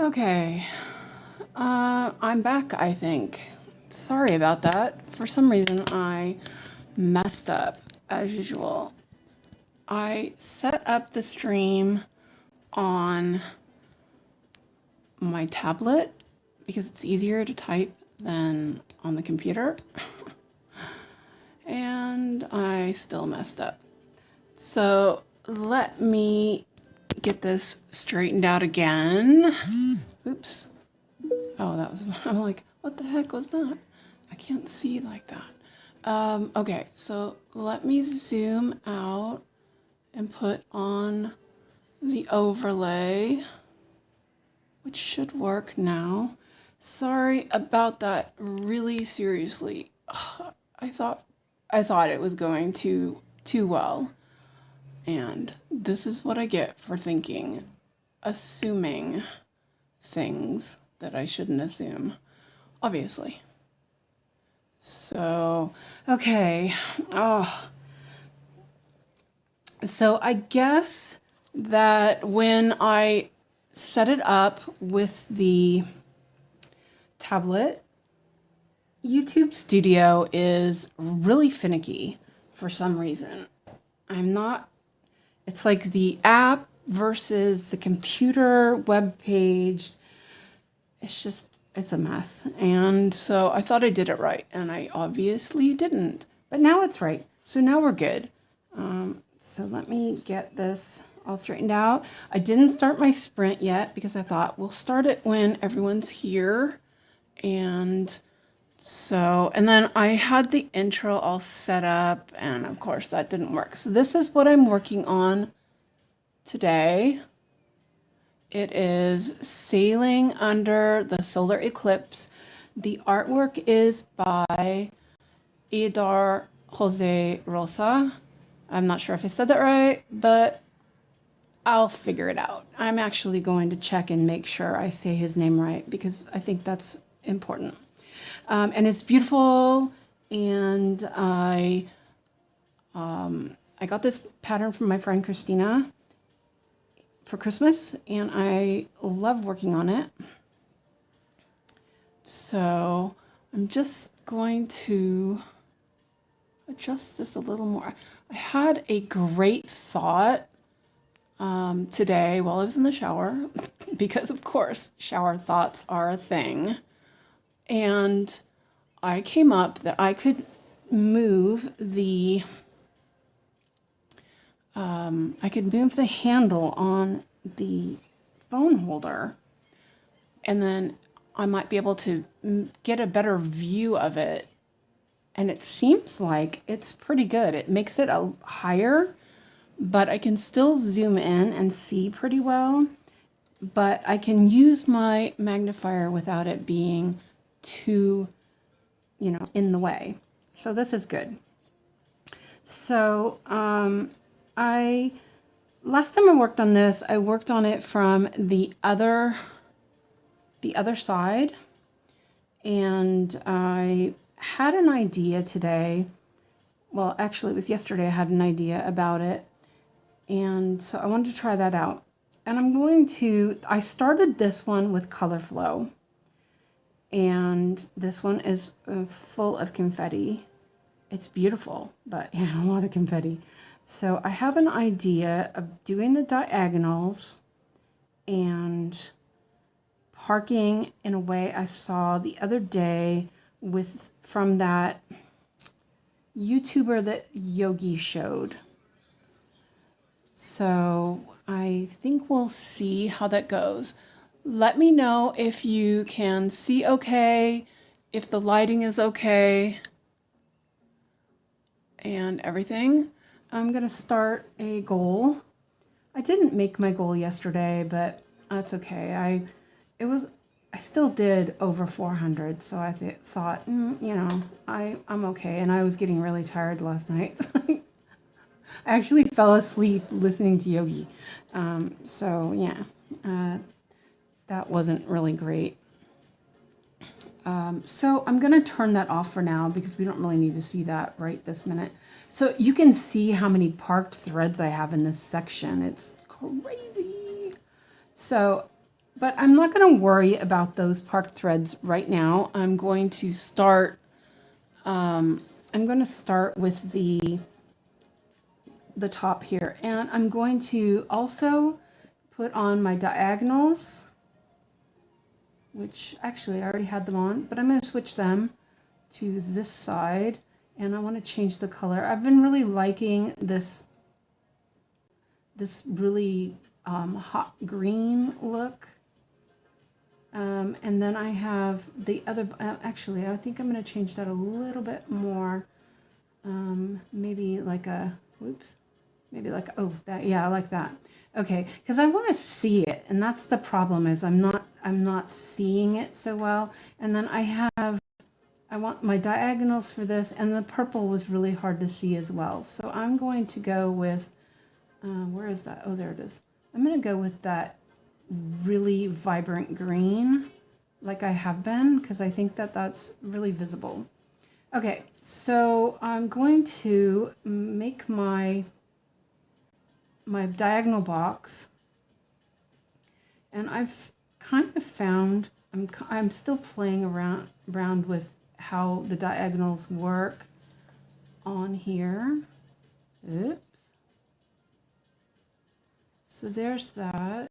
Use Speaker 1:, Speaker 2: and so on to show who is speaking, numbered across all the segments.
Speaker 1: Okay, I'm back, I think. Sorry about that. For some reason, I messed up, as usual. I set up the stream on my tablet because it's easier to type than on the computer. And I still messed up. So let me get this straightened out again. Oops. Oh, that was, I'm like, what the heck was that? I can't see like that. Okay, so let me zoom out and put on the overlay, which should work now. Sorry about that, really seriously. Ugh, I thought it was going too well. And this is what I get for assuming things that I shouldn't assume, obviously. So, okay. Oh. So I guess that when I set it up with the tablet, YouTube Studio is really finicky for some reason. It's like the app versus the computer web page. It's a mess. And so I thought I did it right, and I obviously didn't. But now it's right. So now we're good. So let me get this all straightened out. I didn't start my sprint yet because I thought we'll start it when everyone's here. And then I had the intro all set up, and of course that didn't work. So this is what I'm working on today. It is Sailing Under the Solar Eclipse. The artwork is by 𝐒𝐤𝐳𝐠. I'm not sure if I said that right, but I'll figure it out. I'm actually going to check and make sure I say his name right because I think that's important. And it's beautiful, and I got this pattern from my friend Kristina for Christmas, and I love working on it. So I'm just going to adjust this a little more. I had a great thought today while I was in the shower, because of course shower thoughts are a thing. And I came up that I could move the handle on the phone holder, and then I might be able to get a better view of it. And it seems like it's pretty good. It makes it higher, but I can still zoom in and see pretty well. But I can use my magnifier without it being too, in the way. So this is good. So last time I worked on this, I worked on it from the other side, and I had an idea today. Well, actually it was yesterday I had an idea about it, and so I wanted to try that out. And I started this one with color flow, and this one is full of confetti. It's beautiful, but yeah, a lot of confetti. So I have an idea of doing the diagonals and parking in a way I saw the other day from that YouTuber that Yogi showed. So I think we'll see how that goes. Let me know if you can see okay, if the lighting is okay, and everything. I'm gonna start a goal. I didn't make my goal yesterday, but that's okay. I still did over 400, so I thought, I'm okay. And I was getting really tired last night. I actually fell asleep listening to Yogi. So yeah, that wasn't really great. So I'm going to turn that off for now because we don't really need to see that right this minute. So you can see how many parked threads I have in this section. It's crazy. So But I'm not going to worry about those parked threads right now. I'm going to start with the top here, and I'm going to also put on my diagonals, which actually I already had them on, but I'm going to switch them to this side, and I want to change the color. I've been really liking this really hot green look. And then I have the other, actually, I think I'm going to change that a little bit more. Maybe like a, whoops, maybe like, oh, that, yeah, I like that. Okay, because I want to see it, and that's the problem, is I'm not seeing it so well. And then I want my diagonals for this, and the purple was really hard to see as well. So I'm going to go with, where is that? Oh, there it is. I'm going to go with that really vibrant green, like I have been, because I think that that's really visible. Okay, so I'm going to make my diagonal box, and I've kind of found, I'm still playing around with how the diagonals work on here. Oops. So there's that.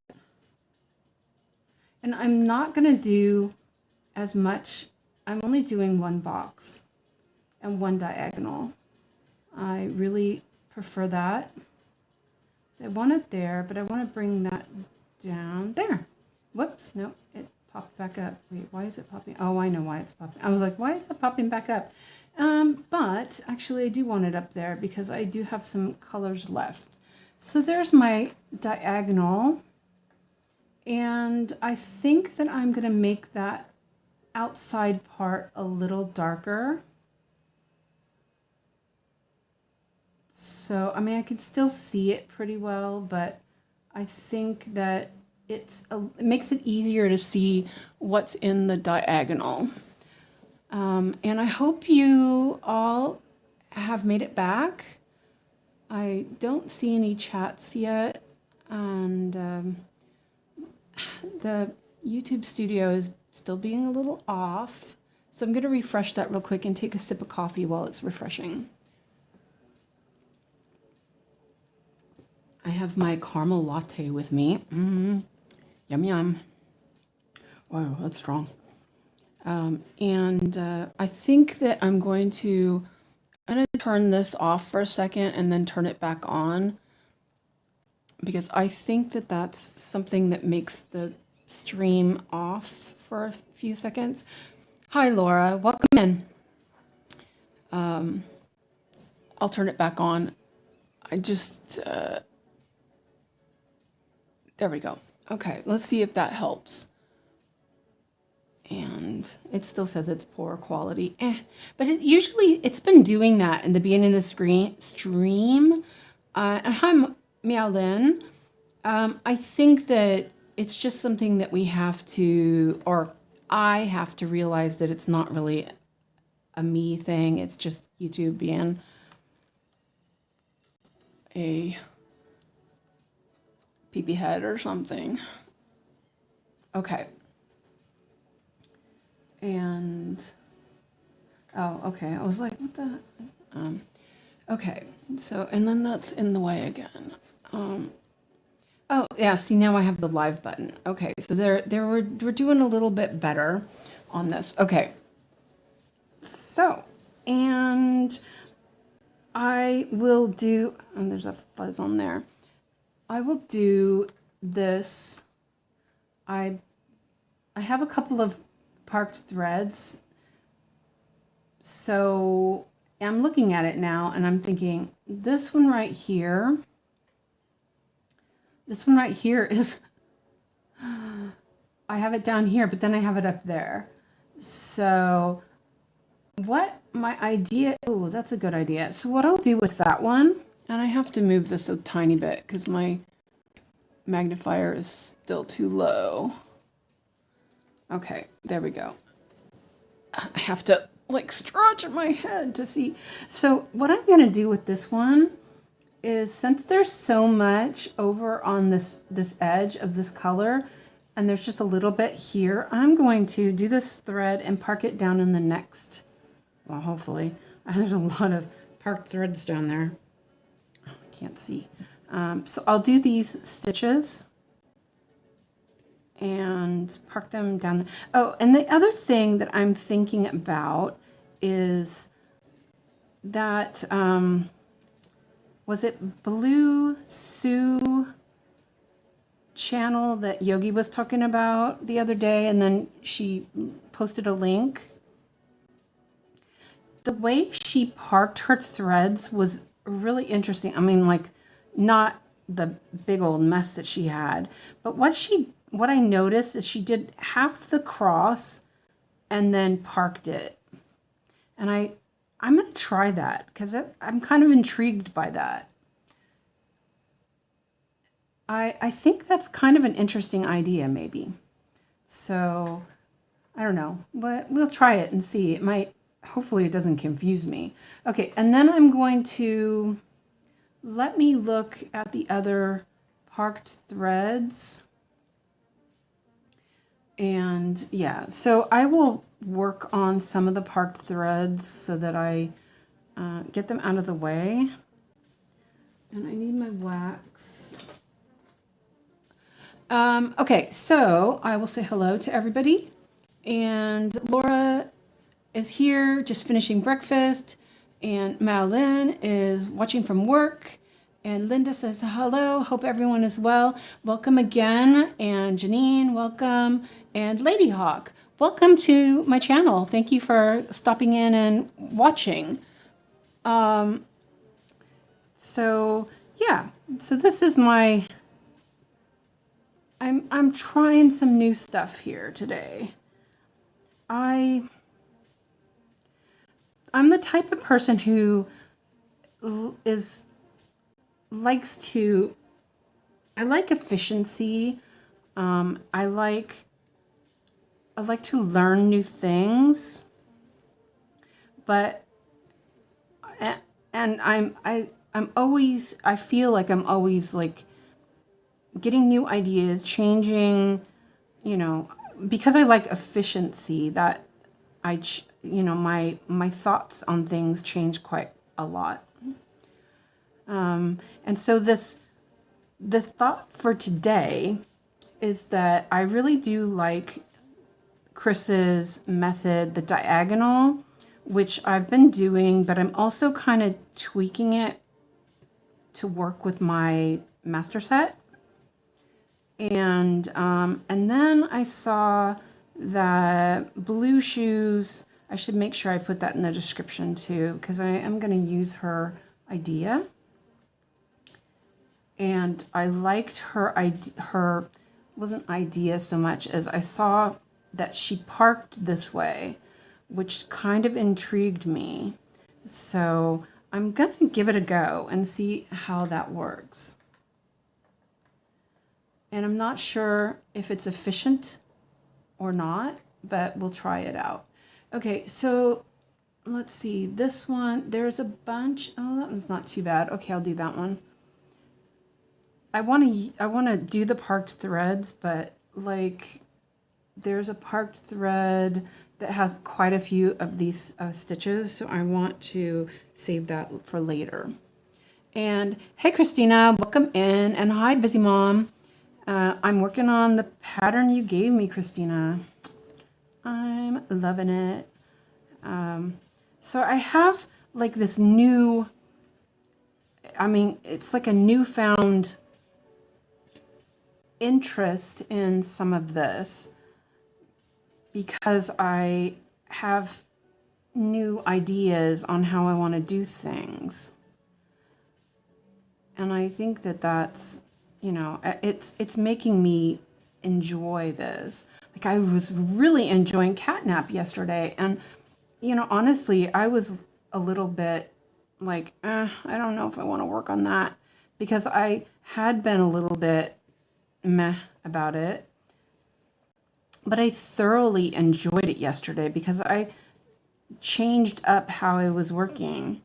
Speaker 1: And I'm not going to do as much. I'm only doing one box and one diagonal. I really prefer that. So I want it there, but I want to bring that down there. Whoops, no, it popped back up. Wait, why is it popping? Oh, I know why it's popping. I was like, why is it popping back up? But actually I do want it up there because I do have some colors left. So there's my diagonal. And I think that I'm going to make that outside part a little darker. So, I mean, I can still see it pretty well, but I think that it makes it easier to see what's in the diagonal. And I hope you all have made it back. I don't see any chats yet, and the YouTube studio is still being a little off. So I'm going to refresh that real quick and take a sip of coffee while it's refreshing. I have my caramel latte with me. Yum, yum. Wow, that's strong. I think that I'm going to turn this off for a second and then turn it back on, because I think that that's something that makes the stream off for a few seconds. Hi, Laura. Welcome in. I'll turn it back on. I just... there we go. Okay, let's see if that helps. And it still says it's poor quality. But it's been doing that in the beginning of the stream. And hi, Meow Lin. I think that it's just something that we have to, or I have to realize that it's not really a me thing. It's just YouTube being a peepee head or something. Okay. And, oh, okay. I was like, what the, okay. So, and then that's in the way again. Oh, yeah, see, now I have the live button. Okay, so we're doing a little bit better on this. Okay. So, and I will do, and there's a fuzz on there. I will do this. I have a couple of parked threads. So I'm looking at it now and I'm thinking, this one right here is, I have it down here, but then I have it up there. So what my idea, oh, that's a good idea. So what I'll do with that one, and I have to move this a tiny bit because my magnifier is still too low. Okay, there we go. I have to like stretch my head to see. So what I'm going to do with this one is, since there's so much over on this edge of this color, and there's just a little bit here. I'm going to do this thread and park it down in the next, well, hopefully. There's a lot of parked threads down there. I can't see. So I'll do these stitches and park them down there. Oh, and the other thing that I'm thinking about is that, was it Blue Sue channel that Yogi was talking about the other day, and then she posted a link? The way she parked her threads was really interesting. I mean, like, not the big old mess that she had, but what I noticed is she did half the cross and then parked it. And I'm going to try that because I'm kind of intrigued by that. I think that's kind of an interesting idea, maybe. So, I don't know, but we'll try it and see. It might, hopefully it doesn't confuse me. Okay, and then I'm going to, let me look at the other parked threads. And yeah, so I will work on some of the parked threads so that I get them out of the way. And I need my wax. Okay, so I will say hello to everybody. And Laura is here just finishing breakfast. And Maolyn is watching from work. And Linda says hello, hope everyone is well. Welcome again. And Janine, welcome. And Lady Hawk, welcome to my channel. Thank you for stopping in and watching. So yeah, so this is my, I'm trying some new stuff here today. I'm the type of person who likes to, I like efficiency. I like to learn new things, but, and I'm always, I feel like I'm always like getting new ideas, changing, you know, because I like efficiency, that my thoughts on things change quite a lot. And so the thought for today is that I really do like Chris's method, the diagonal, which I've been doing, but I'm also kind of tweaking it to work with my master set. And then I saw that Blue Shoes, I should make sure I put that in the description too, because I am going to use her idea. And I liked her wasn't idea so much as I saw that she parked this way, which kind of intrigued me. So I'm going to give it a go and see how that works. And I'm not sure if it's efficient or not, but we'll try it out. Okay, so let's see. This one, there's a bunch. Oh, that one's not too bad. Okay, I'll do that one. I want to do the parked threads, but like there's a parked thread that has quite a few of these stitches, so I want to save that for later. And hey, Kristina, welcome in, and hi, Busy Mom. I'm working on the pattern you gave me, Kristina. I'm loving it. So I have like this new, I mean, it's like a newfound interest in some of this because I have new ideas on how I want to do things. And I think that that's, you know, it's making me enjoy this. Like I was really enjoying catnap yesterday. And, you know, honestly, I was a little bit like, I don't know if I want to work on that because I had been a little bit meh about it. But I thoroughly enjoyed it yesterday because I changed up how I was working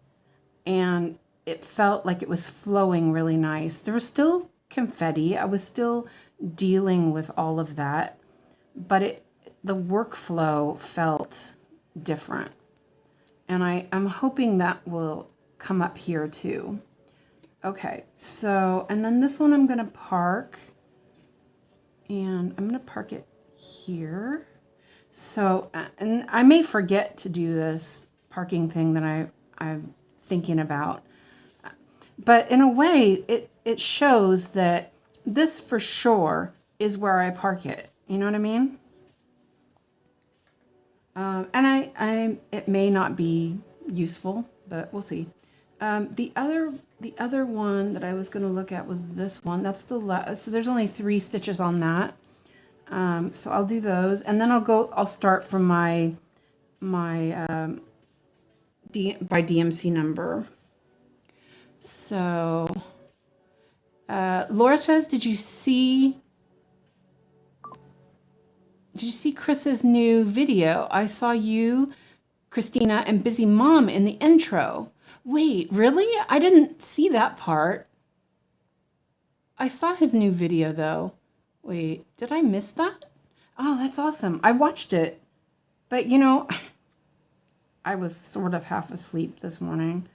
Speaker 1: and it felt like it was flowing really nice. There was still confetti. I was still
Speaker 2: dealing with all of that, but the workflow felt different. And I'm hoping that will come up here too. Okay, so, and then this one I'm going to park, and I'm going to park it here. So, and I may forget to do this parking thing that I'm thinking about. But in a way, it shows that this for sure is where I park it. You know what I mean? And it may not be useful, but we'll see. The other one that I was going to look at was this one. That's the so there's only 3 stitches on that. So I'll do those, and then I'll start from my by DMC number. So Laura says, did you see Chris's new video? I saw you, Kristina, and Busy Mom in the intro. Wait, really? I didn't see that part. I saw his new video though. Wait, did I miss that? Oh, that's awesome. I watched it. But you know, I was sort of half asleep this morning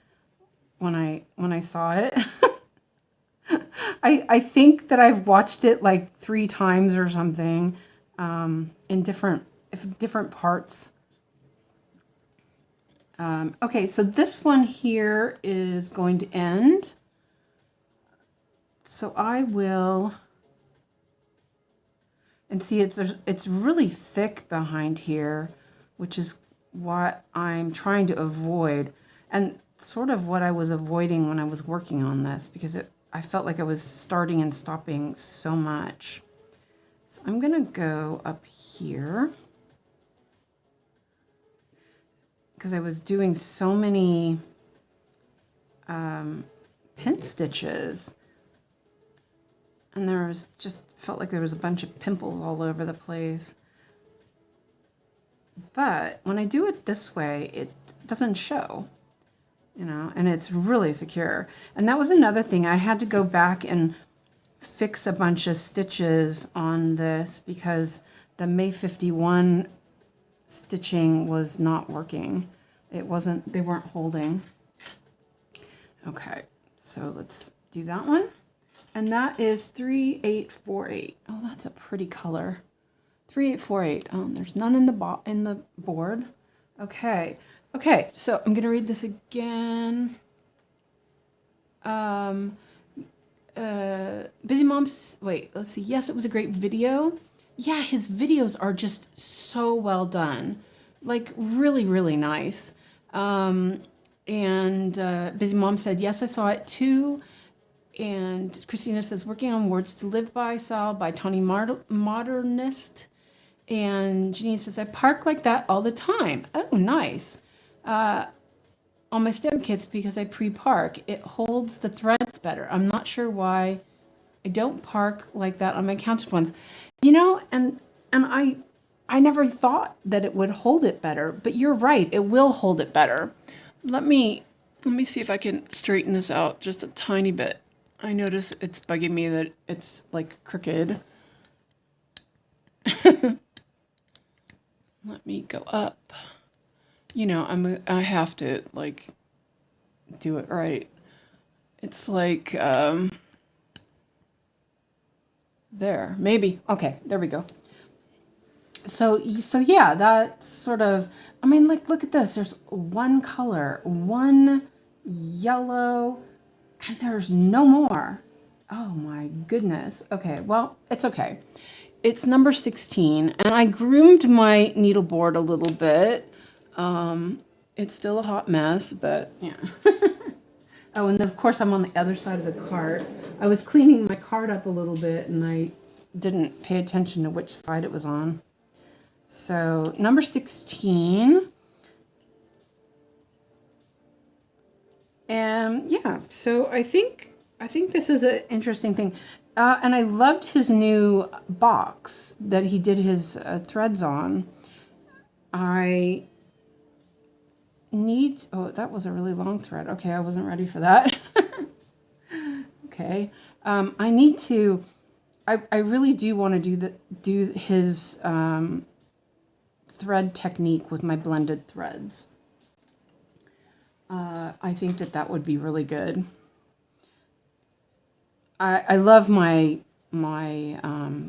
Speaker 2: when I saw it. I think that I've watched it like 3 times or something, in different parts. Okay, so this one here is going to end. So I will, and see it's really thick behind here, which is what I'm trying to avoid, and sort of what I was avoiding when I was working on this, because I felt like I was starting and stopping so much. So I'm gonna go up here, because I was doing so many pin stitches, and felt like there was a bunch of pimples all over the place. But when I do it this way, it doesn't show, you know, and it's really secure. And that was another thing. I had to go back and fix a bunch of stitches on this because the May 51 stitching was not working. They weren't holding. Okay, so let's do that one. And that is 3848. Oh, that's a pretty color. 3848. Oh, there's none in the board. Okay. Okay, so I'm gonna read this again. Busy Mom's, wait, let's see. Yes, it was a great video. Yeah, his videos are just so well done. Like really, really nice. And Busy Mom said, yes, I saw it too. And Kristina says, working on Words to Live By, Sal, by Tawny Modernist. And Janine says, I park like that all the time. Oh, nice. On my stem kits because I pre-park. It holds the threads better. I'm not sure why I don't park like that on my counted ones. You know, and I never thought that it would hold it better, but you're right, it will hold it better. Let me see if I can straighten this out just a tiny bit. I notice it's bugging me that it's like crooked. Let me go up. You know, I have to like do it right. It's like there, maybe. Okay, there we go. So yeah, that's sort of, I mean, like, look at this. There's one color, one yellow, and there's no more. Oh my goodness. Okay, well, it's okay. It's number 16, and I groomed my needleboard a little bit. It's still a hot mess, but yeah. Oh, and of course I'm on the other side of the cart. I was cleaning my cart up a little bit, and I didn't pay attention to which side it was on. So number 16. And yeah, so I think this is an interesting thing. And I loved his new box that he did his threads on. I need, oh, that was a really long thread. Okay, I wasn't ready for that. Okay. I I really do want to do his thread technique with my blended threads. I think that would be really good. I love my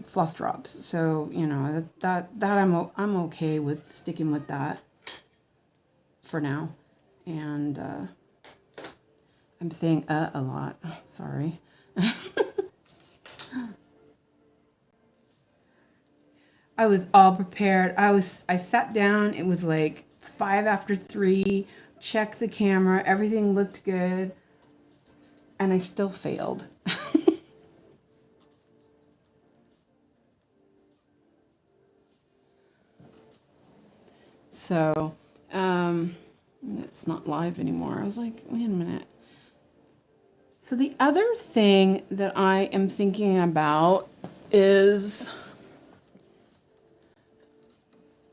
Speaker 2: floss drops, so you know that I'm okay with sticking with that for now. And I'm saying a lot. Sorry. I was all prepared. I sat down. It was like 3:05. Checked the camera. Everything looked good. And I still failed. So, it's not live anymore. I was like, wait a minute. So the other thing that I am thinking about is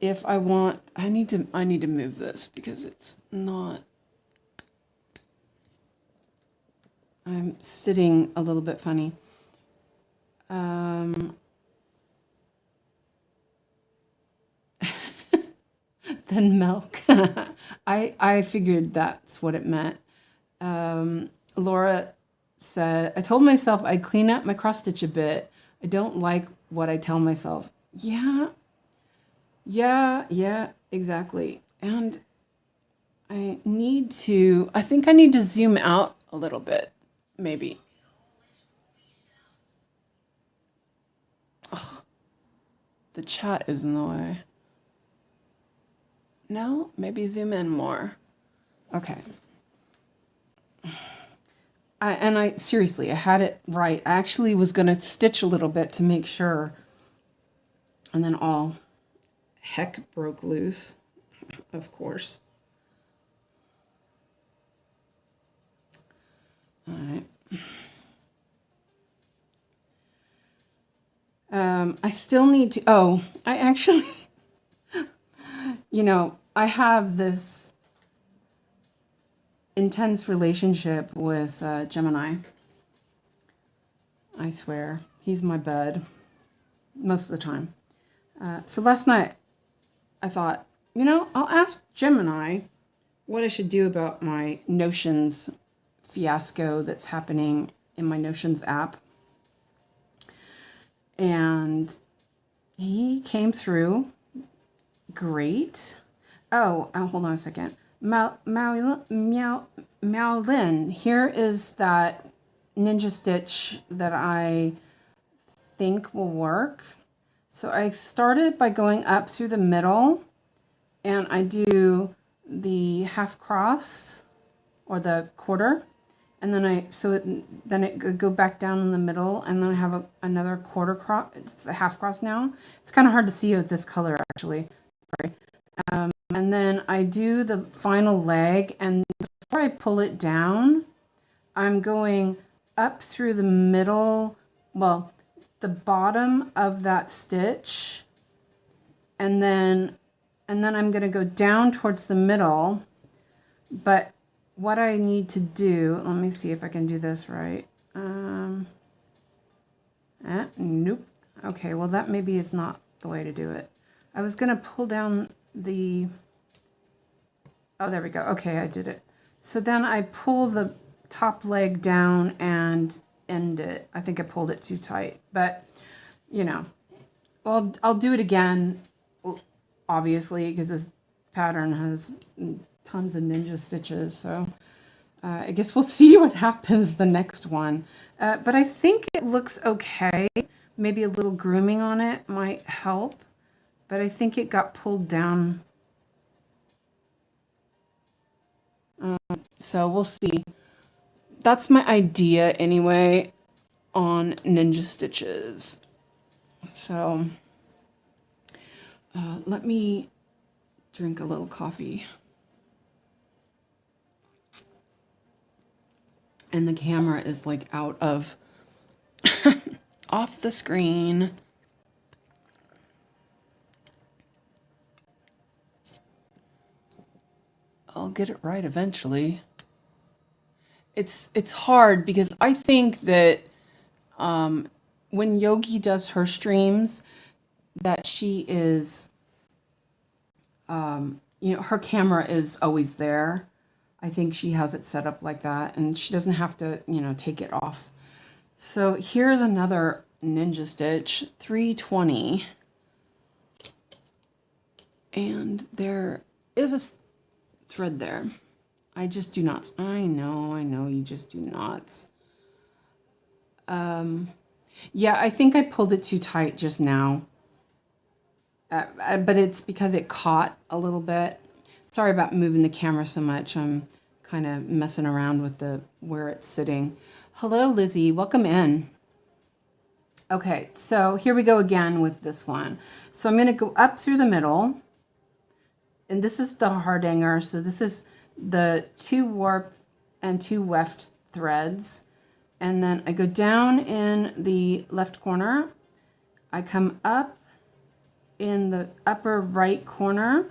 Speaker 2: if I want, I need to move this because it's not, I'm sitting a little bit funny. Then milk. I figured that's what it meant. Laura said, I told myself I'd clean up my cross stitch a bit. I don't like what I tell myself. Yeah, exactly. And I think I need to zoom out a little bit, maybe. Ugh, the chat is in the way. No, maybe zoom in more. Okay. Seriously, I had it right. I actually was going to stitch a little bit to make sure. And then all heck broke loose, of course. All right. I still need to, I actually, you know, I have this intense relationship with Gemini. I swear, he's my bud most of the time. So last night, I thought, you know, I'll ask Gemini what I should do about my Notions fiasco that's happening in my Notions app. And he came through great. Oh, hold on a second. Maolin, here is that ninja stitch that I think will work. So I started by going up through the middle, and I do the half cross or the quarter, and then then it go back down in the middle, and then I have another quarter cross. It's a half cross now. It's kind of hard to see with this color actually. Sorry. And then I do the final leg, and before I pull it down, I'm going up through the middle, well, the bottom of that stitch, and then I'm going to go down towards the middle. But what I need to do, let me see if I can do this right. Nope. Okay, well that maybe is not the way to do it. I was going to pull down oh, there we go. Okay, I did it. So then I pull the top leg down and end it. I think I pulled it too tight, but you know, well, I'll do it again, obviously, because this pattern has tons of ninja stitches. So I guess we'll see what happens the next one. But I think it looks okay. Maybe a little grooming on it might help, but I think it got pulled down. So we'll see. That's my idea anyway on ninja stitches. So let me drink a little coffee. And the camera is like out of off the screen. I'll get it right eventually. It's hard because I think that when Yogi does her streams, that she is, her camera is always there. I think she has it set up like that, and she doesn't have to, take it off. So here's another ninja stitch, 320. And there is a thread there. I just do not. I know, you just do not. Yeah, I think I pulled it too tight just now. But it's because it caught a little bit. Sorry about moving the camera so much. I'm kind of messing around with where it's sitting. Hello, Lizzie. Welcome in. Okay, so here we go again with this one. So I'm going to go up through the middle. And this is the hardanger. So this is the 2 warp and 2 weft threads. And then I go down in the left corner. I come up in the upper right corner.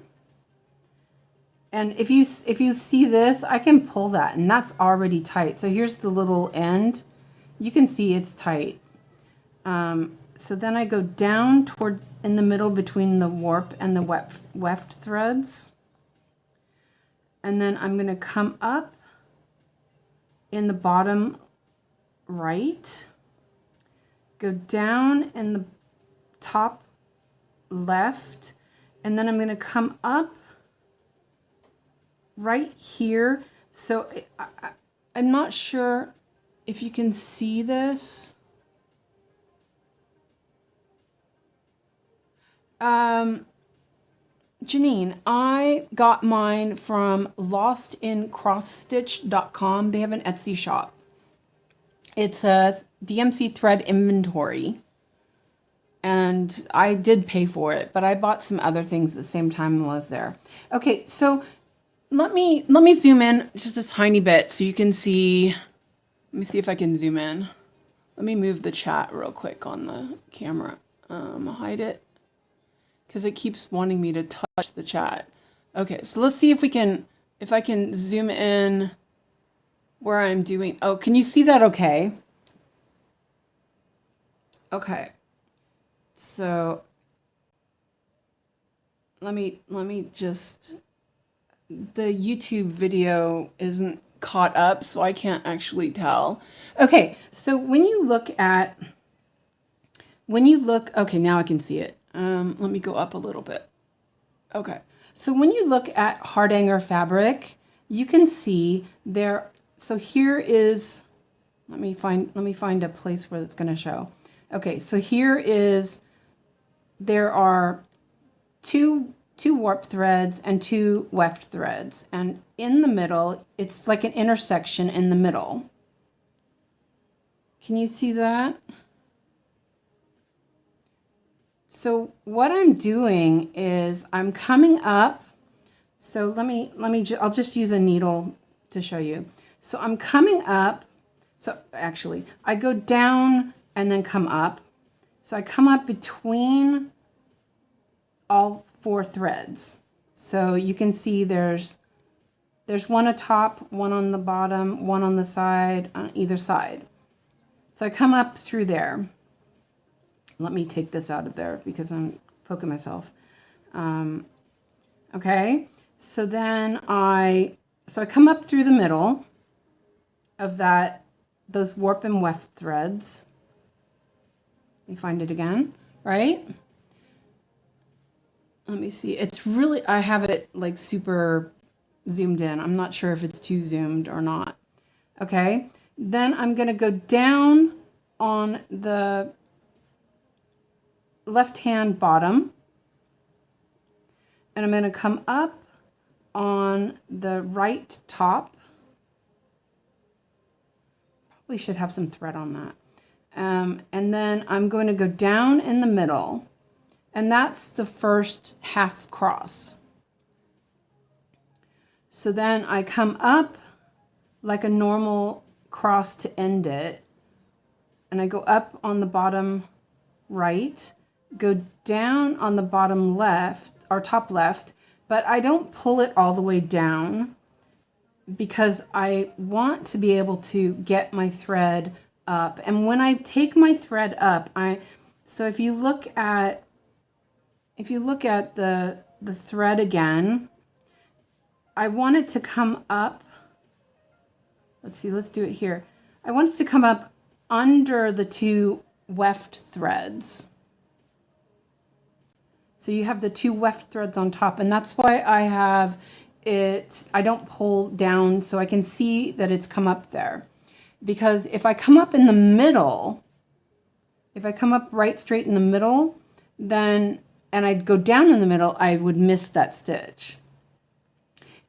Speaker 2: And if you see this, I can pull that, and that's already tight. So here's the little end. You can see it's tight. So then I go down toward in the middle between the warp and the weft threads. And then I'm going to come up in the bottom right, go down in the top left, and then I'm going to come up right here. So I'm not sure if you can see this. Janine, I got mine from lostincrossstitch.com. They have an Etsy shop. It's a DMC thread inventory. And I did pay for it, but I bought some other things at the same time I was there. Okay, so let me zoom in just a tiny bit so you can see. Let me see if I can zoom in. Let me move the chat real quick on the camera. Hide it, because it keeps wanting me to touch the chat. Okay, so let's see if I can zoom in where I'm doing. Oh, can you see that okay? Okay. So let me just, the YouTube video isn't caught up, so I can't actually tell. Okay, so when you look, okay, now I can see it. Let me go up a little bit. Okay, so when you look at hardanger fabric, you can see there. So here is, let me find a place where it's going to show. Okay, so here is, there are two warp threads and 2 weft threads, and in the middle, it's like an intersection in the middle. Can you see that? So what I'm doing is I'm coming up. So I'll just use a needle to show you. So I'm coming up. So actually, I go down and then come up. So I come up between all 4 threads. So you can see there's one atop, one on the bottom, one on the side, on either side. So I come up through there. Let me take this out of there because I'm poking myself. Okay, so then I come up through the middle of those warp and weft threads. Let me find it again, right? Let me see. It's really, I have it like super zoomed in. I'm not sure if it's too zoomed or not. Okay, then I'm going to go down on the left hand bottom, and I'm going to come up on the right top. Probably should have some thread on that. And then I'm going to go down in the middle, and that's the first half cross. So then I come up like a normal cross to end it, and I go up on the bottom right, go down on the bottom left or top left, but I don't pull it all the way down because I want to be able to get my thread up. And when I take my thread up, so if you look at the thread again, I want it to come up. Let's see, let's do it here. I want it to come up under the two weft threads. So you have the two weft threads on top, and that's why I have it, I don't pull down so I can see that it's come up there. Because if I come up in the middle, if I come up right straight in the middle, then, and I'd go down in the middle, I would miss that stitch.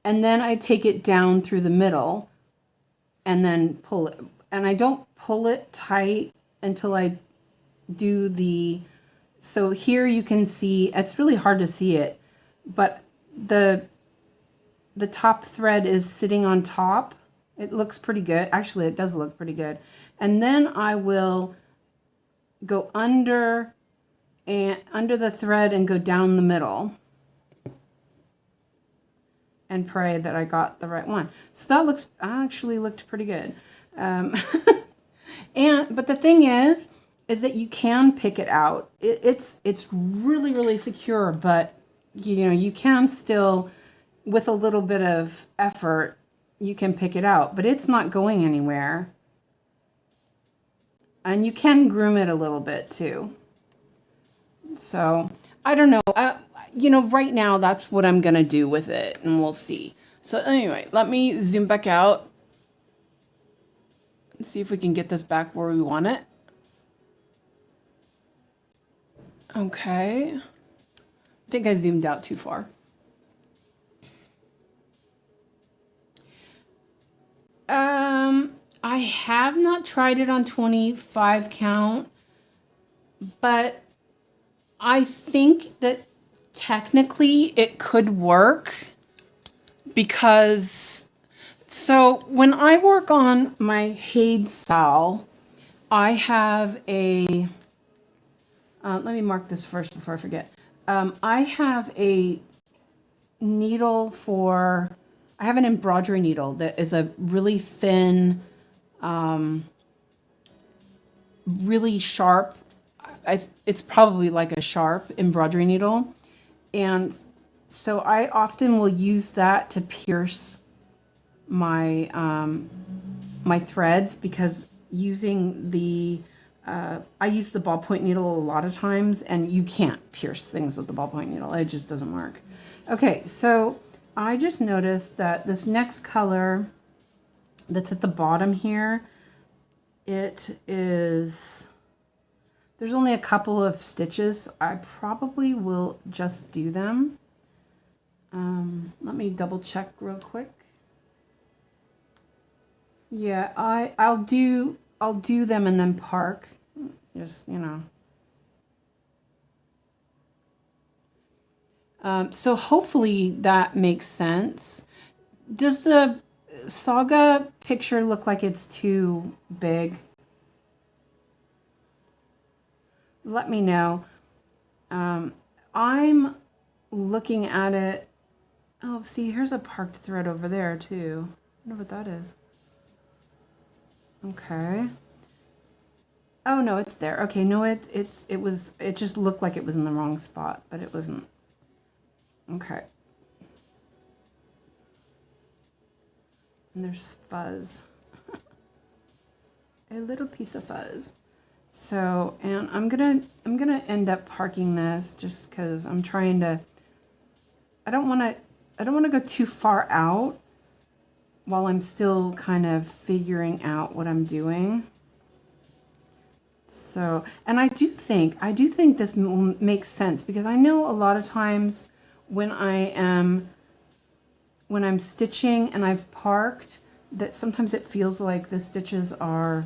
Speaker 2: And then I take it down through the middle and then pull it. And I don't pull it tight until I do the, so here you can see, it's really hard to see it, but the top thread is sitting on top. It looks pretty good. Actually, it does look pretty good. And then I will go under the thread and go down the middle and pray that I got the right one. So that actually looked pretty good. But the thing is that you can pick it out. It's really, really secure, but you can still, with a little bit of effort, you can pick it out, but it's not going anywhere. And you can groom it a little bit too. So I don't know. Right now that's what I'm gonna do with it, and we'll see. So anyway, let me zoom back out and see if we can get this back where we want it. Okay. I think I zoomed out too far. I have not tried it on 25 count, but I think that technically it could work because, so when I work on my 𝐒𝐲𝐬𝐧𝐠, I have a, let me mark this first before I forget. I have a needle I have an embroidery needle that is a really thin, really sharp, it's probably like a sharp embroidery needle. And so I often will use that to pierce my, my threads, because using I use the ballpoint needle a lot of times, and you can't pierce things with the ballpoint needle. It just doesn't work. Okay, so I just noticed that this next color that's at the bottom here, there's only a couple of stitches. I probably will just do them. Let me double check real quick. Yeah, I'll do them and then park. Just, so hopefully that makes sense. Does the Saga picture look like it's too big? Let me know. I'm looking at it. Oh, see, here's a parked thread over there too. I wonder what that is. Okay. Oh no, it's there. Okay, no, it just looked like it was in the wrong spot, but it wasn't. Okay. And there's fuzz. A little piece of fuzz. So, and I'm gonna end up parking this just because I'm trying to, I don't want to go too far out while I'm still kind of figuring out what I'm doing. So, and I do think this makes sense, because I know a lot of times when I'm stitching and I've parked, that sometimes it feels like the stitches are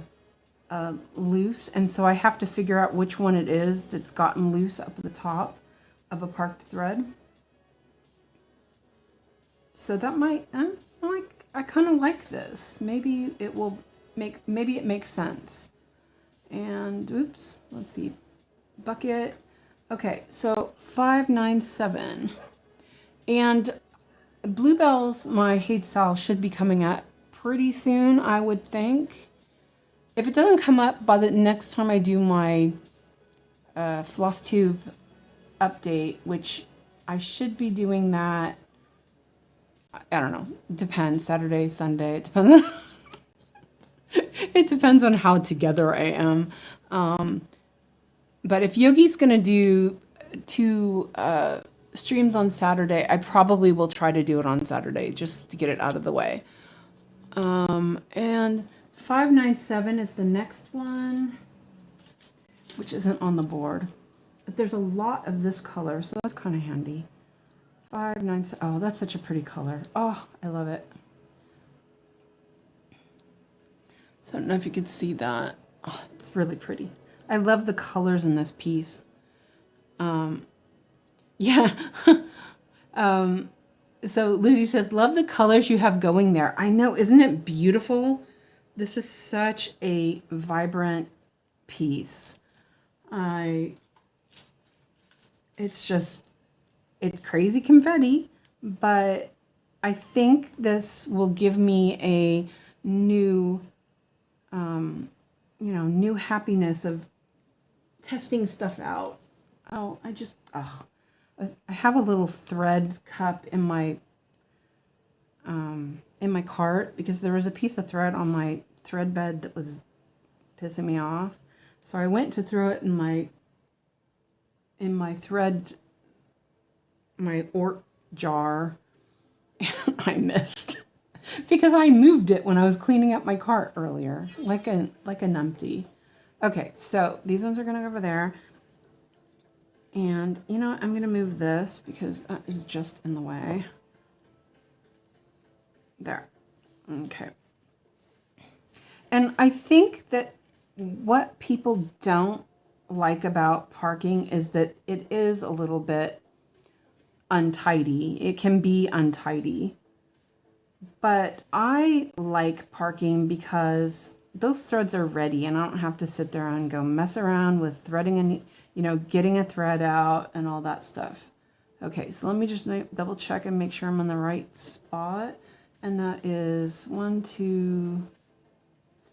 Speaker 2: loose, and so I have to figure out which one it is that's gotten loose up at the top of a parked thread. So that might, I kind of like this. Maybe it makes sense. And oops, let's see, bucket. Okay, so 597, and Bluebells, my 𝐒𝐬𝐧𝐠 should be coming up pretty soon, I would think. if it doesn't come up by the next time I do my floss tube update, which I should be doing that, I don't know, depends, Saturday, Sunday, it depends on it depends on how together I am. But if Yogi's gonna do 2 streams on Saturday, I probably will try to do it on Saturday just to get it out of the way. And 597 is the next one, which isn't on the board. But there's a lot of this color, so that's kind of handy. 597. Oh, that's such a pretty color. Oh, I love it. So I don't know if you can see that. Oh, it's really pretty. I love the colors in this piece. Yeah. So Lizzie says, love the colors you have going there. I know, isn't it beautiful? This is such a vibrant piece. It's crazy confetti, but I think this will give me a new, new happiness of testing stuff out. Oh, I have a little thread cup in my cart because there was a piece of thread on my thread bed that was pissing me off. So I went to throw it in my ort jar, and I missed because I moved it when I was cleaning up my cart earlier, like a numpty. Okay, so these ones are gonna go over there. And you know what? I'm going to move this because that is just in the way. There. Okay. And I think that what people don't like about parking is that it is a little bit untidy. It can be untidy. But I like parking because those threads are ready and I don't have to sit there and go mess around with threading and getting a thread out and all that stuff. Okay, so let me just double check and make sure I'm in the right spot. And that is 1, 2,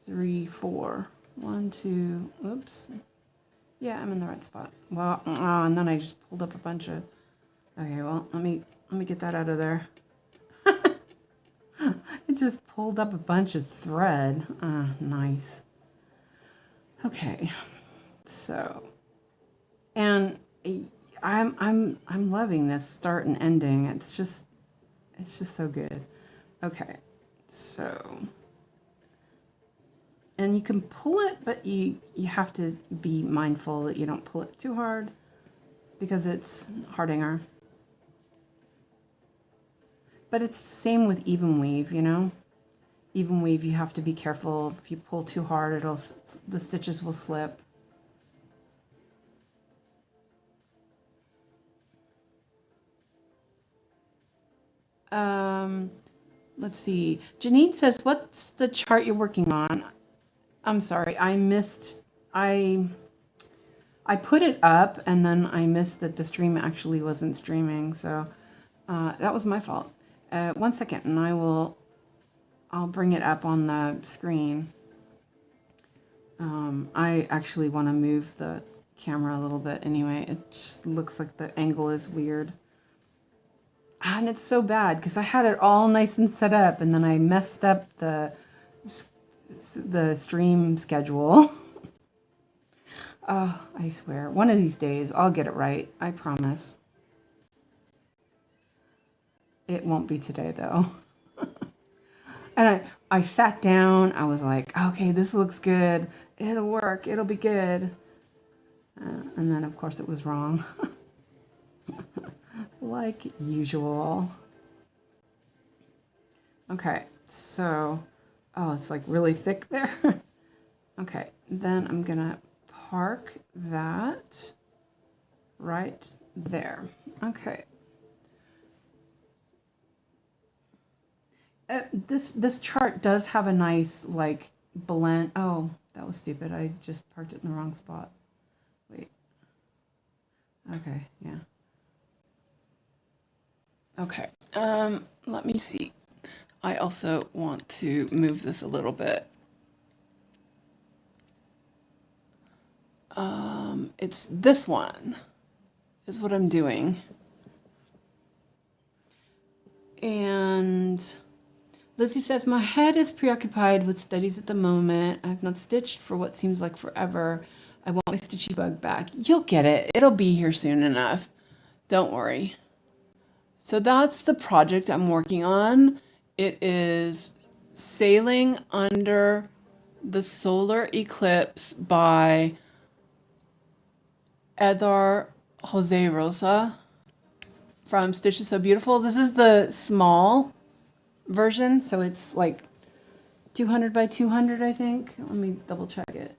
Speaker 2: 3, 4. 1, 2, oops. Yeah, I'm in the right spot. Well, and then I just pulled up a bunch of, okay, well, let me get that out of there. It just pulled up a bunch of thread. Nice. Okay, so, and I'm loving this start and ending. It's just so good. Okay, so, and you can pull it, but you have to be mindful that you don't pull it too hard because it's Hardinger. But it's the same with even weave, Even weave, you have to be careful. If you pull too hard, the stitches will slip. Let's see. Janine says, what's the chart you're working on? I'm sorry, I missed. I put it up and then I missed that the stream actually wasn't streaming. So that was my fault. 1 second and I'll bring it up on the screen. I actually want to move the camera a little bit anyway. It just looks like the angle is weird. And it's so bad because I had it all nice and set up and then I messed up the stream schedule. Oh, I swear. One of these days I'll get it right. I promise. It won't be today though. And I sat down. I was like, okay, this looks good. It'll work. It'll be good. And then, of course, it was wrong. Like usual. Okay, so, oh, it's like really thick there. Okay, then I'm going to park that right there. Okay. This chart does have a nice like blend. Oh, that was stupid. I just parked it in the wrong spot. Wait. Okay, yeah. Okay. Let me see. I also want to move this a little bit.
Speaker 1: It's this one is what I'm doing. And Lizzie says, my head is preoccupied with studies at the moment. I have not stitched for what seems like forever. I want my stitchy bug back. You'll get it. It'll be here soon enough. Don't worry. So that's the project I'm working on. It is Sailing Under the Solar Eclipse by 𝐒𝐴𝐵 from Stitches So Beautiful. This is the small version, so it's like 200 by 200, I think. Let me double check it.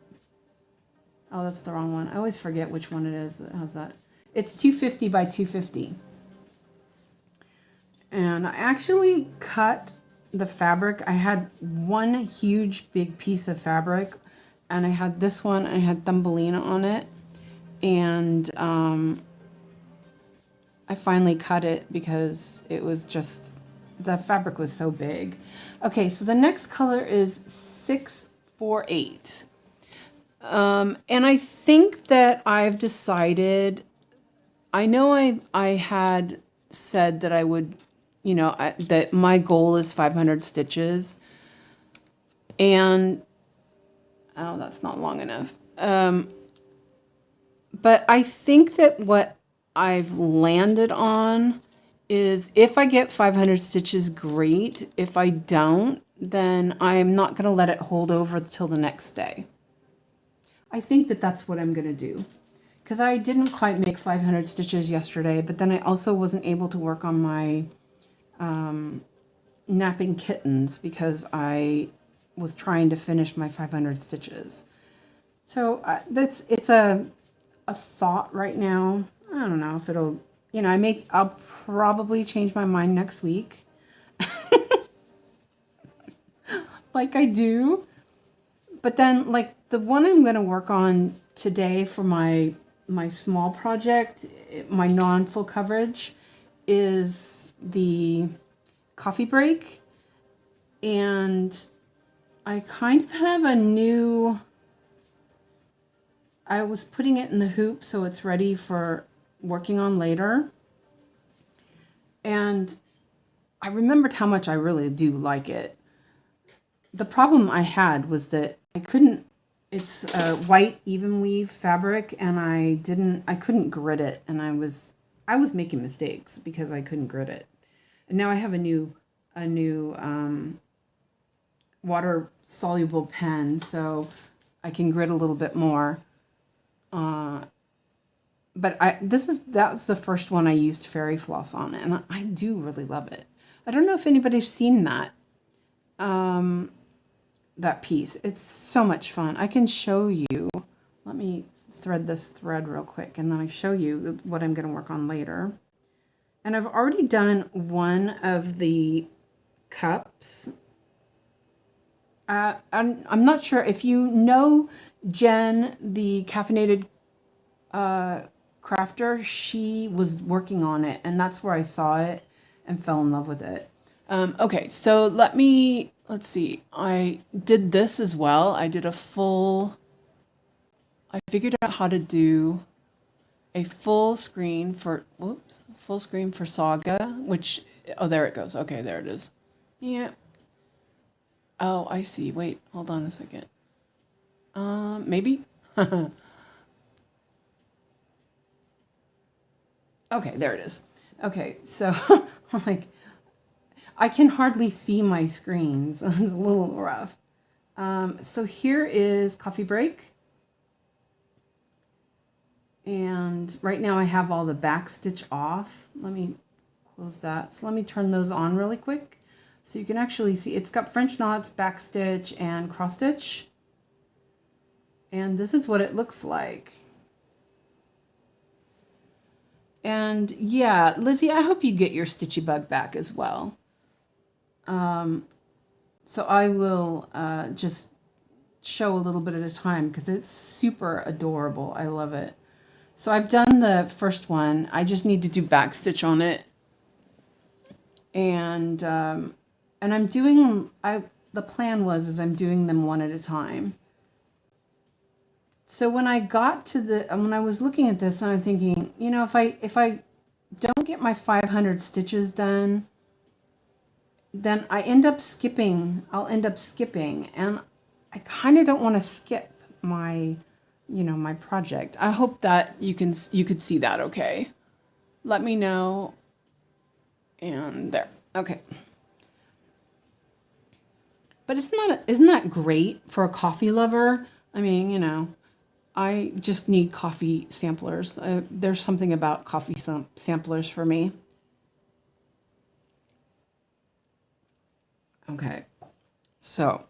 Speaker 1: Oh, that's the wrong one. I always forget which one it is that has that. It's 250 by 250. And I actually cut the fabric. I had one huge big piece of fabric, and I had this one, and I had Thumbelina on it. And I finally cut it because it was just, the fabric was so big. Okay, so the next color is 648. And I think that I've decided, I know I had said that I would, you know, that my goal is 500 stitches. And, oh, that's not long enough. But I think that what I've landed on is if I get 500 stitches, great. If I don't, then I'm not going to let it hold over till the next day. I think that that's what I'm going to do. Because I didn't quite make 500 stitches yesterday, but then I also wasn't able to work on my napping kittens because I was trying to finish my 500 stitches. So it's a thought right now. I don't know if it'll, you know, I'll probably change my mind next week. Like I do. But then like the one I'm going to work on today for my small project, my non-full coverage, is the coffee break. And I kind of have a new, I was putting it in the hoop so it's ready for working on later. And I remembered how much I really do like it. The problem I had was that I couldn't, it's a white even weave fabric, and I couldn't grit it, and I was making mistakes because I couldn't grit it. And now I have a new water soluble pen, so I can grit a little bit more. But that's the first one I used fairy floss on, and I do really love it. I don't know if anybody's seen that that piece. It's so much fun. I can show you. Let me thread this thread real quick, and then I show you what I'm going to work on later. And I've already done one of the cups. I'm not sure if you know Jen, the caffeinated crafter. She was working on it, and that's where I saw it and fell in love with it. Okay, so let's see. I did this as well. I figured out how to do a full screen for Saga, which, oh, there it goes. Okay, there it is. Yeah. Oh, I see. Wait, hold on a second. Maybe? Okay, there it is. Okay, so I'm like, I can hardly see my screens. It's a little rough. So here is coffee break. And right now I have all the back stitch off. Let me close that. So let me turn those on really quick. So you can actually see it's got French knots, back stitch, and cross stitch. And this is what it looks like. And yeah, Lizzie, I hope you get your stitchy bug back as well. So I will just show a little bit at a time because it's super adorable. I love it. So I've done the first one. I just need to do back stitch on it. And I'm doing, the plan was I'm doing them one at a time.
Speaker 2: So when I got to when I was looking at this, and I'm thinking, you know, if I don't get my 500 stitches done, then I end up skipping. I'll end up skipping, and I kind of don't want to skip my, you know, my project. I hope that you could see that okay. Let me know. And there. Okay. But isn't that great for a coffee lover? I mean, you know, I just need coffee samplers. There's something about coffee samplers for me. Okay. So,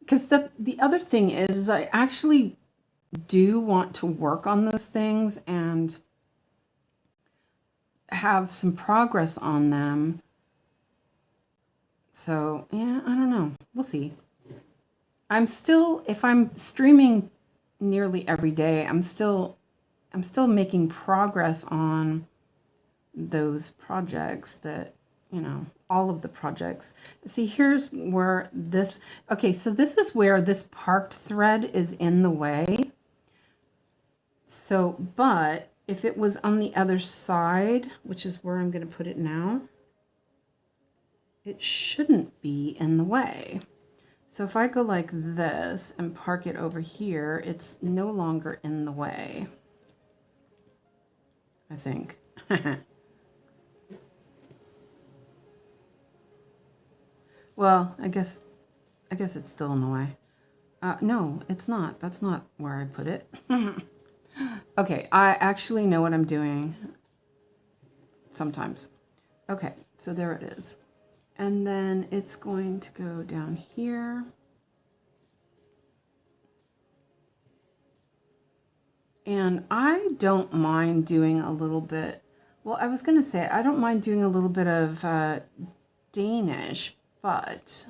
Speaker 2: because the other thing is I actually do want to work on those things and have some progress on them. So, yeah, I don't know. We'll see. I'm still, if I'm streaming nearly every day, I'm still making progress on those projects that, you know, all of the projects. See, here's where this, okay, so this is where this parked thread is in the way. So, but if it was on the other side, which is where I'm going to put it now, it shouldn't be in the way. So if I go like this and park it over here, it's no longer in the way, I think. Well, I guess it's still in the way. No, it's not. That's not where I put it. Okay, I actually know what I'm doing sometimes. Okay, so there it is. And then it's going to go down here. And I don't mind doing a little bit, well, I was going to say, I don't mind doing a little bit of Danish, but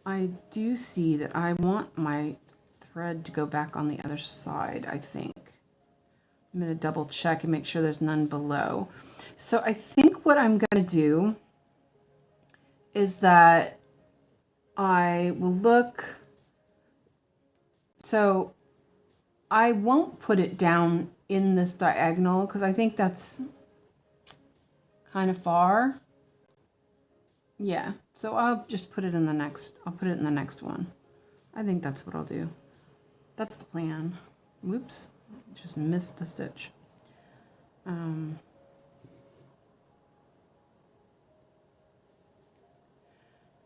Speaker 2: I do see that I want my thread to go back on the other side, I think. I'm going to double check and make sure there's none below. So I think what I'm going to do is that I will look, so I won't put it down in this diagonal because I think that's kind of far. Yeah, so I'll just put it in the next, I'll put it in the next one. I think that's what I'll do. That's the plan. Whoops, just missed the stitch.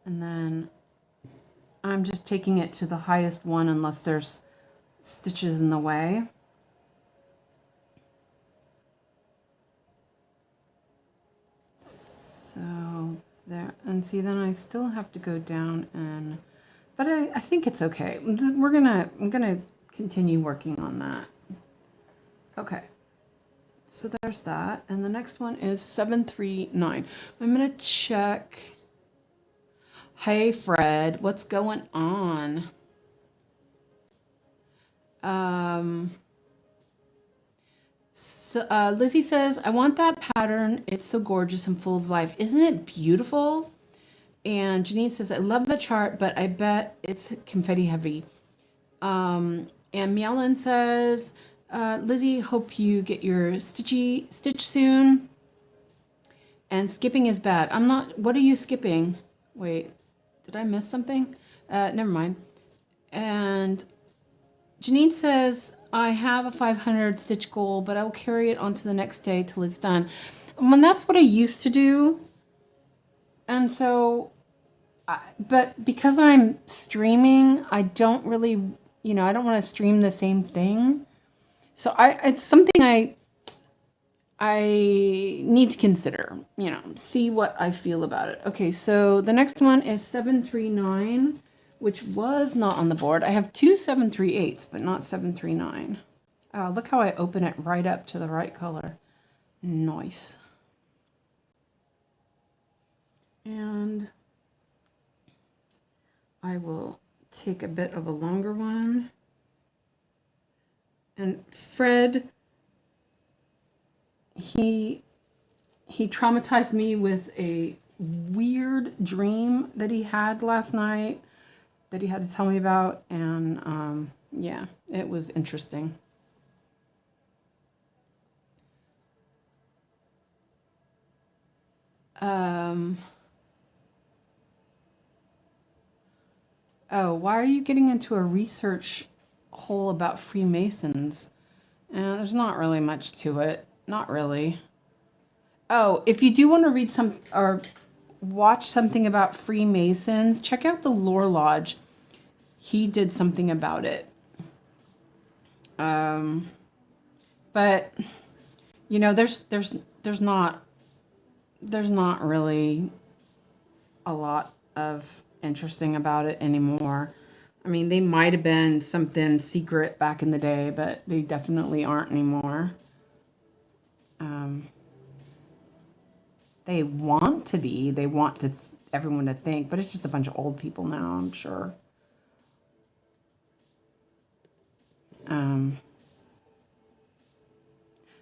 Speaker 2: And then I'm just taking it to the highest one unless there's stitches in the way. So there, and see, then I still have to go down and, but I think it's okay. I'm gonna continue working on that. Okay. So there's that. And the next one is 739. I'm gonna check. Hey Fred, what's going on? Lizzie says, I want that pattern. It's so gorgeous and full of life. Isn't it beautiful? And Janine says, I love the chart, but I bet it's confetti heavy. And Meowlin says, Lizzie, hope you get your stitch soon. And skipping is bad. I'm not, what are you skipping? Wait. Did I miss something? Never mind. And Janine says, I have a 500 stitch goal, but I'll carry it on to the next day till it's done. And that's what I used to do. And so, but because I'm streaming, I don't really, you know, I don't want to stream the same thing. So it's something I need to consider, you know, see what I feel about it. Okay, so the next one is 739, which was not on the board. I have two 738s, but not 739. Oh, look how I open it right up to the right color. Nice. And I will take a bit of a longer one. And Fred, he traumatized me with a weird dream that he had last night. that he had to tell me about, and yeah, it was interesting. Oh, why are you getting into a research hole about Freemasons? There's not really much to it. Not really. Oh, if you do want to read some or watch something about Freemasons, check out the Lore Lodge. He did something about it. But you know, there's not really a lot of interesting about it anymore. I mean, they might have been something secret back in the day, but they definitely aren't anymore. They want to be. They want to everyone to think, but it's just a bunch of old people now, I'm sure.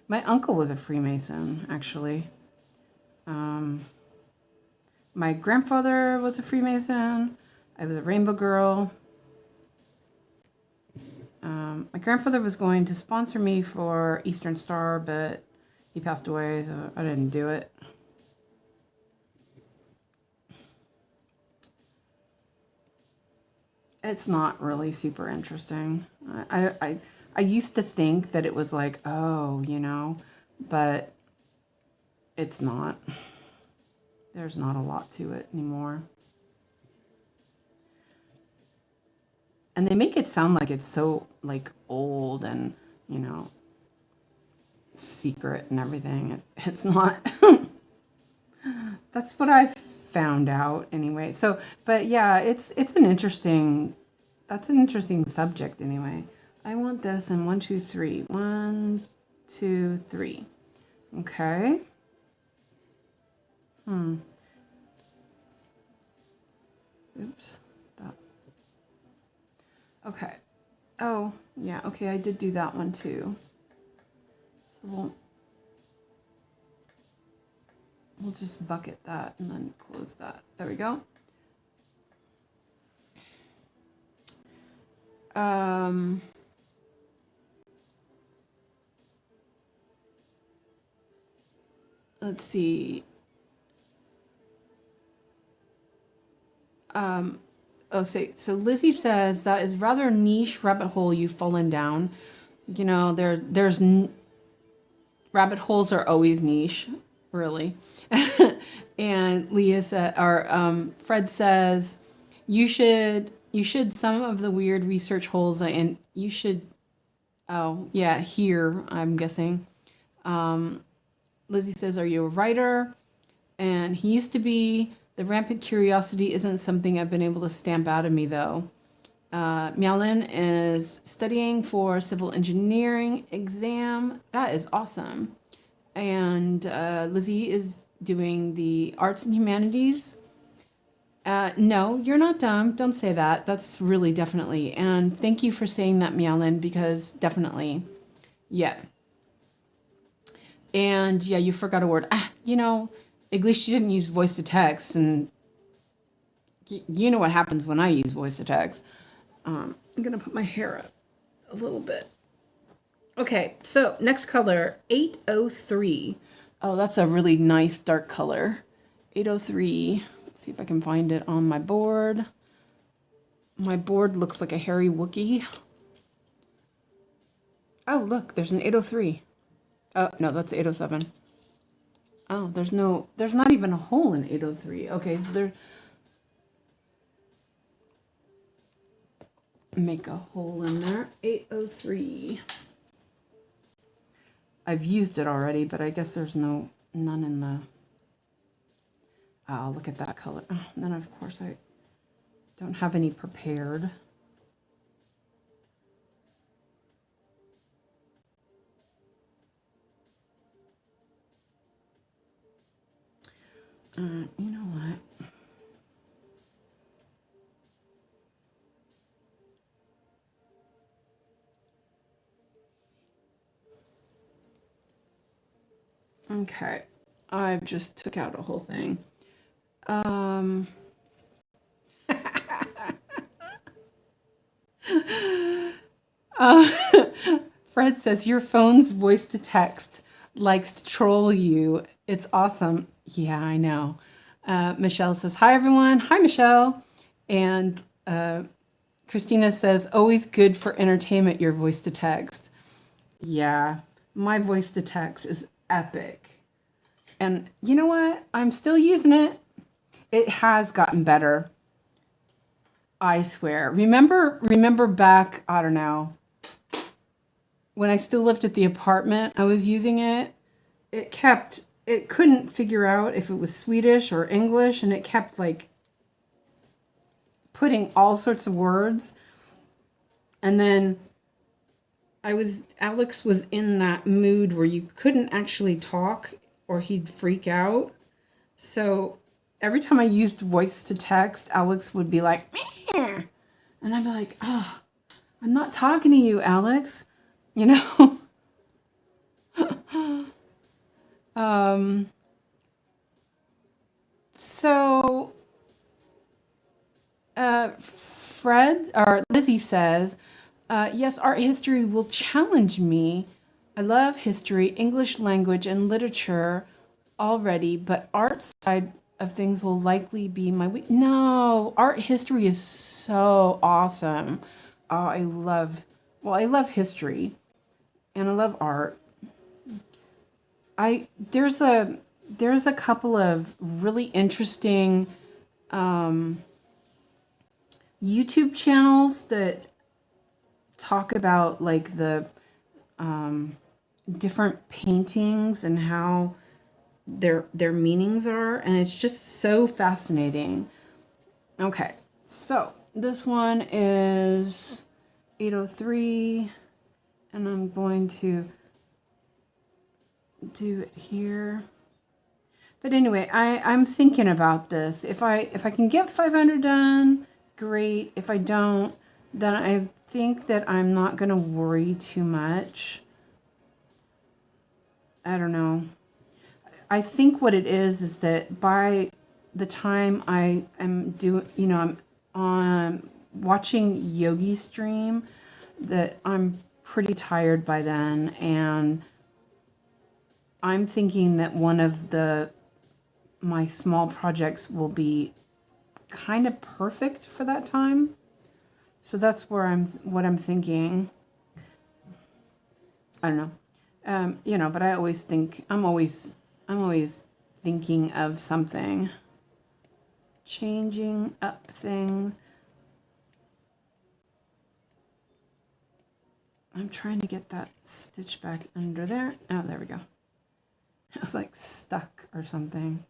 Speaker 2: My uncle was a Freemason, actually. My grandfather was a Freemason. I was a Rainbow Girl. My grandfather was going to sponsor me for Eastern Star, but he passed away, so I didn't do it. It's not really super interesting. I used to think that it was like, oh, you know, but it's not. There's not a lot to it anymore. And they make it sound like it's so like old and, you know, secret and everything. It's not. That's what I've found out anyway. So, but yeah, it's an interesting, that's an interesting subject anyway. I want this in 1, 2, 3. 1, 2, 3. Okay. Oops. That. Okay. Oh, yeah. Okay, I did do that one too. So we'll just bucket that and then close that. There we go. Let's see. So Lizzie says that is rather niche rabbit hole you've fallen down. You know, rabbit holes are always niche, really. And Leah said, or Fred says, you should some of the weird research holes, and you should. Oh yeah, here I'm guessing. Lizzie says, are you a writer? And he used to be. The rampant curiosity isn't something I've been able to stamp out of me, though. Miaolin is studying for civil engineering exam. That is awesome. And Lizzie is doing the arts and humanities. No, you're not dumb. Don't say that. That's really definitely. And thank you for saying that, Miaolin, because definitely. Yeah. And yeah, you forgot a word. You know, at least she didn't use voice to text, and you know what happens when I use voice to text. I'm gonna put my hair up a little bit. Okay, so next color, 803. Oh, that's a really nice dark color. 803. Let's see if I can find it on my board. My board looks like a hairy Wookiee. Oh, look, there's an 803. Oh, no, that's 807. Oh, there's not even a hole in 803. Okay, so there, make a hole in there. 803. I've used it already, but I guess there's none in the, oh, look at that color. Oh, then of course I don't have any prepared. You know what? Okay, I've just took out a whole thing. Fred says, your phone's voice to text likes to troll you. It's awesome. Yeah, I know. Michelle says, hi, everyone. Hi, Michelle. And Kristina says, always good for entertainment, your voice to text. Yeah, my voice to text is epic. And you know what? I'm still using it. It has gotten better. I swear. Remember back, I don't know, when I still lived at the apartment, I was using it. It couldn't figure out if it was Swedish or English, and it kept like putting all sorts of words. And then Alex was in that mood where you couldn't actually talk or he'd freak out. So every time I used voice to text, Alex would be like, meh. And I'd be like, oh, I'm not talking to you, Alex. You know? So Fred or Lizzie says, yes, art history will challenge me. I love history, English language, and literature already, but art side of things will likely be my weak. No, art history is so awesome. Oh, I love history, and I love art. There's a couple of really interesting YouTube channels that talk about like the different paintings and how their meanings are, and it's just so fascinating. Okay, so this one is 803, and I'm going to do it here. But anyway, I'm thinking about this. If I can get 500 done, great. If I don't, then I think that I'm not going to worry too much. I don't know. I think what it is that by the time I am I'm on watching Yogi stream, that I'm pretty tired by then, and I'm thinking that one of my small projects will be kind of perfect for that time. So that's what I'm thinking. I don't know. But I always think I'm always thinking of something, changing up things. I'm trying to get that stitch back under there. Oh, there we go. I was like stuck or something.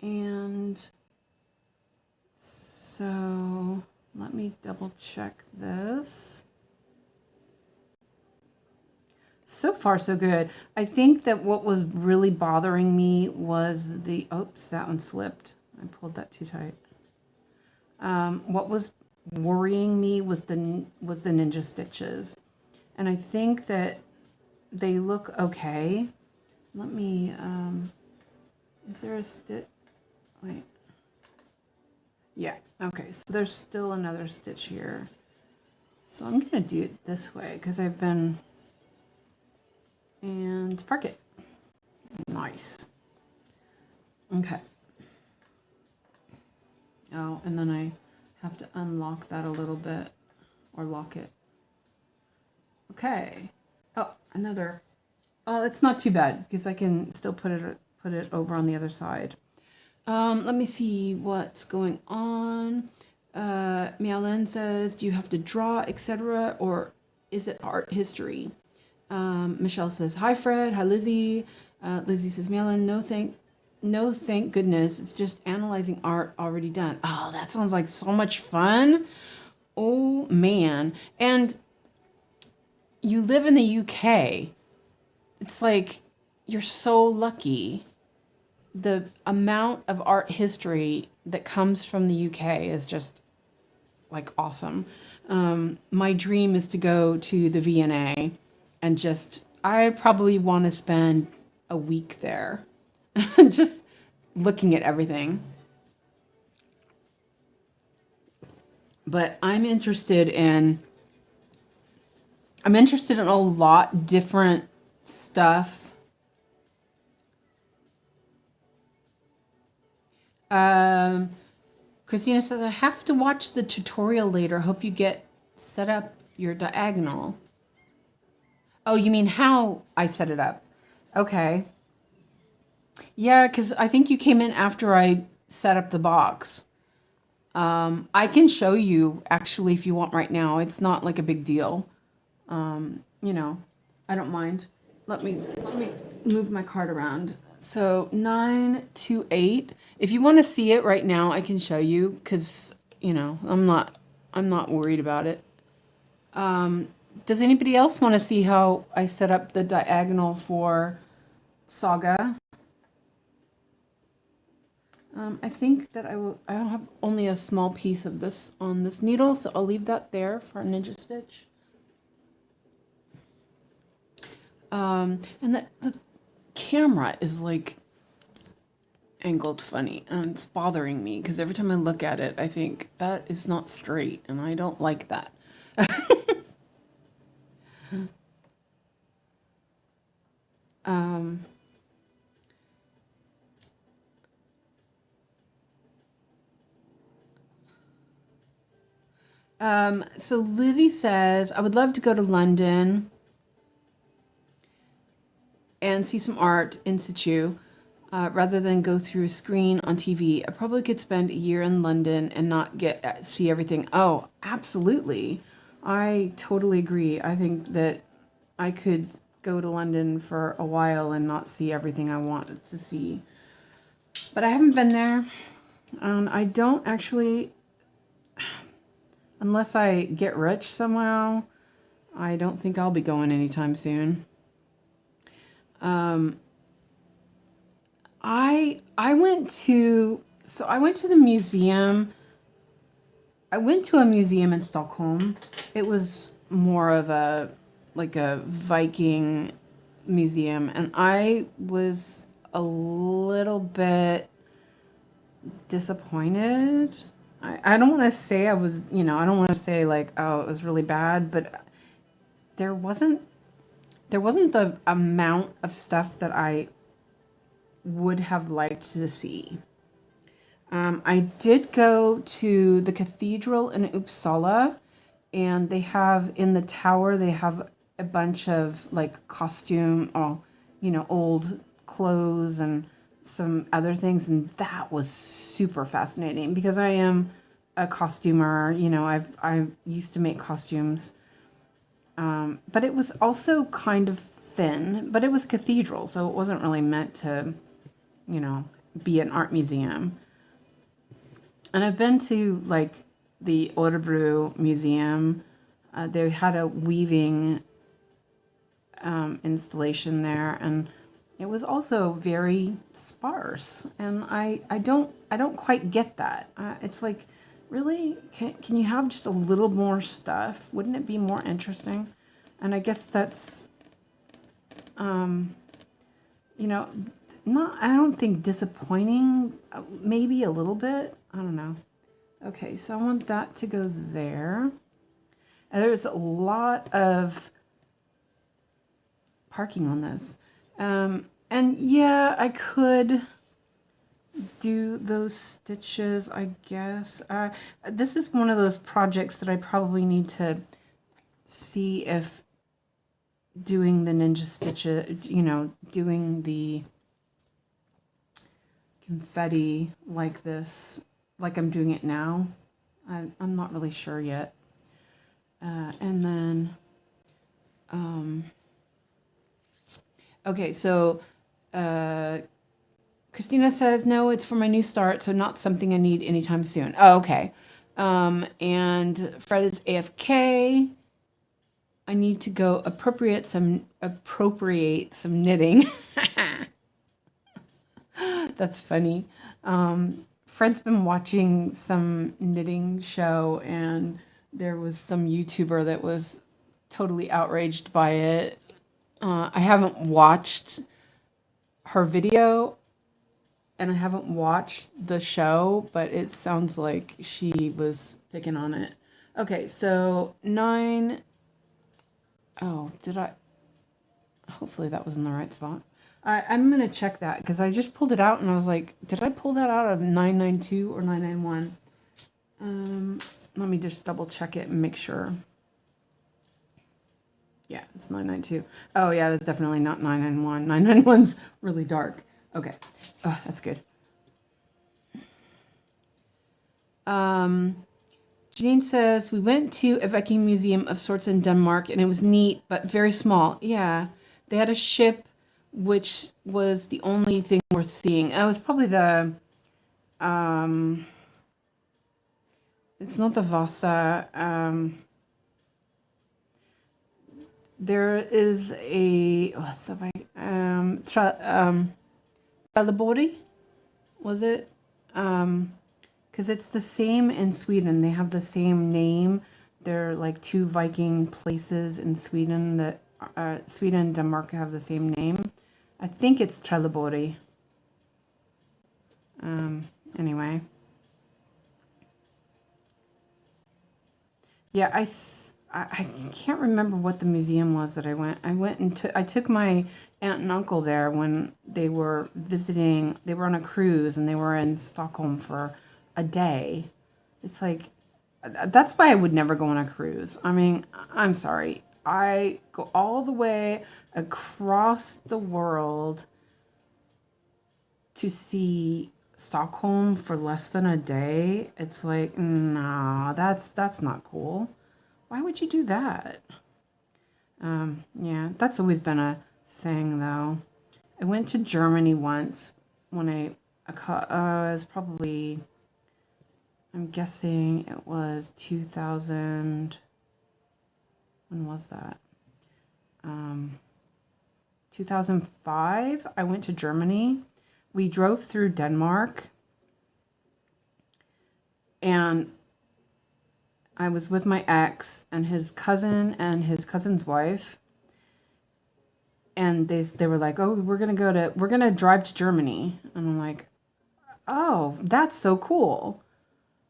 Speaker 2: And so let me double check this. So far, so good. I think that what was really bothering me was oops, that one slipped. I pulled that too tight. What was worrying me was the ninja stitches. And I think that they look okay. Let me, is there a stitch? Wait. Yeah, okay, so there's still another stitch here. So I'm gonna do it this way because and park it. Nice. Okay. Oh, and then I have to unlock that a little bit, or lock it. Okay. Oh, another. Oh, it's not too bad because I can still put it over on the other side. Let me see what's going on. Miaolin says, do you have to draw, etc., or is it art history? Michelle says, hi, Fred. Hi, Lizzie. Lizzie says, Miaolin, no, thank goodness. It's just analyzing art already done. Oh, that sounds like so much fun. Oh, man. And you live in the UK. It's like you're so lucky. The amount of art history that comes from the UK is just like awesome. My dream is to go to the V&A and I probably want to spend a week there just looking at everything. But I'm interested in I'm interested in a lot different stuff. Christina says, I have to watch the tutorial later. Hope you get set up your diagonal. Oh, you mean how I set it up? Okay. Yeah, because I think you came in after I set up the box. I can show you actually if you want right now. It's not like a big deal. You know, I don't mind. Let me move my card around. So 928. If you want to see it right now, I can show you because you know I'm not worried about it. Does anybody else want to see how I set up the diagonal for Saga? I think that I have only a small piece of this on this needle, so I'll leave that there for a ninja stitch. And the camera is like angled funny, and it's bothering me because every time I look at it, I think that is not straight, and I don't like that. So Lizzie says, I would love to go to London and see some art in situ rather than go through a screen on TV. I probably could spend a year in London and not see everything. Oh, absolutely. I totally agree. I think that I could go to London for a while and not see everything I wanted to see. But I haven't been there. I don't actually, unless I get rich somehow, I don't think I'll be going anytime soon. I went to the museum. I went to a museum in Stockholm. It was more of a Viking museum, and I was a little bit disappointed. I don't want to say I was, I don't want to say like, oh, it was really bad, but there wasn't the amount of stuff that I would have liked to see. I did go to the cathedral in Uppsala, and they have in the tower, they have a bunch of like costume, old clothes and some other things, and that was super fascinating because I am a costumer. I used to make costumes, but it was also kind of thin. But it was cathedral, so it wasn't really meant to, be an art museum. And I've been to like the Örebro Museum. They had a weaving installation there, and it was also very sparse. And I don't quite get that. It's like, really, can you have just a little more stuff? Wouldn't it be more interesting? And I guess that's, I don't think disappointing. Maybe a little bit. I don't know. Okay, so I want that to go there. And there's a lot of parking on this. And yeah, I could do those stitches, I guess. This is one of those projects that I probably need to see if doing the ninja stitches, doing the confetti like this, like I'm doing it now. I'm not really sure yet. And then, okay, so Christina says, no, it's for my new start, so not something I need anytime soon. Oh, okay. And Fred is AFK. I need to go appropriate some knitting. That's funny. Fred's been watching some knitting show, and there was some YouTuber that was totally outraged by it. I haven't watched her video, and I haven't watched the show, but it sounds like she was picking on it. Okay, so 9. Oh, did I? Hopefully that was in the right spot. I'm going to check that because I just pulled it out and I was like, did I pull that out of 992 or 991? Let me just double check it and make sure. Yeah, it's 992. Oh, yeah, that's definitely not 991. 991's really dark. Okay. Oh, that's good. Jean says, we went to a Viking museum of sorts in Denmark, and it was neat, but very small. Yeah, they had a ship, which was the only thing worth seeing. It was probably the, it's not the Vasa. There is a, what's the Viking, Trelleborg, was it? Because it's the same in Sweden. They have the same name. They're like two Viking places in Sweden that Sweden and Denmark have the same name. I think it's Trelleborg. Anyway. Yeah, I can't remember what the museum was that I went. I took my aunt and uncle there when they were visiting. They were on a cruise and they were in Stockholm for a day. It's like, that's why I would never go on a cruise. I mean, I'm sorry. I go all the way across the world to see Stockholm for less than a day. It's like, nah, that's not cool. Why would you do that? Yeah, that's always been a thing though. I went to Germany once when I was probably, I'm guessing it was 2000. When was that? 2005. I went to Germany. We drove through Denmark. And I was with my ex and his cousin and his cousin's wife. And they were like, oh, we're going to drive to Germany. And I'm like, oh, that's so cool.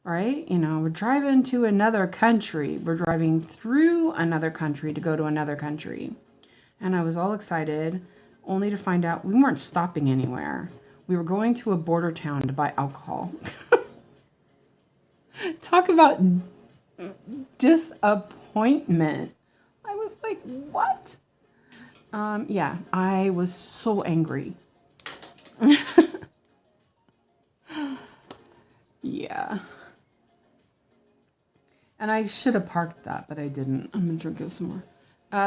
Speaker 2: Right? You know, we're driving to another country. We're driving through another country to go to another country. And I was all excited, only to find out we weren't stopping anywhere. We were going to a border town to buy alcohol. Talk about disappointment. I was like, what? Yeah, I was so angry. Yeah. And I should have parked that, but I didn't. I'm going to drink this some more.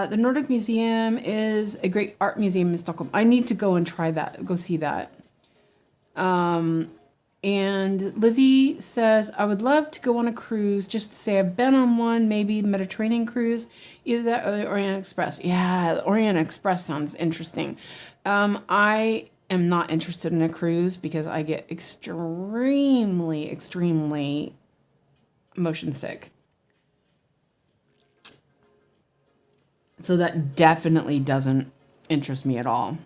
Speaker 2: The Nordic Museum is a great art museum in Stockholm. I need to go and try that, go see that. And Lizzie says, I would love to go on a cruise, just to say I've been on one, maybe Mediterranean cruise, either that or the Orient Express. Yeah, the Orient Express sounds interesting. I am not interested in a cruise because I get extremely, extremely motion sick. So that definitely doesn't interest me at all.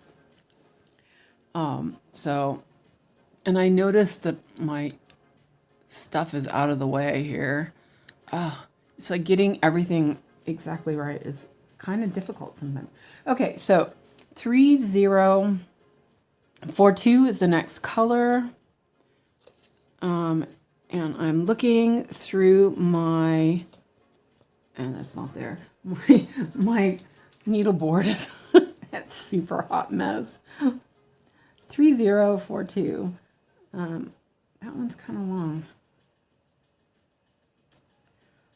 Speaker 2: And I noticed that my stuff is out of the way here. It's like getting everything exactly right is kind of difficult sometimes. Okay, so 3042 is the next color. And I'm looking through my, and that's not there. My needle board is a super hot mess. 3042. That one's kind of long.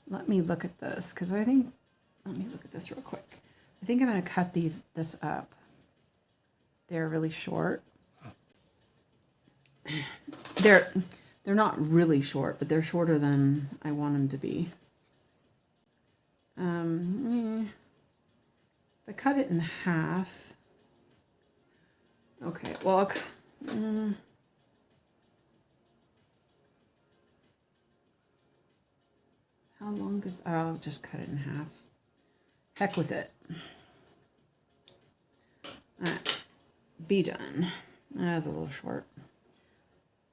Speaker 2: Let me look at this because let me look at this real quick. I think I'm going to cut this up. They're really short. They're not really short, but they're shorter than I want them to be. If I cut it in half. Okay, well, how long is, I'll just cut it in half. Heck with it. Alright, be done. That's a little short.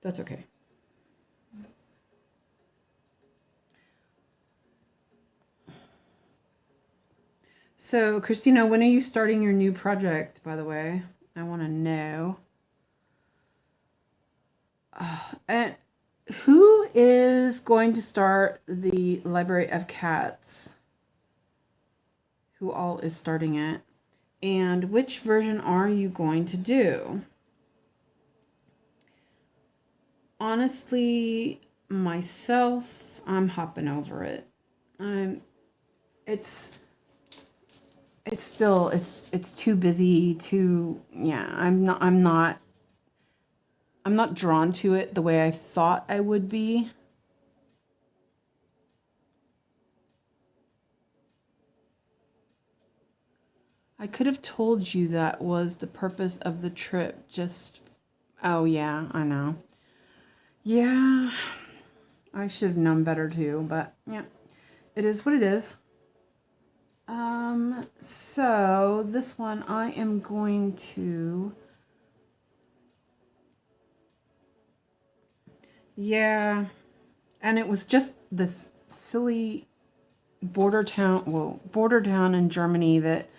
Speaker 2: That's okay. So, Christina, when are you starting your new project, by the way? I want to know. And who is going to start the Library of Cats? Who all is starting it? And which version are you going to do? Honestly, myself, I'm hopping over it. It's still it's too busy to, yeah, I'm not drawn to it the way I thought I would be. I could have told you that was the purpose of the trip. Just, oh yeah, I know. Yeah, I should have known better too, but yeah, it is what it is. So this one I am going to, yeah, and it was just this silly border town in Germany that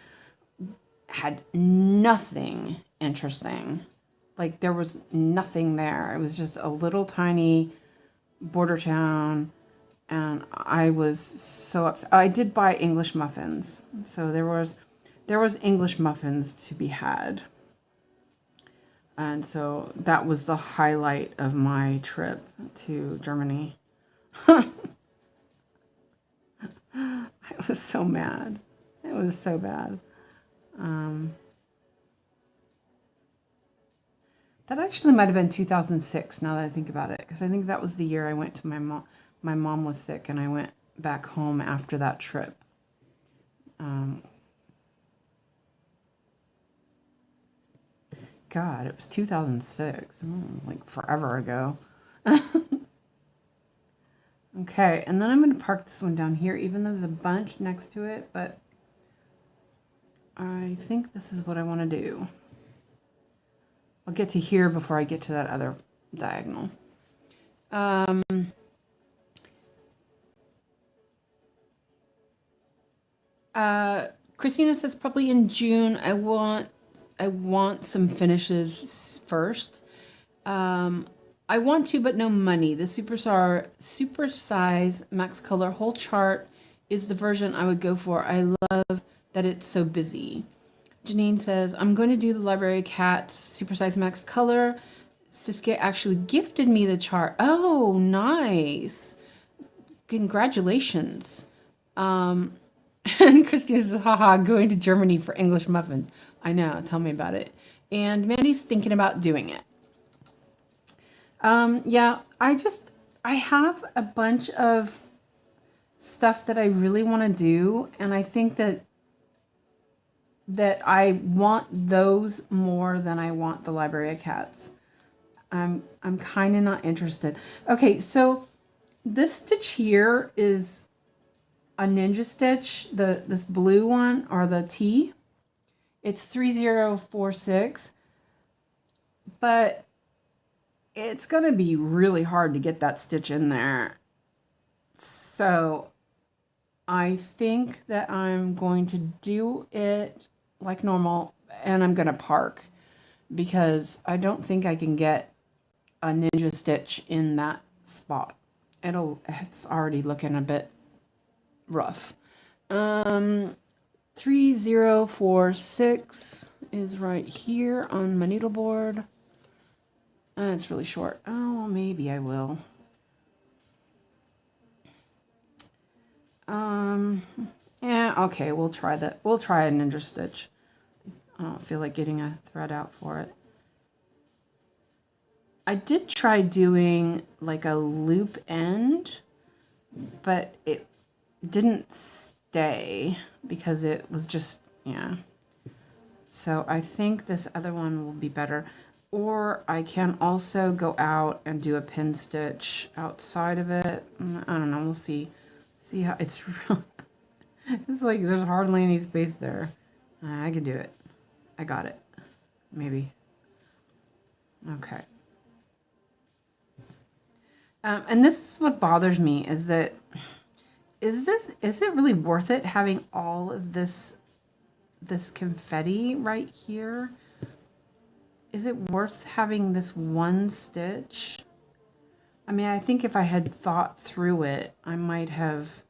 Speaker 2: had nothing interesting. Like there was nothing there. It was just a little tiny border town, and I was so upset. I did buy English muffins, so there was English muffins to be had, and so that was the highlight of my trip to Germany. I was so mad. It was so bad. That actually might have been 2006, now that I think about it, because I think that was the year I went to my mom. My mom was sick, and I went back home after that trip. God, it was 2006. It was like forever ago. Okay, and then I'm going to park this one down here, even though there's a bunch next to it, but I think this is what I want to do. I'll get to here before I get to that other diagonal. Christina says probably in June. I want some finishes first. I want to, but no money. The super size max color whole chart is the version I would go for. I love that it's so busy. Janine says, I'm going to do the Library of Cats supersize max color. Siska actually gifted me the chart. Oh, nice. Congratulations. And Christina says, haha, going to Germany for English muffins. I know, tell me about it. And Mandy's thinking about doing it. Yeah, I have a bunch of stuff that I really want to do, and I think that I want those more than I want the Library of Cats. I'm kind of not interested. Okay, so this stitch here is a ninja stitch, this blue one, or the T. It's 3046, but it's going to be really hard to get that stitch in there. So I think that I'm going to do it like normal, and I'm going to park because I don't think I can get a ninja stitch in that spot. It's already looking a bit rough. 3046 is right here on my needleboard. It's really short. Oh, well, maybe I will. Yeah, okay, we'll try that. We'll try a ninja stitch. I don't feel like getting a thread out for it. I did try doing like a loop end, but it didn't stay because it was just, yeah. So I think this other one will be better. Or I can also go out and do a pin stitch outside of it. I don't know, we'll see. See how it's real. It's like there's hardly any space there. I can do it. I got it. Maybe. Okay. And this is what bothers me, is that is it really worth it having all of this this confetti right here. Is it worth having this one stitch? I mean, I think if I had thought through it, I might have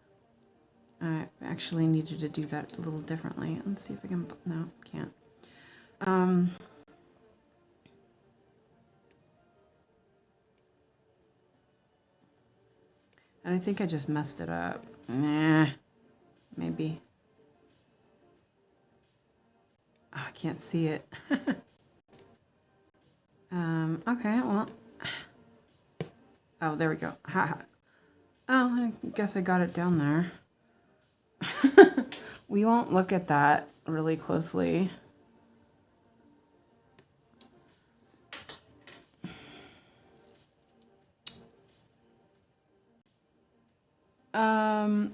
Speaker 2: actually needed to do that a little differently. Let's see if I can, no, can't. And I think I just messed it up. Nah, maybe. Oh, I can't see it. Okay, well. Oh, there we go. Oh, I guess I got it down there. We won't look at that really closely.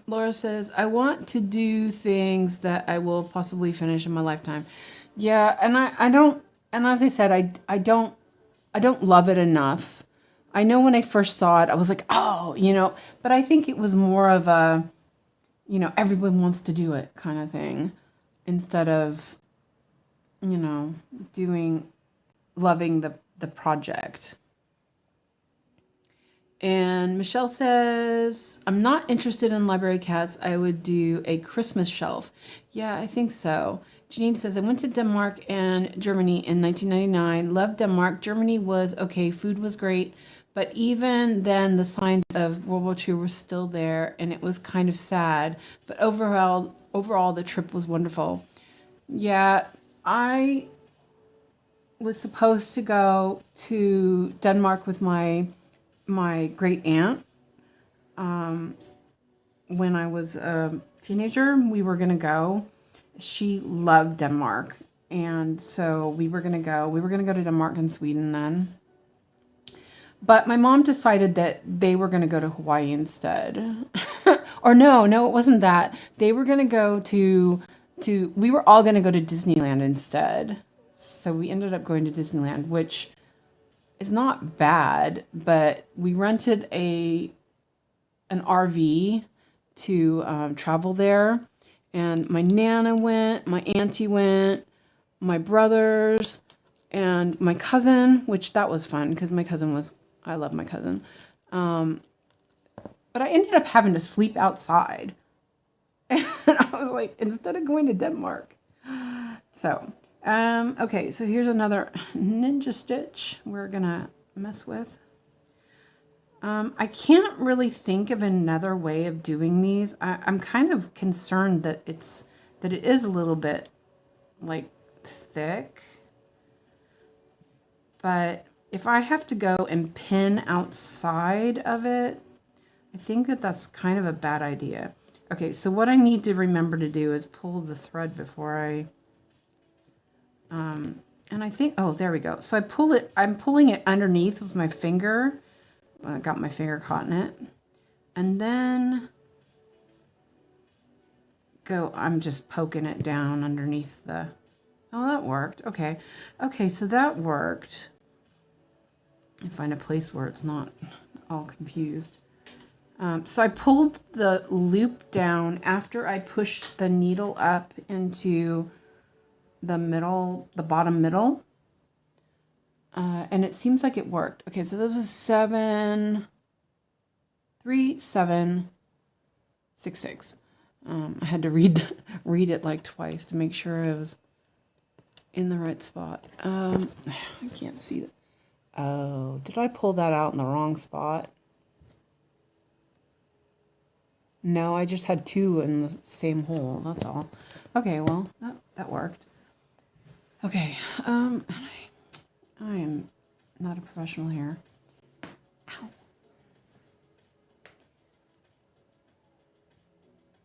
Speaker 2: Laura says, I want to do things that I will possibly finish in my lifetime. Yeah, and I don't, and as I said, I don't love it enough. I know when I first saw it, I was like, oh, you know, but I think it was more of a, you know, everyone wants to do it kind of thing, instead of, you know, loving the project. And Michelle says, I'm not interested in library cats. I would do a Christmas shelf. Yeah, I think so. Janine says, I went to Denmark and Germany in 1999. Loved Denmark. Germany was okay. Food was great. But even then, the signs of World War II were still there, and it was kind of sad. But overall, the trip was wonderful. Yeah, I was supposed to go to Denmark with my great aunt. When I was a teenager, we were going to go. She loved Denmark. And so we were going to go. We were going to go to Denmark and Sweden then. But my mom decided that they were going to go to Hawaii instead. Or no, it wasn't that. They were going to go to we were all going to go to Disneyland instead. So we ended up going to Disneyland, which is not bad, but we rented an RV to travel there. And my Nana went, my auntie went, my brothers, and my cousin, which that was fun because I love my cousin. But I ended up having to sleep outside. And I was like, instead of going to Denmark. So, okay, so here's another ninja stitch we're gonna mess with. I can't really think of another way of doing these. I'm kind of concerned that it is a little bit like thick. But if I have to go and pin outside of it, I think that's kind of a bad idea. Okay, so what I need to remember to do is pull the thread before I, and I think, oh, there we go. So I'm pulling it underneath with my finger. I got my finger caught in it. And then I'm just poking it down underneath the, oh, that worked. Okay. Okay, so that worked. I find a place where it's not all confused. So I pulled the loop down after I pushed the needle up into the middle, the bottom middle. And it seems like it worked. Okay, so this was 7, 3, 7, 6, 6. I had to read it like twice to make sure it was in the right spot. I can't see it. Oh, did I pull that out in the wrong spot? No, I just had 2 in the same hole. That's all. Okay, well, that worked. Okay, I am not a professional here. Ow.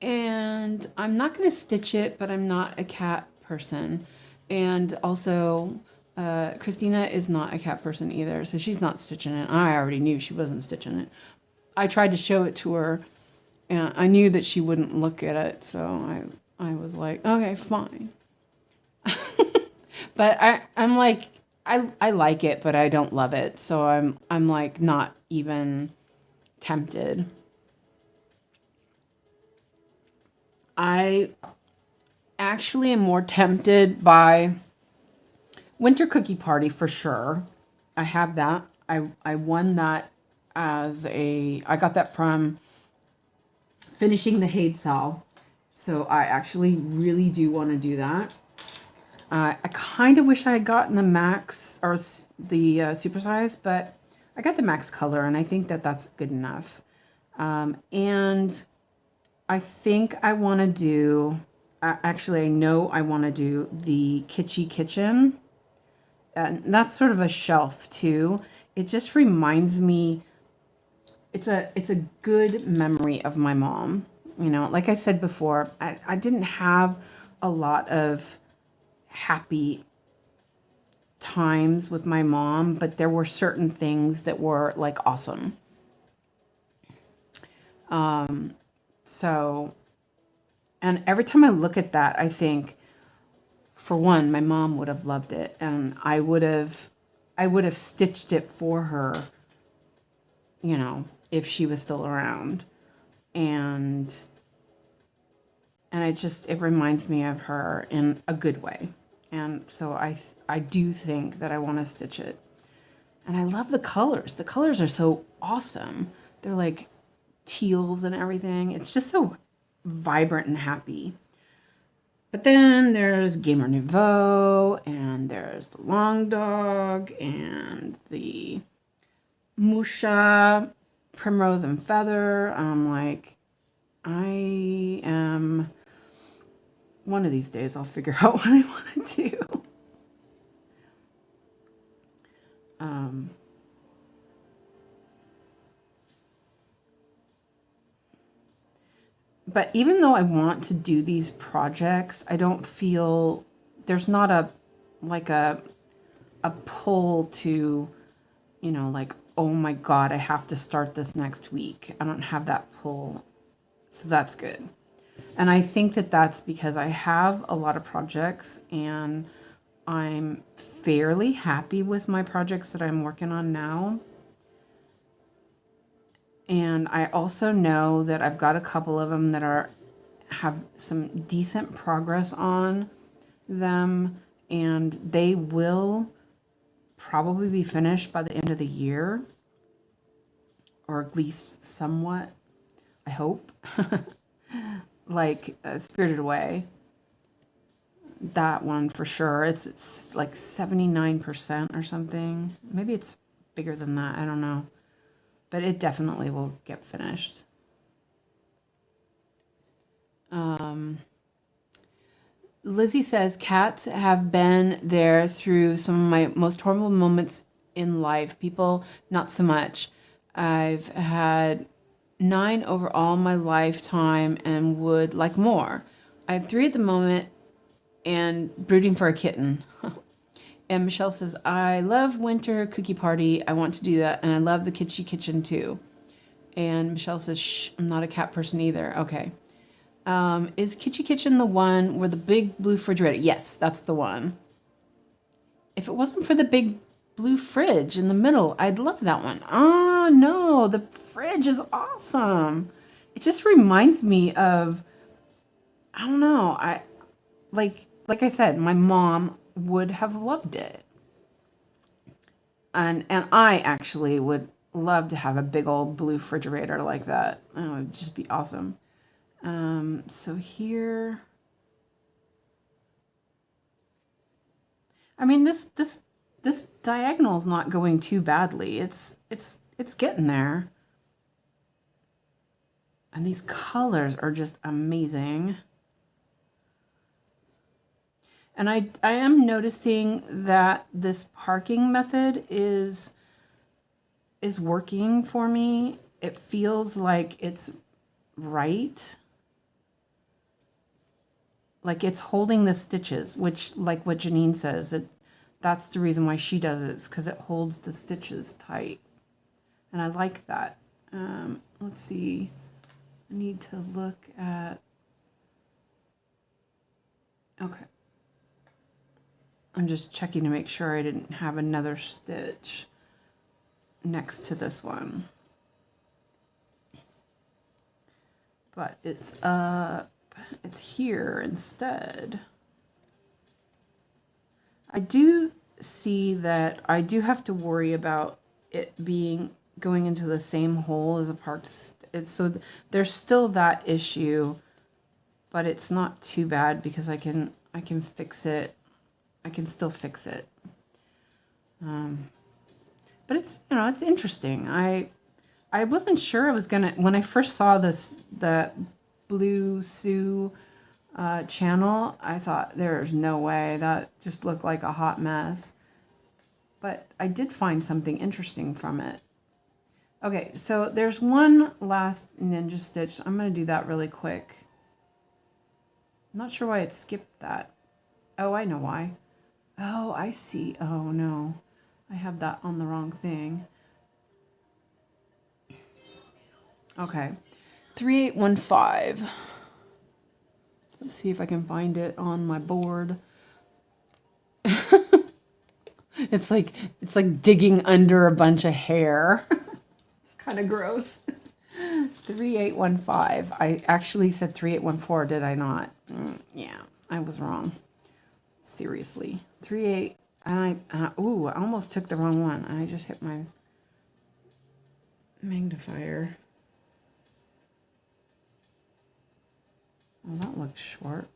Speaker 2: And I'm not going to stitch it, but I'm not a cat person. And also, Kristina is not a cat person either, so she's not stitching it. I already knew she wasn't stitching it. I tried to show it to her, and I knew that she wouldn't look at it, so I was like, okay, fine. But I'm like, I like it, but I don't love it, so I'm like not even tempted. actually am more tempted by Winter Cookie Party for sure. I have that. I won that I got that from finishing the 𝐒𝐈𝐓𝐷𝐸. So I actually really do want to do that. I kind of wish I had gotten the max or the supersize, but I got the max color and I think that that's good enough. And I think I want to do, actually I know I want to do the Kitschy Kitchen. And that's sort of a shelf too. It just reminds me, it's a good memory of my mom. You know, like I said before, I didn't have a lot of happy times with my mom, but there were certain things that were like awesome. So, and every time I look at that, I think, for one, my mom would have loved it, and I would have stitched it for her, you know, if she was still around. And it reminds me of her in a good way. And so I do think that I want to stitch it. And I love the colors. The colors are so awesome. They're like teals and everything. It's just so vibrant and happy. But then there's Gamer Nouveau, and there's the Long Dog, and the Musha, Primrose and Feather. I'm like, one of these days I'll figure out what I want to do. But even though I want to do these projects, I don't feel there's not a pull to, you know, like, oh my God, I have to start this next week. I don't have that pull. So that's good. And I think that that's because I have a lot of projects and I'm fairly happy with my projects that I'm working on now. And I also know that I've got a couple of them that have some decent progress on them, and they will probably be finished by the end of the year, or at least somewhat, I hope. Like Spirited Away, that one for sure. It's like 79% or something. Maybe it's bigger than that. I don't know. But it definitely will get finished. Lizzie says, cats have been there through some of my most horrible moments in life. People, not so much. I've had 9 over all my lifetime and would like more. I have 3 at the moment and brooding for a kitten. And Michelle says, I love Winter Cookie Party. I want to do that. And I love the Kitschy Kitchen too. And Michelle says, shh, I'm not a cat person either. Okay. Is Kitschy Kitchen the one where the big blue refrigerator? Yes, that's the one. If it wasn't for the big blue fridge in the middle, I'd love that one. Oh, no, the fridge is awesome. It just reminds me of, I don't know, like I said, my mom would have loved it. And I actually would love to have a big old blue refrigerator like that. It would just be awesome. So here, I mean, this diagonal is not going too badly. It's getting there. And these colors are just amazing. And I am noticing that this parking method is working for me. It feels like it's right. Like it's holding the stitches, which, like what Janine says, that's the reason why she does it, is because it holds the stitches tight. And I like that. Let's see. I need to look at... Okay. I'm just checking to make sure I didn't have another stitch next to this one. But it's up. it's here instead. I do see that I do have to worry about it going into the same hole as a parked. So there's still that issue, but it's not too bad because I can fix it. I can still fix it. But it's, it's interesting. I wasn't sure I was gonna, when I first saw the Blue Sue channel, I thought there's no way, that just looked like a hot mess. But I did find something interesting from it. Okay, so there's one last ninja stitch. I'm going to do that really quick. I'm not sure why it skipped that. Oh, I know why. Oh, I see. Oh, no. I have that on the wrong thing. Okay. 3815. Let's see if I can find it on my board. It's like digging under a bunch of hair. It's kind of gross. 3815. I actually said 3814, did I not? Yeah, I was wrong. Seriously. 38. I almost took the wrong one. I just hit my magnifier. Oh, that looks short.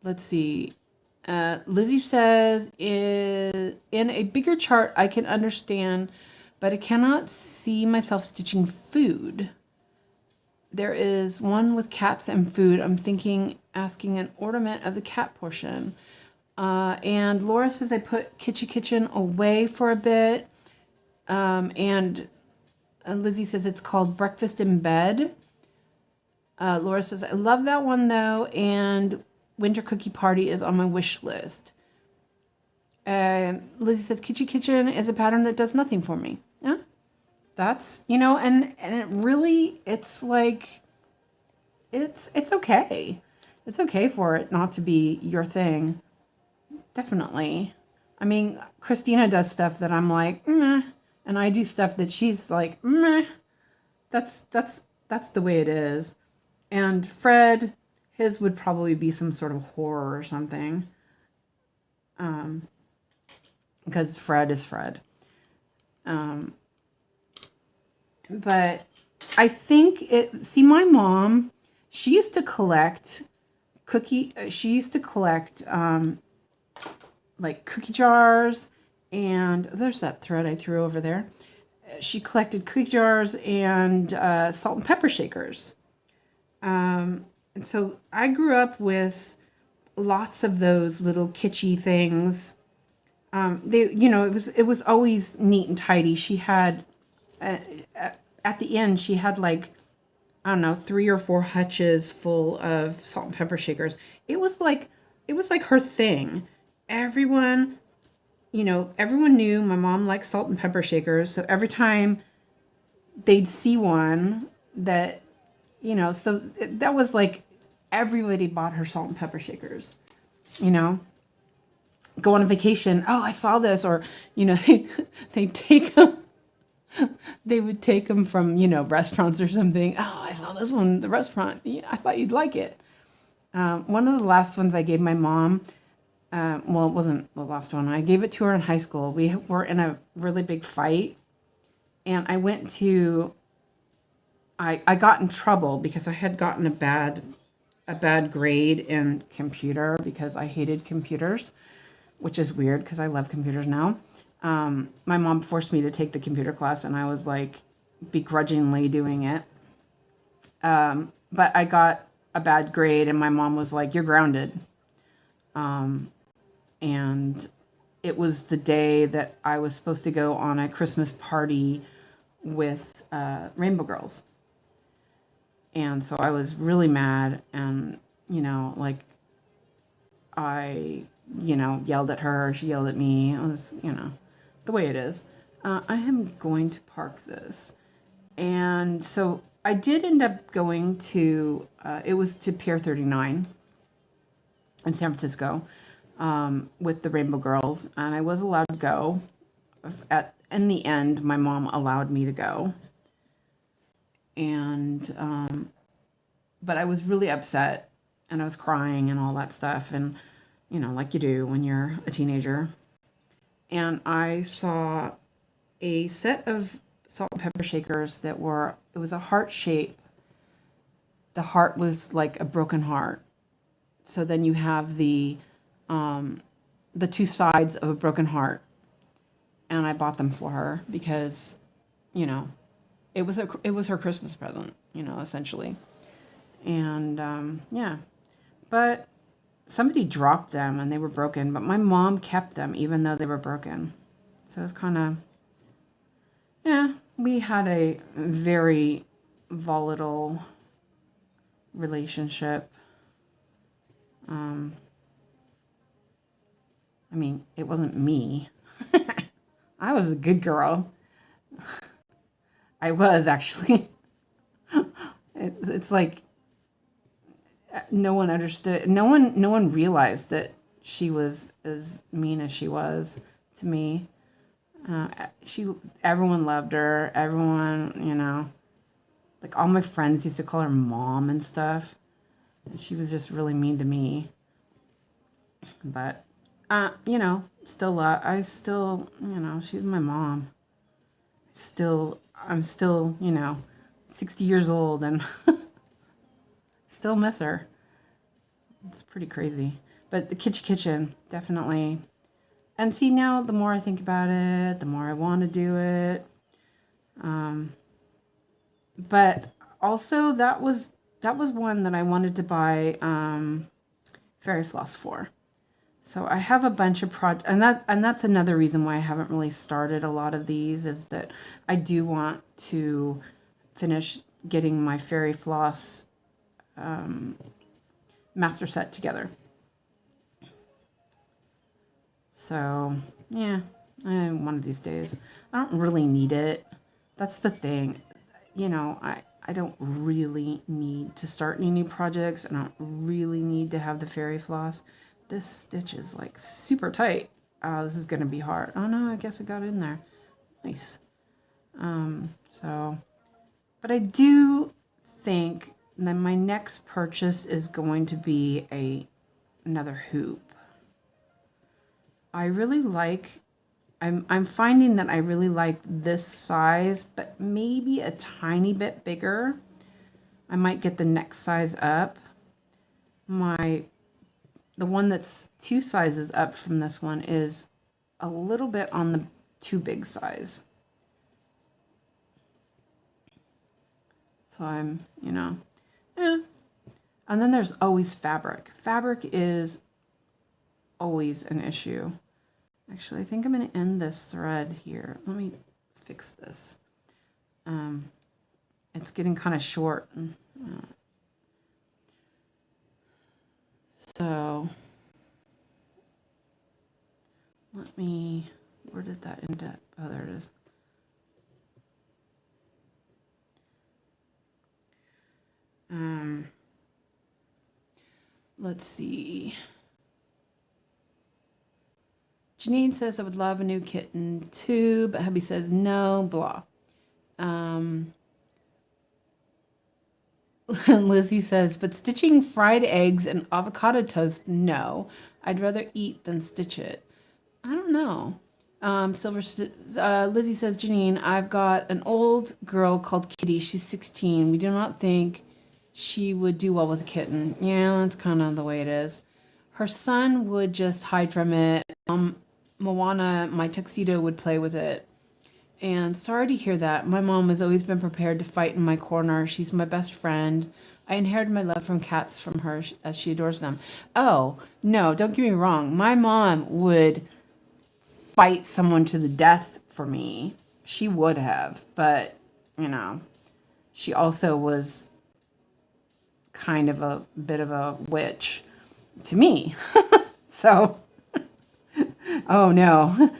Speaker 2: Let's see. Lizzie says, in a bigger chart, I can understand, but I cannot see myself stitching food. There is one with cats and food. I'm thinking asking an ornament of the cat portion. And Laura says I put Kitchen away for a bit. And Lizzie says it's called Breakfast in Bed. Laura says, I love that one though. And Winter Cookie Party is on my wish list. Lizzie says Kitchen is a pattern that does nothing for me. Yeah, that's, and it really, it's like, it's okay. It's okay for it not to be your thing. Definitely. I mean, Kristina does stuff that I'm like, meh. And I do stuff that she's like, meh. That's the way it is. And Fred, his would probably be some sort of horror or something. Because Fred is Fred. But I think my mom, she used to collect like cookie jars, and there's that thread I threw over there. She collected cookie jars and salt and pepper shakers. And so I grew up with lots of those little kitschy things. It was always neat and tidy. She had, at the end, she had like, I don't know, 3 or 4 hutches full of salt and pepper shakers. It was like her thing. Everyone knew my mom liked salt and pepper shakers. So every time they'd see one that, so that was like, everybody bought her salt and pepper shakers, go on a vacation. Oh, I saw this. Or, they take them. They would take them from, restaurants or something. Oh, I saw this one at the restaurant. Yeah, I thought you'd like it. One of the last ones I gave my mom, well, it wasn't the last one. I gave it to her in high school. We were in a really big fight. And I got in trouble because I had gotten a bad grade in computer because I hated computers, which is weird because I love computers now. My mom forced me to take the computer class, and I was like begrudgingly doing it. But I got a bad grade, and my mom was like, "You're grounded." And it was the day that I was supposed to go on a Christmas party with Rainbow Girls. And so I was really mad, and, I, yelled at her, she yelled at me. It was, the way it is. I am going to park this. And so I did end up going to, it was to Pier 39 in San Francisco. with the Rainbow Girls, and I was allowed to go. In the end, my mom allowed me to go, and but I was really upset, and I was crying and all that stuff, and like you do when you're a teenager. And I saw a set of salt and pepper shakers it was a heart shape. The heart was like a broken heart. So then you have the two sides of a broken heart. And I bought them for her because, it was her Christmas present, essentially. And yeah, but somebody dropped them and they were broken, but my mom kept them even though they were broken. So it's kind of, yeah, we had a very volatile relationship. I mean, it wasn't me. I was a good girl. I was actually. It's like no one understood. No one realized that she was as mean as she was to me. Everyone loved her. Everyone, like all my friends used to call her mom and stuff. She was just really mean to me. But, I still, she's my mom. I'm still, 60 years old and still miss her. It's pretty crazy. But the kitchen, definitely. And see, now the more I think about it, the more I want to do it. But also that was one that I wanted to buy fairy floss for. So I have a bunch of and that's another reason why I haven't really started a lot of these, is that I do want to finish getting my fairy floss master set together. So yeah, one of these days. I don't really need it. That's the thing. I don't really need to start any new projects. I don't really need to have the fairy floss. This stitch is like super tight. This is going to be hard. Oh no, I guess it got in there. Nice. But I do think that my next purchase is going to be another hoop. I'm finding that I really like this size, but maybe a tiny bit bigger. I might get the next size up. The one that's 2 sizes up from this one is a little bit on the too big size. So I'm, yeah. And then there's always fabric. Fabric is always an issue. Actually, I think I'm going to end this thread here. Let me fix this. It's getting kind of short. So where did that end up? Oh, there it is. Let's see. Janine says, I would love a new kitten too, but hubby says no, blah. Lizzie says, but stitching fried eggs and avocado toast, no. I'd rather eat than stitch it. I don't know. Lizzie says, Janine, I've got an old girl called Kitty. She's 16. We do not think she would do well with a kitten. Yeah, that's kind of the way it is. Her son would just hide from it. Moana, my tuxedo, would play with it. And sorry to hear that. My mom has always been prepared to fight in my corner. She's my best friend. I inherited my love from cats from her, as she adores them. Oh, no, don't get me wrong. My mom would fight someone to the death for me. She would have, but, she also was kind of a bit of a witch to me. So, oh no.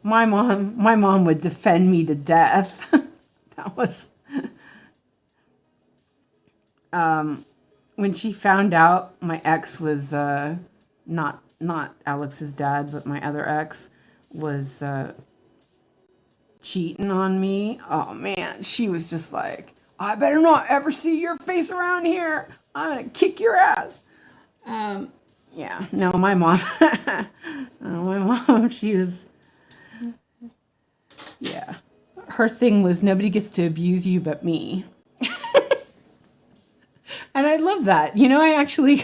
Speaker 2: My mom would defend me to death. That was when she found out my ex was not not Alex's dad, but my other ex, was cheating on me. Oh man, she was just like, I better not ever see your face around here. I'm gonna kick your ass. Yeah, no, my mom, she was, yeah. Her thing was nobody gets to abuse you but me. And I love that. You know, I actually,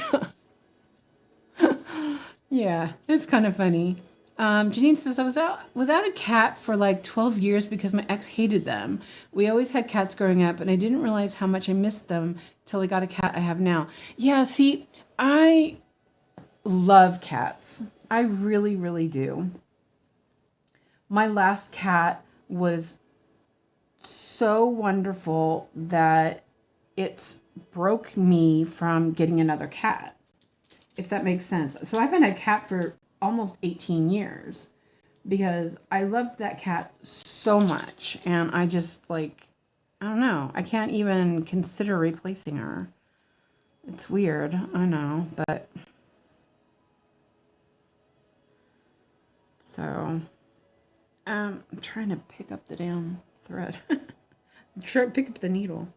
Speaker 2: yeah, it's kind of funny. Janine says, I was out without a cat for like 12 years because my ex hated them. We always had cats growing up, and I didn't realize how much I missed them till I got a cat I have now. Yeah, see, I love cats. I really, really do. My last cat was so wonderful that it's broke me from getting another cat, if that makes sense. So I've had a cat for almost 18 years because I loved that cat so much. And I just like, I don't know. I can't even consider replacing her. It's weird. I know, but so I'm trying to pick up the damn thread. I'm trying to pick up the needle.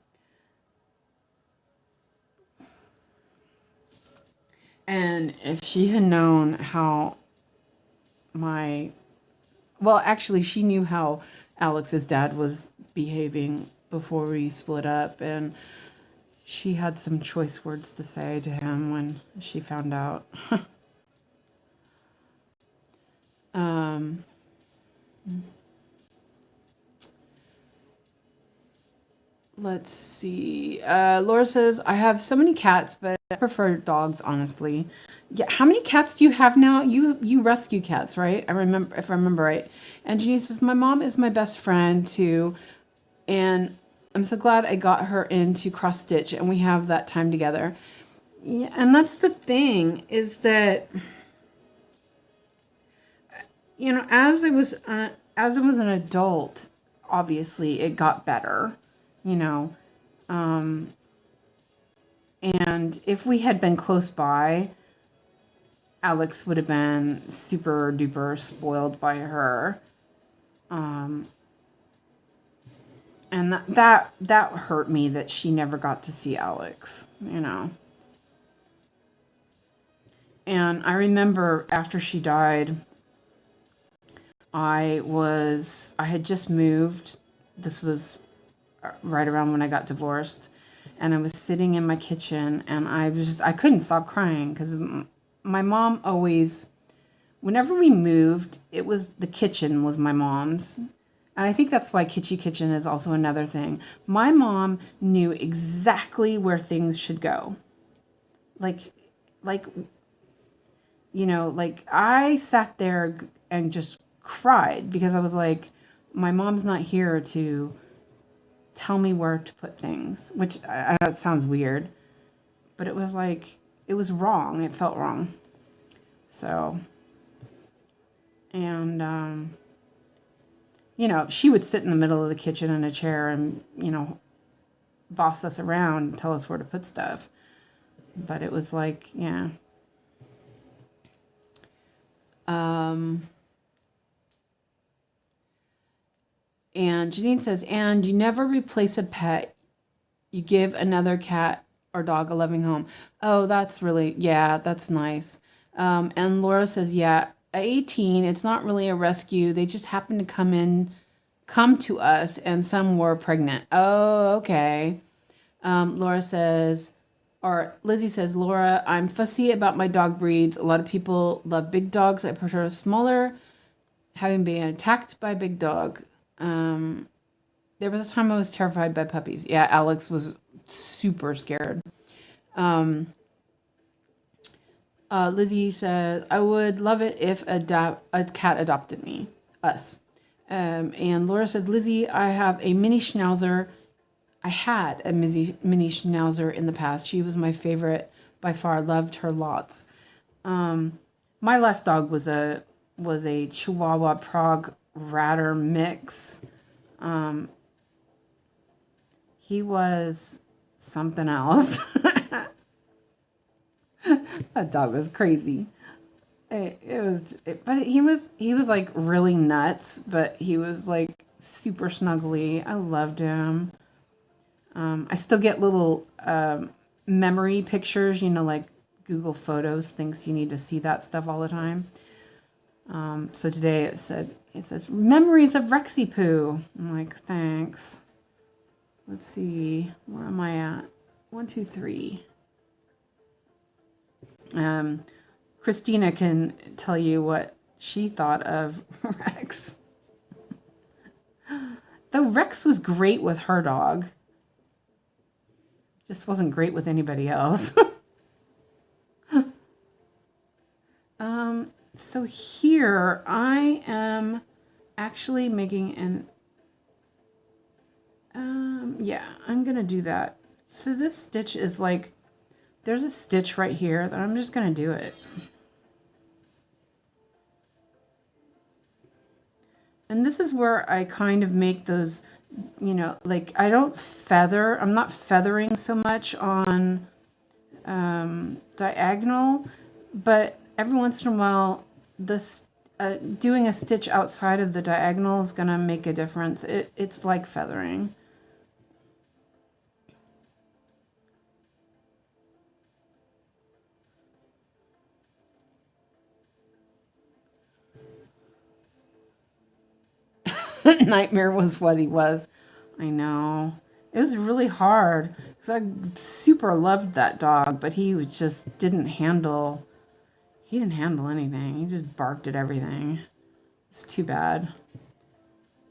Speaker 2: And if she had known how well, actually, she knew how Alex's dad was behaving before we split up, and she had some choice words to say to him when she found out. Let's see. Laura says, I have so many cats, but I prefer dogs, honestly. Yeah, how many cats do you have now? You rescue cats, right? I remember, if I remember right. And Jeannie says, my mom is my best friend too, and I'm so glad I got her into cross stitch, and we have that time together. Yeah, and that's the thing, is that, you know, as I was an adult, obviously it got better, you know. And if we had been close by, Alex would have been super duper spoiled by her. And that hurt me that she never got to see Alex, you know. And I remember after she died, I had just moved. This was right around when I got divorced. And I was sitting in my kitchen, and I couldn't stop crying because my mom always, whenever we moved, the kitchen was my mom's. And I think that's why Kitschy Kitchen is also another thing. My mom knew exactly where things should go. Like, you know, like I sat there and just cried because I was like, my mom's not here to tell me where to put things, which I know it sounds weird, but it was like, it was wrong. It felt wrong. So, and, you know, she would sit in the middle of the kitchen in a chair and, you know, boss us around and tell us where to put stuff. But it was like, yeah. And Janine says, and you never replace a pet. You give another cat or dog a loving home. Oh, that's really, yeah, that's nice. And Laura says, yeah, at 18, it's not really a rescue. They just happen to come to us, and some were pregnant. Oh, okay. Laura says, or Lizzie says, Laura, I'm fussy about my dog breeds. A lot of people love big dogs. I prefer smaller, having been attacked by a big dog. There was a time I was terrified by puppies. Yeah, Alex was super scared. Lizzie says, I would love it if a cat adopted me, us. And Laura says, Lizzie, I have a mini schnauzer. I had a mini schnauzer in the past. She was my favorite by far. Loved her lots. My last dog was a Chihuahua Prague Ratter mix. He was something else. That dog was crazy. But he was like really nuts, but he was like super snuggly. I loved him. I still get little memory pictures, like Google Photos thinks you need to see that stuff all the time. So today it says memories of Rexy Poo. I'm like, thanks. Let's see, where am I at? 1, 2, 3. Kristina can tell you what she thought of Rex. Though Rex was great with her dog. Just wasn't great with anybody else. So here I am actually making an, yeah, I'm going to do that. So this stitch is like, there's a stitch right here that I'm just going to do it. And this is where I kind of make those, like I don't feather, I'm not feathering so much on diagonal, but every once in a while, this doing a stitch outside of the diagonal is going to make a difference. It's like feathering. Nightmare was what he was. I know. It was really hard because I super loved that dog, but he didn't handle anything. He just barked at everything. It's too bad.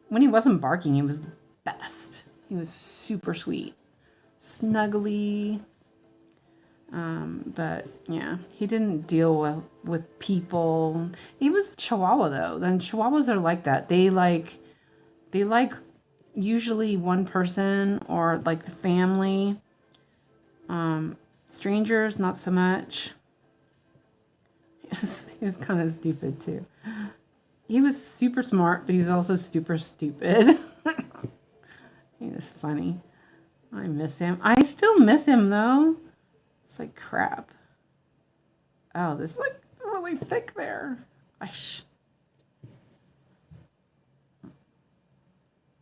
Speaker 2: When he wasn't barking, he was the best. He was super sweet. Snuggly. But yeah, he didn't deal with people. He was a Chihuahua though. Then Chihuahuas are like that. They like usually one person or like the family. Strangers, not so much. He was kind of stupid too. He was super smart, but he was also super stupid. He was funny. I miss him. I still miss him though. It's like crap. Oh, this is like really thick there.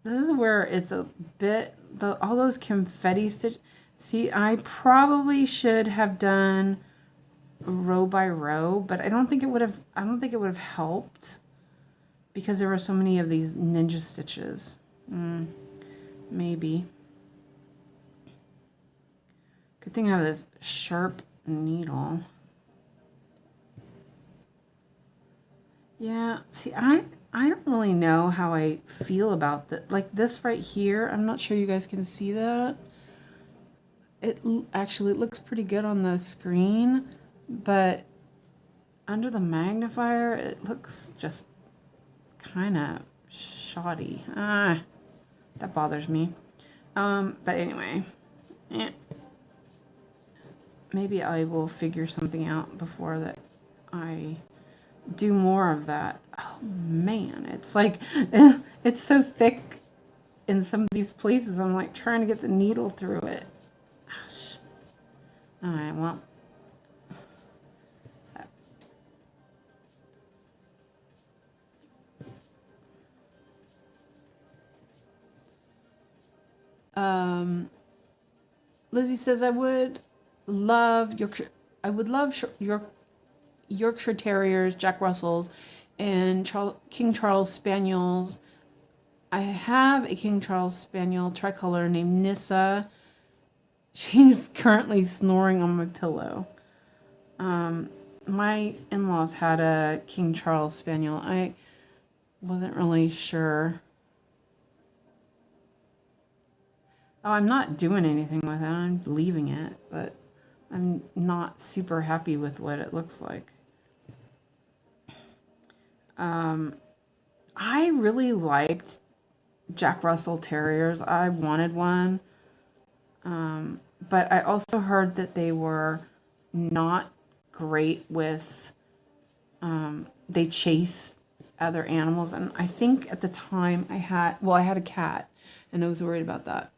Speaker 2: This is where it's a bit, all those confetti stitch. See, I probably should have done row by row, but I don't think it would have helped because there were so many of these ninja stitches. Maybe. Good thing I have this sharp needle. Yeah, see, I don't really know how I feel about that. Like this right here, I'm not sure you guys can see that. It looks pretty good on the screen, but under the magnifier, it looks just kind of shoddy. That bothers me. But anyway, maybe I will figure something out before that I do more of that. Oh man, it's like it's so thick in some of these places. I'm like trying to get the needle through it. Gosh. All right, well. Lizzie says, I would love Yorkshire Terriers, Jack Russells, and King Charles Spaniels. I have a King Charles Spaniel tricolor named Nissa. She's currently snoring on my pillow. My in-laws had a King Charles Spaniel. I wasn't really sure. Oh, I'm not doing anything with it. I'm leaving it, but I'm not super happy with what it looks like. I really liked Jack Russell Terriers. I wanted one. But I also heard that they were not great with, they chase other animals. And I think at the time I had a cat and I was worried about that.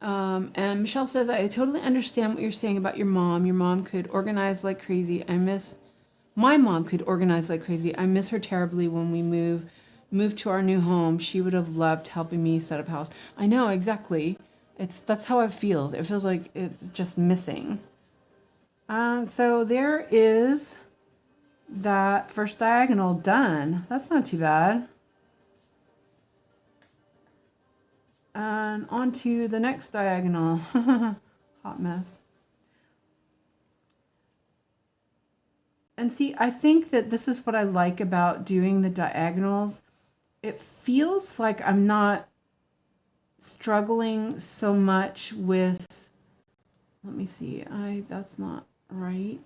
Speaker 2: And Michelle says, I totally understand what you're saying about your mom. Your mom could organize like crazy. I miss My mom could organize like crazy. I miss her terribly when we moved to our new home. She would have loved helping me set up house. I know, exactly. That's how it feels. It feels like it's just missing. So there is that first diagonal done. That's not too bad. And on to the next diagonal. Hot mess. And see, I think that this is what I like about doing the diagonals. It feels like I'm not struggling so much with, let me see, that's not right.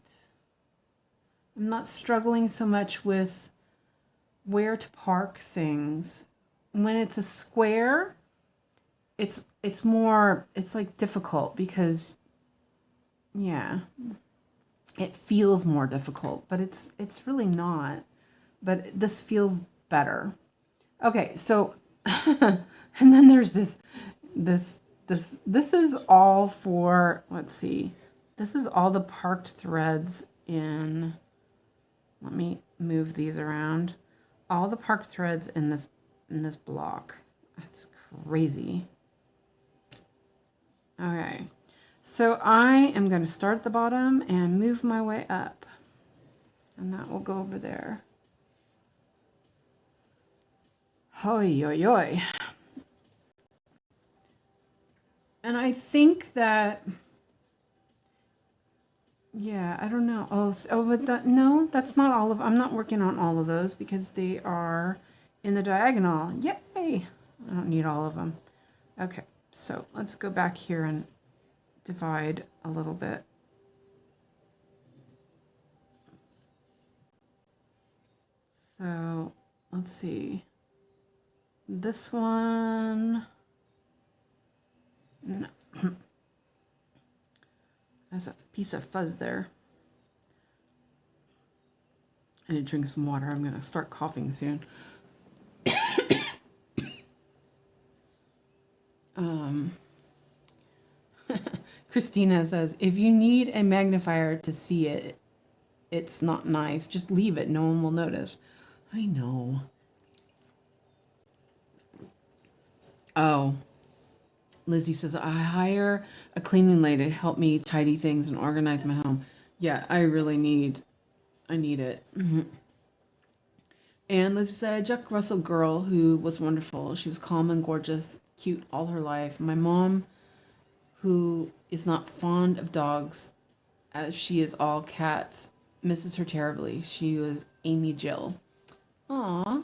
Speaker 2: I'm not struggling so much with where to park things. When it's a square, it's more, it's like difficult because, yeah, it feels more difficult, but it's really not. But this feels better. Okay, so and then there's this is all for, let's see. This is all the parked threads in, let me move these around. All the parked threads in this block. That's crazy. Okay. So I am going to start at the bottom and move my way up. And that will go over there. Hoi, oi, oi. And I think that, yeah, I don't know. But that, no, that's not all of, I'm not working on all of those because they are in the diagonal. Yay! I don't need all of them. Okay, so let's go back here and divide a little bit. So let's see. This one, no. There's a piece of fuzz there. I need to drink some water. I'm going to start coughing soon. Kristina says, if you need a magnifier to see it, it's not nice. Just leave it. No one will notice. I know. Oh. Lizzie says, I hire a cleaning lady to help me tidy things and organize my home. Yeah, I need it. Mm-hmm. And Lizzie said, a Jack Russell girl who was wonderful. She was calm and gorgeous, cute all her life. My mom, who is not fond of dogs, as she is all cats, misses her terribly. She was Amy Jill. Aw.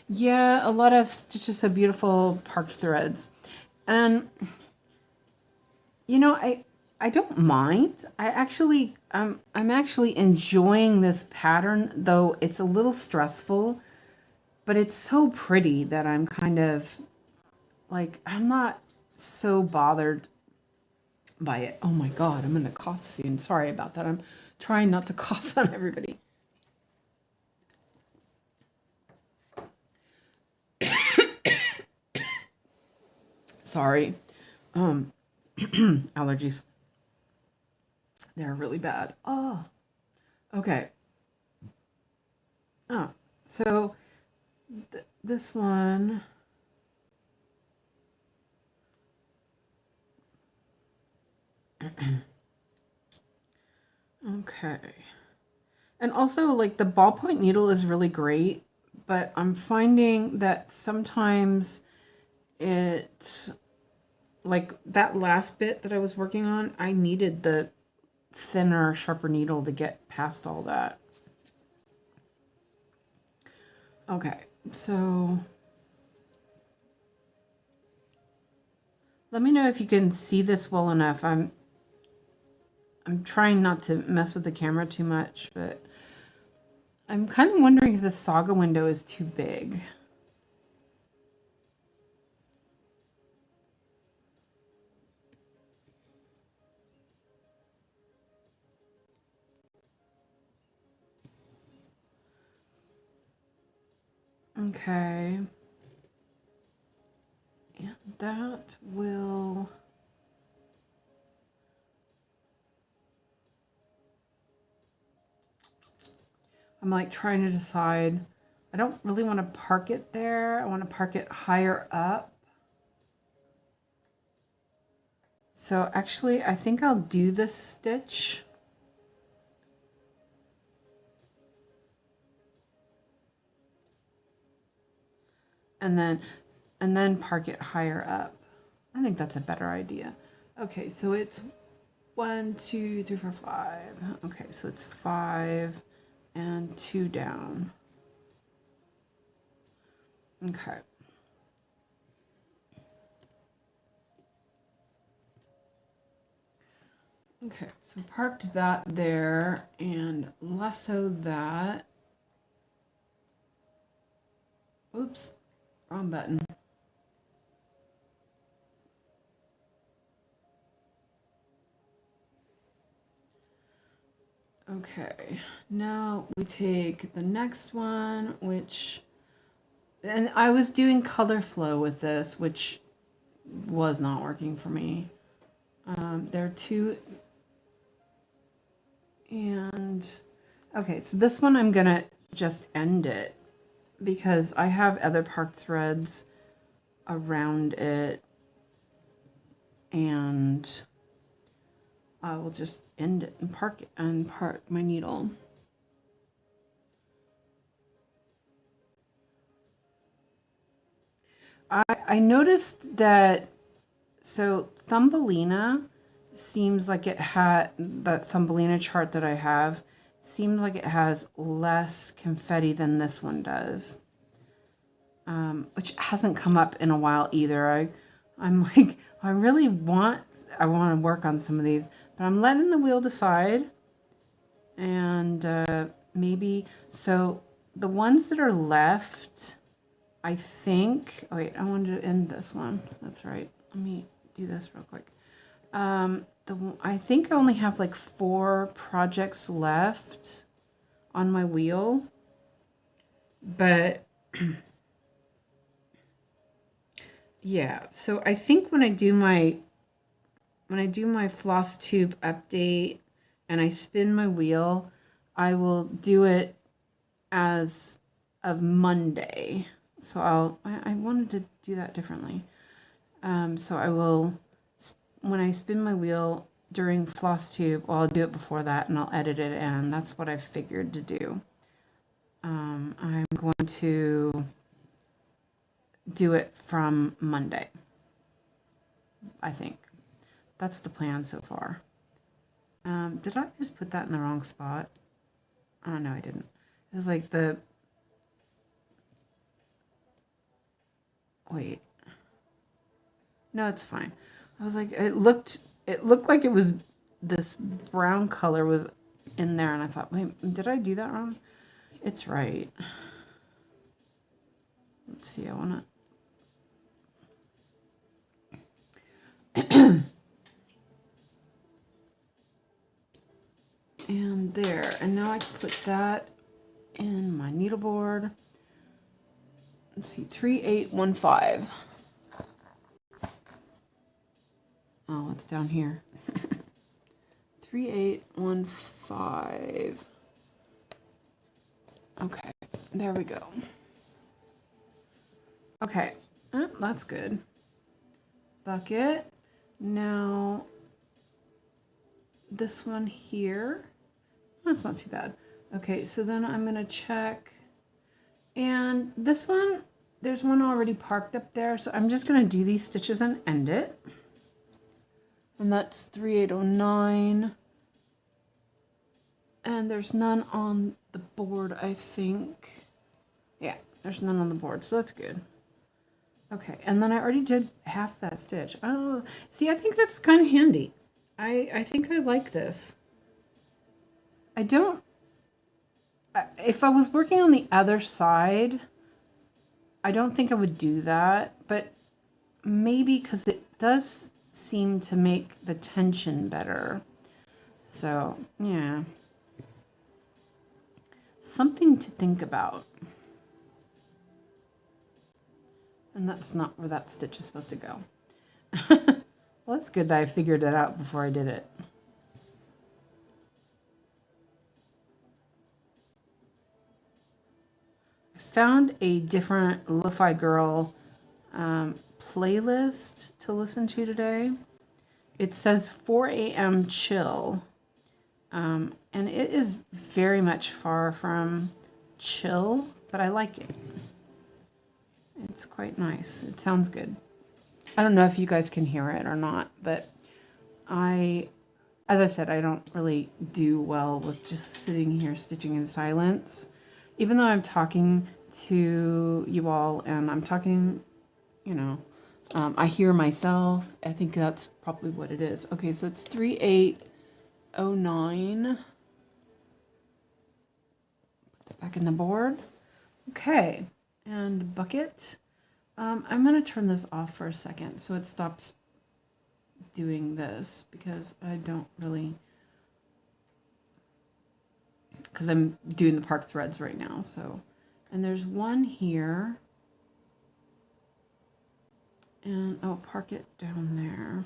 Speaker 2: Yeah, a lot of just so beautiful parked threads. And, you know, I don't mind. I'm actually enjoying this pattern, though it's a little stressful, but it's so pretty that I'm kind of like, I'm not so bothered by it. Oh my God, I'm going to cough soon. Sorry about that. I'm trying not to cough on everybody. Sorry. Allergies. They're really bad. Oh, okay. Oh, so this one. Okay. And also, like, the ballpoint needle is really great, but I'm finding that sometimes it, like that last bit that I was working on, I needed the thinner, sharper needle to get past all that. Okay, so let me know if you can see this well enough. I'm trying not to mess with the camera too much, but I'm kind of wondering if the saga window is too big. Okay. And that will... I'm like trying to decide. I don't really want to park it there. I want to park it higher up. So actually, I think I'll do this stitch. And then park it higher up. I think that's a better idea. Okay, so it's 1, 2, 3, 4, 5. Okay, so it's 5 and 2 down. Okay. Okay, so parked that there and lassoed that. Oops, wrong button. Okay, now we take the next one, and I was doing color flow with this, which was not working for me. There are 2, and okay, so this one I'm gonna just end it because I have other park threads around it, and I will just end it and park it and park my needle. I noticed that, so Thumbelina seems like it had, that Thumbelina chart that I have seems like it has less confetti than this one does, which hasn't come up in a while either. I'm like, I want to work on some of these, but I'm letting the wheel decide. And maybe, so the ones that are left, I think, oh wait, I wanted to end this one. That's right. Let me do this real quick. I think I only have like 4 projects left on my wheel, but yeah, so I think when I do my floss tube update and I spin my wheel, I will do it as of Monday. So I wanted to do that differently. So I will, when I spin my wheel during floss tube, well, I'll do it before that and I'll edit it in. That's what I figured to do. I'm going to do it from Monday, I think. That's the plan so far. Did I just put that in the wrong spot? Oh, no, I didn't. It was like the... Wait. No, it's fine. I was like, it looked like it was, this brown color was in there, and I thought, wait, did I do that wrong? It's right. Let's see, I want to... And there, and now I can put that in my needleboard. Let's see, 3815. Oh, it's down here. 3815. Okay, there we go. Okay, that's good. Bucket. Now, this one here. That's not too bad. Okay, so then I'm going to check. And this one, there's one already parked up there. So I'm just going to do these stitches and end it. And that's 3809. And there's none on the board, I think. Yeah, there's none on the board, so that's good. Okay, and then I already did half that stitch. Oh, see, I think that's kind of handy. I think I like this. I don't... If I was working on the other side, I don't think I would do that. But maybe because it does seem to make the tension better. So, yeah. Something to think about. And that's not where that stitch is supposed to go. Well, that's good that I figured that out before I did it. found a different Lo-Fi Girl playlist to listen to today. It says 4 a.m. chill, and it is very much far from chill, but I like it. It's quite nice. It sounds good. I don't know if you guys can hear it or not, but as I said, I don't really do well with just sitting here stitching in silence. Even though I'm talking to you all and I'm talking, you know, I hear myself. I think that's probably what it is. Okay, so it's 3809. Put that back in the board. Okay, and bucket. I'm going to turn this off for a second so it stops doing this, because I don't really, because I'm doing the park threads right now. So, and there's one here, and I'll park it down there.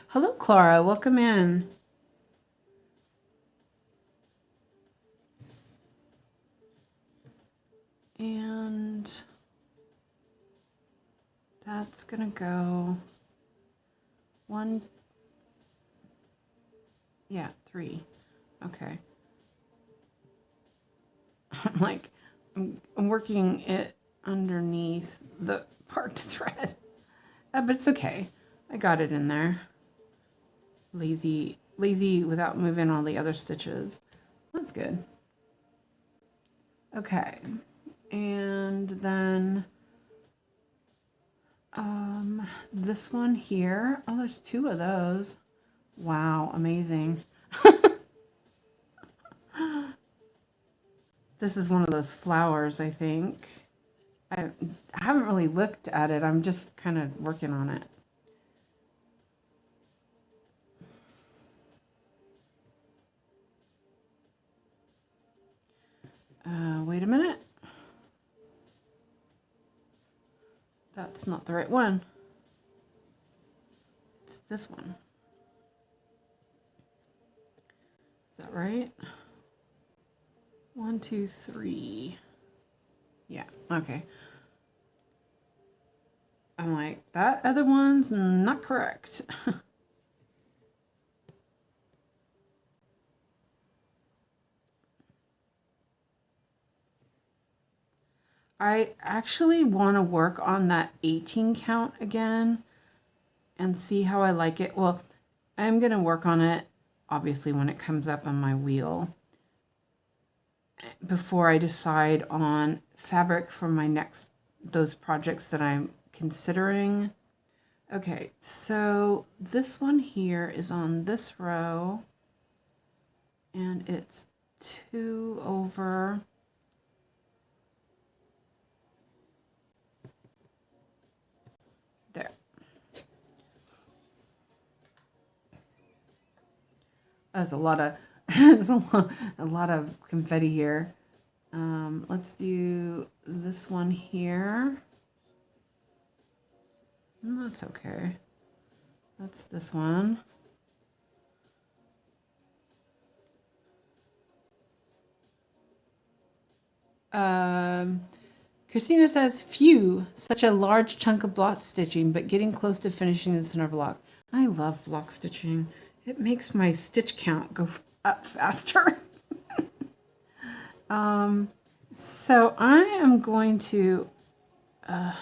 Speaker 2: Hello, Clara. Welcome in. And that's gonna go 1, yeah, 3. Okay. I'm like, I'm working it underneath the parked thread, but it's okay. I got it in there. Lazy without moving all the other stitches. That's good. Okay. And then this one here. Oh, there's 2 of those. Wow, amazing. This is one of those flowers, I think. I haven't really looked at it. I'm just kind of working on it. Wait a minute. That's not the right one. It's this one. Is that right? 1, 2, 3. Yeah, okay. I'm like, that other one's not correct. I actually want to work on that 18 count again and see how I like it. Well, I'm going to work on it, obviously, when it comes up on my wheel, before I decide on fabric for my those projects that I'm considering. Okay, so this one here is on this row, and it's 2 over... there. There's a lot of there's a lot of confetti here. Let's do this one here. That's okay. That's this one. Kristina says, phew, such a large chunk of block stitching, but getting close to finishing the center block. I love block stitching. It makes my stitch count go up faster. So I am going to, I'm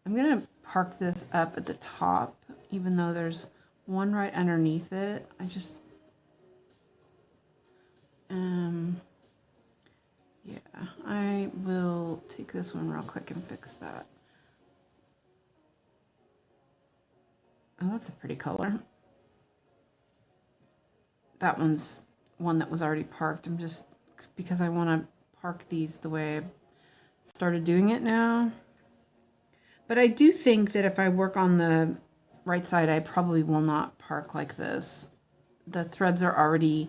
Speaker 2: going to park this up at the top, even though there's one right underneath it. I just, yeah, I will take this one real quick and fix that. Oh, that's a pretty color. That one's one that was already parked. I'm just, because I want to park these the way I started doing it now. But I do think that if I work on the right side, I probably will not park like this. The threads are already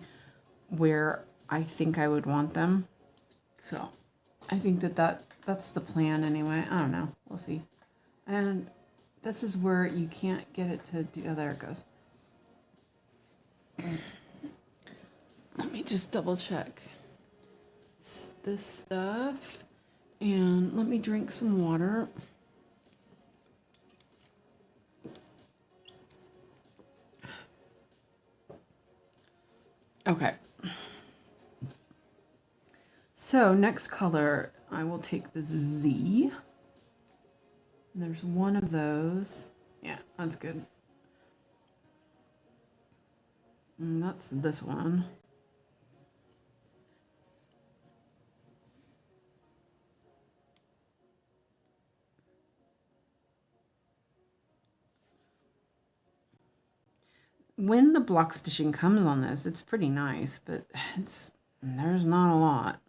Speaker 2: where I think I would want them. So I think that's the plan anyway. I don't know. We'll see. And this is where you can't get it to do. Oh, there it goes.
Speaker 1: Let me just double check this stuff. And let me drink some water. Okay. So next color, I will take the Z. There's one of those. Yeah, that's good. And that's this one. When the block stitching comes on this, it's pretty nice, but there's not a lot.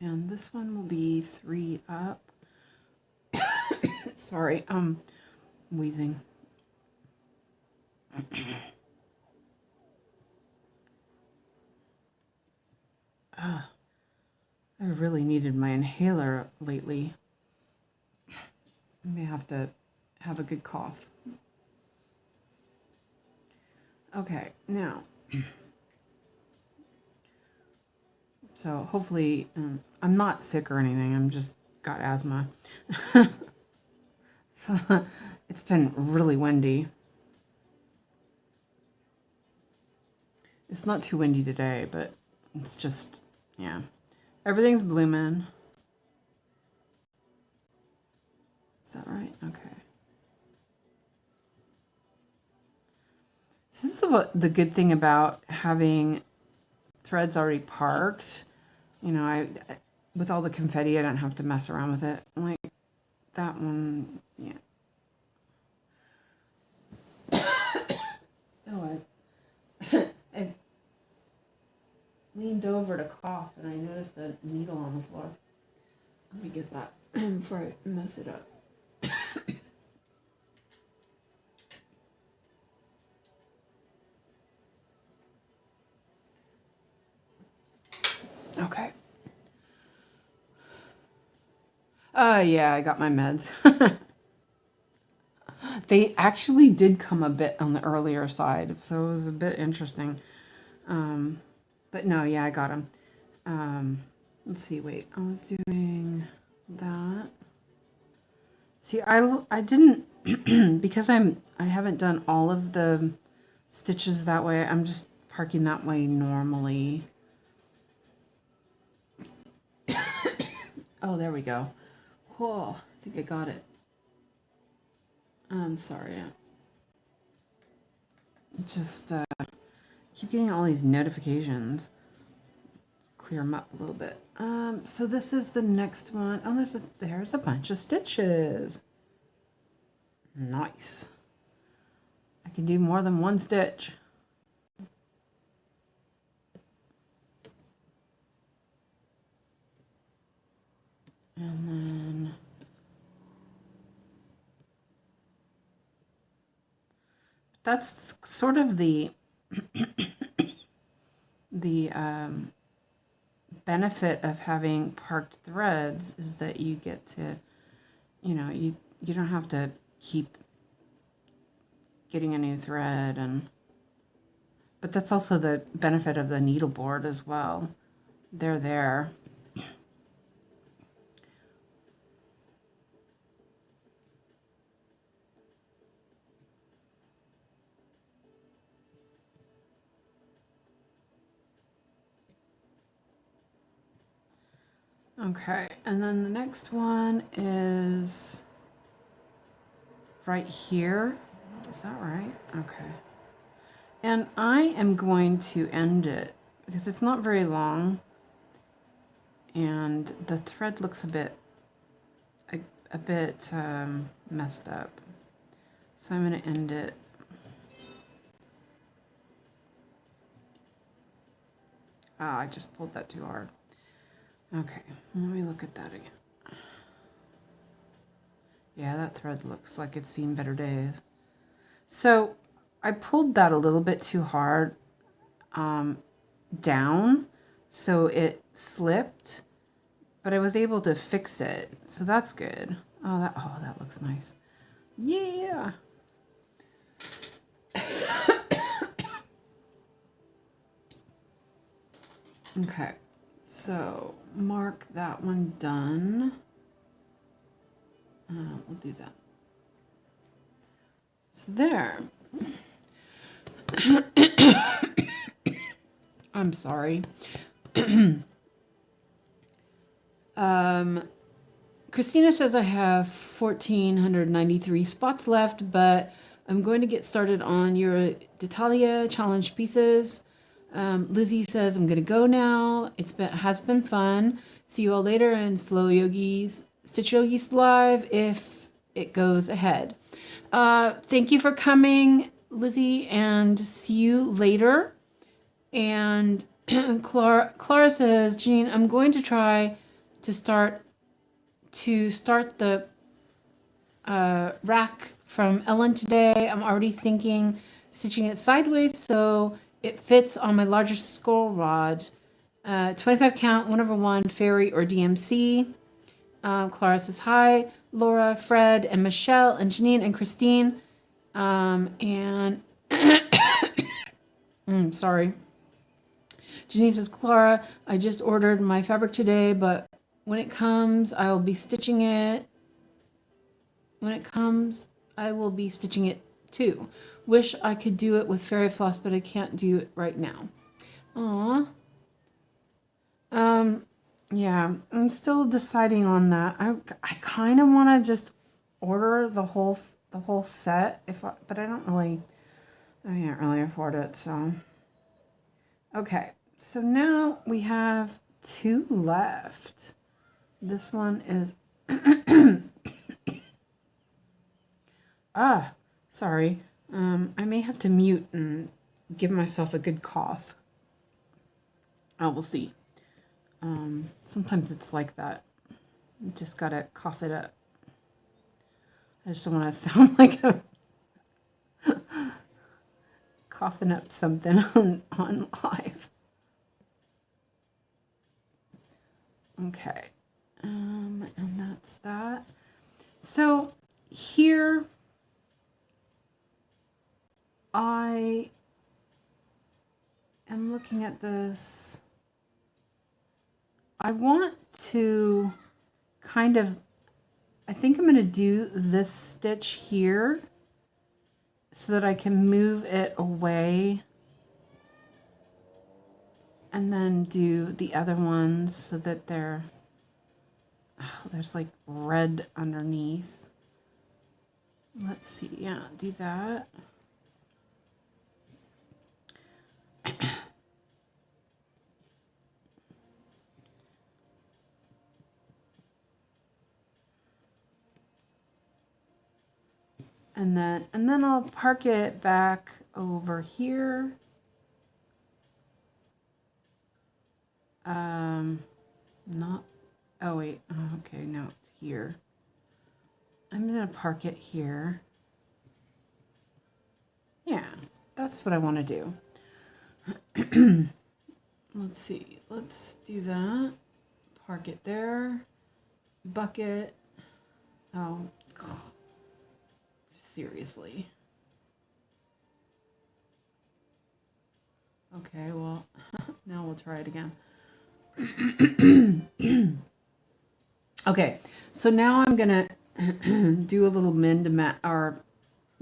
Speaker 1: And this one will be 3 up. Sorry, wheezing. I really needed my inhaler lately. I may have to have a good cough. Okay, now, so hopefully, I'm not sick or anything, I'm just got asthma. So, it's been really windy. It's not too windy today, but it's just, yeah. Everything's blooming. Is that right? Okay. This is the good thing about having threads already parked. You know, with all the confetti, I don't have to mess around with it. Like that one, yeah. Oh, I leaned over to cough and I noticed a needle on the floor. Let me get that before I mess it up. Okay. Yeah, I got my meds. They actually did come a bit on the earlier side, so it was a bit interesting. But no, yeah, I got them. Let's see, wait, I was doing that. See, I didn't, because I haven't done all of the stitches that way, I'm just parking that way normally. Oh, there we go. Whoa, I think I got it. I'm sorry. Just keep getting all these notifications. Clear them up a little bit. So this is the next one. Oh, there's a bunch of stitches. Nice. I can do more than one stitch. And then that's sort of the benefit of having parked threads is that you get to, you know, you don't have to keep getting a new thread, but that's also the benefit of the needleboard as well. They're there. Okay, and then the next one is right here. Is that right? Okay. And I am going to end it because it's not very long and the thread looks a bit messed up. So I'm going to end it. Ah, I just pulled that too hard. Okay, let me look at that again. Yeah, that thread looks like it's seen better days. So I pulled that a little bit too hard down, so it slipped, but I was able to fix it, so that's good. Oh, that looks nice. Yeah. Okay, so mark that one done. We'll do that. So there. I'm sorry. Kristina says I have 1,493 spots left, but I'm going to get started on your D'Italia challenge pieces. Lizzie says I'm going to go now. Has been fun. See you all later in Stitch Yogis Live if it goes ahead. Thank you for coming, Lizzie, and see you later. And Clara says, Jean, I'm going to try to start the rack from Ellen today. I'm already thinking stitching it sideways so it fits on my larger scroll rod. 25 count, 1/1, fairy or DMC. Clara says hi. Laura, Fred, and Michelle, and Janine, and Christine. Sorry. Janine says, Clara, I just ordered my fabric today, but when it comes, I will be stitching it. When it comes, I will be stitching it too. Wish I could do it with fairy floss, but I can't do it right now. Aww. Yeah, I'm still deciding on that. I kind of want to just order the whole set but I can't really afford it, so. Okay, so now we have 2 left. This one is sorry. I may have to mute and give myself a good cough. We'll see. Sometimes it's like that. You just gotta cough it up. I just don't want to sound like I'm coughing up something on live. Okay. And that's that. So here I am looking at this. I want to kind of, I think I'm going to do this stitch here so that I can move it away and then do the other ones so that there's like red underneath. Let's see. Yeah, do that. And then I'll park it back over here. Okay, no, it's here. I'm gonna park it here. Yeah, that's what I want to do. Let's see, let's do that. Park it there. Bucket. Oh, seriously. Okay, well, now we'll try it again. Okay, so now I'm gonna do a little or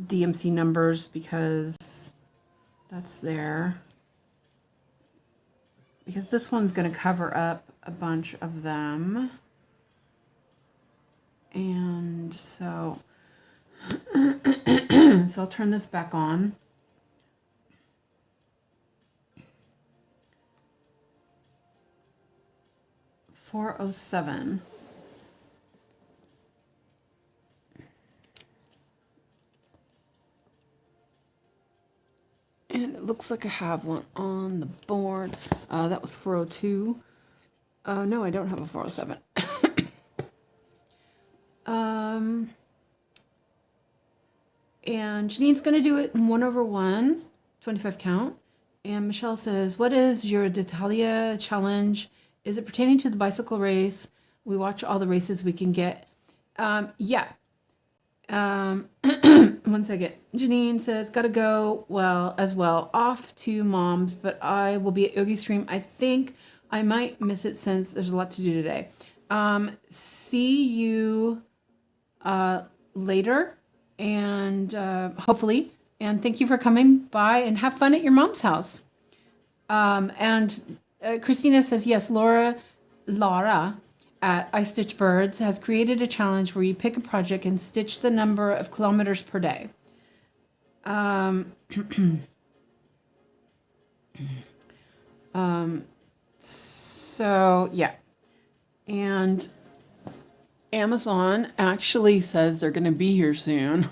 Speaker 1: DMC numbers because that's there. Because this one's gonna cover up a bunch of them. And so so I'll turn this back on. $407. And it looks like I have one on the board. That was 402. No, I don't have a 407. And Janine's going to do it in 1/1, 25 count. And Michelle says, what is your D'Italia challenge? Is it pertaining to the bicycle race? We watch all the races we can get. Yeah. 1 second. Janine says, gotta go. Well, as well. Off to mom's, but I will be at Yogi Stream. I think
Speaker 2: I might miss it since there's a lot to do today. See you later, and hopefully. And thank you for coming by, and have fun at your mom's house. And Kristina says, yes, Laura at I Stitch Birds has created a challenge where you pick a project and stitch the number of kilometers per day. So yeah, and Amazon actually says they're going to be here soon.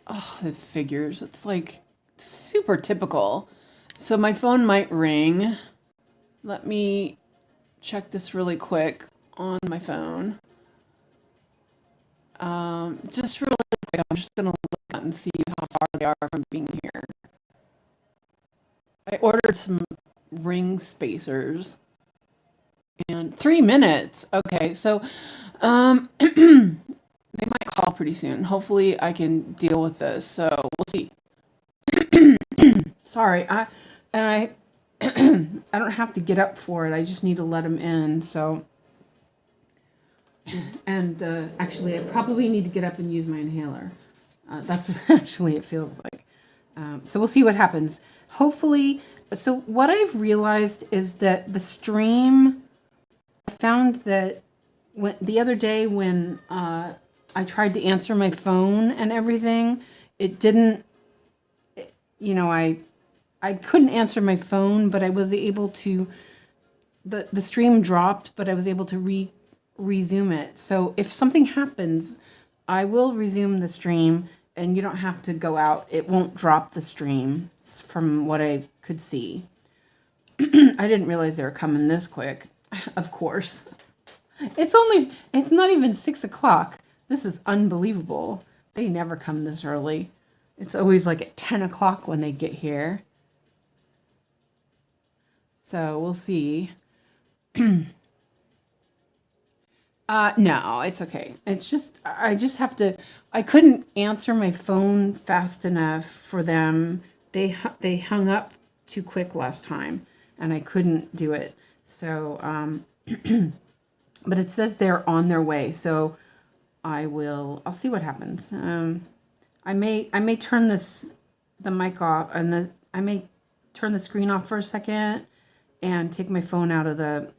Speaker 2: Oh, it figures. It's like super typical. So my phone might ring. Let me check this really quick on my phone. Just really quick, I'm just going to look out and see how far they are from being here. I ordered some ring spacers. And 3 minutes. Okay, so they might call pretty soon. Hopefully I can deal with this. So we'll see. Sorry, I I don't have to get up for it. I just need to let them in. So, and actually, I probably need to get up and use my inhaler. That's actually it feels like. So we'll see what happens. Hopefully, so what I've realized is that the stream. I found that the other day when I tried to answer my phone and everything, it didn't. You know, I couldn't answer my phone, but I was able to. The stream dropped, but I was able to resume it. So if something happens, I will resume the stream, and you don't have to go out. It won't drop the stream from what I could see. I didn't realize they were coming this quick. Of course. It's not even 6 o'clock. This is unbelievable. They never come this early. It's always like at 10 o'clock when they get here. So we'll see. No, it's okay. It's just, I couldn't answer my phone fast enough for them. They hung up too quick last time, and I couldn't do it. So, but it says they're on their way. So I'll see what happens. I may turn the mic off, and I may turn the screen off for a second and take my phone out of the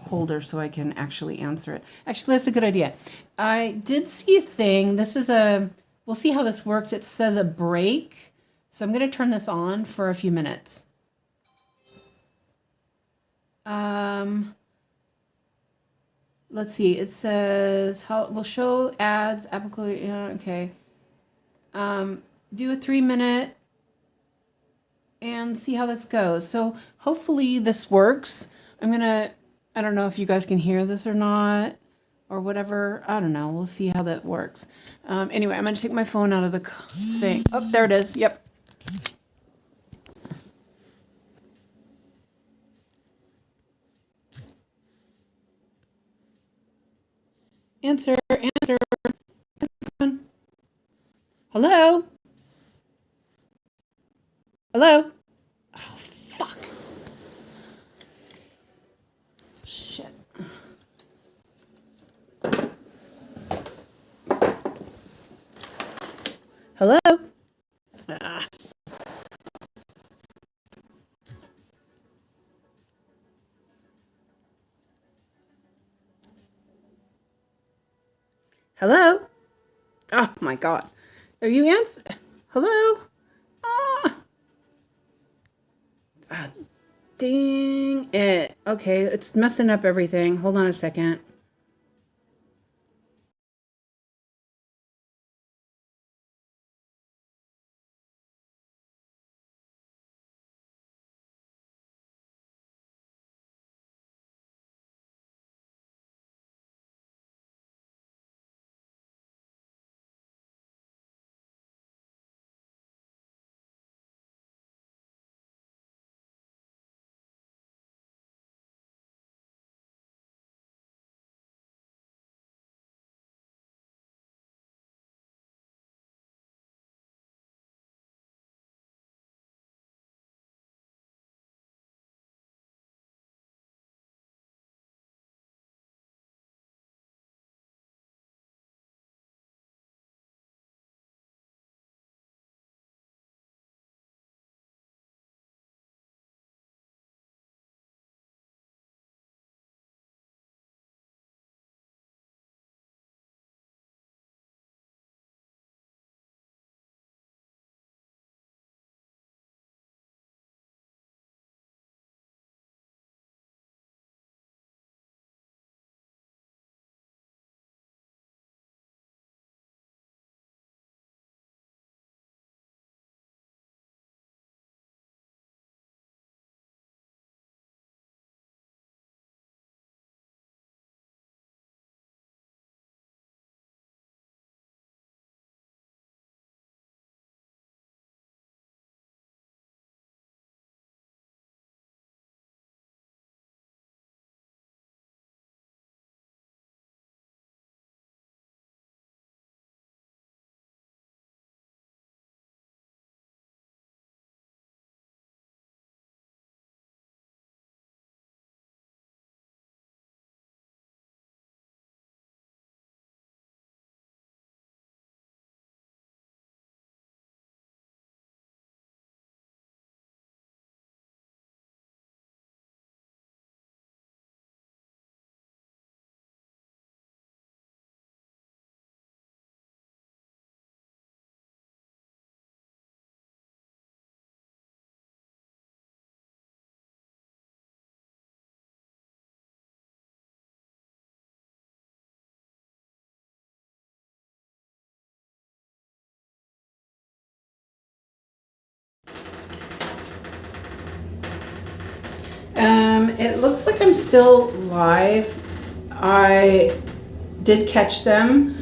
Speaker 2: holder so I can actually answer it. Actually, that's a good idea. I did see a thing. We'll see how this works. It says a break. So I'm going to turn this on for a few minutes. Let's see. It says we'll show ads applicable. Yeah, okay. Do a 3-minute and see how this goes. So hopefully this works. I don't know if you guys can hear this or not, or whatever. I don't know. We'll see how that works. Anyway, I'm gonna take my phone out of the thing. Oh, there it is. Yep. Answer. Hello? Hello? Oh, fuck. Shit. Hello? Hello? Oh my God. Are you answering? Hello? Dang it. Okay, it's messing up everything. Hold on a second. It looks like I'm still live. I did catch them,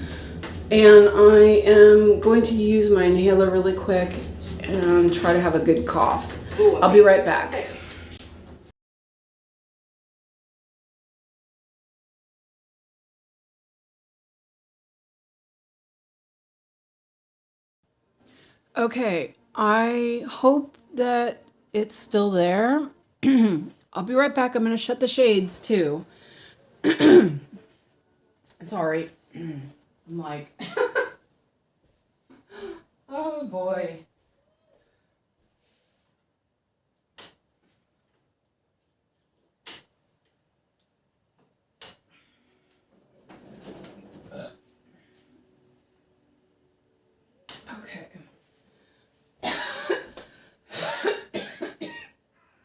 Speaker 2: and I am going to use my inhaler really quick and try to have a good cough. I'll be right back. Okay, I hope that it's still there. I'll be right back. I'm going to shut the shades too. Sorry. I'm like, oh boy. Okay.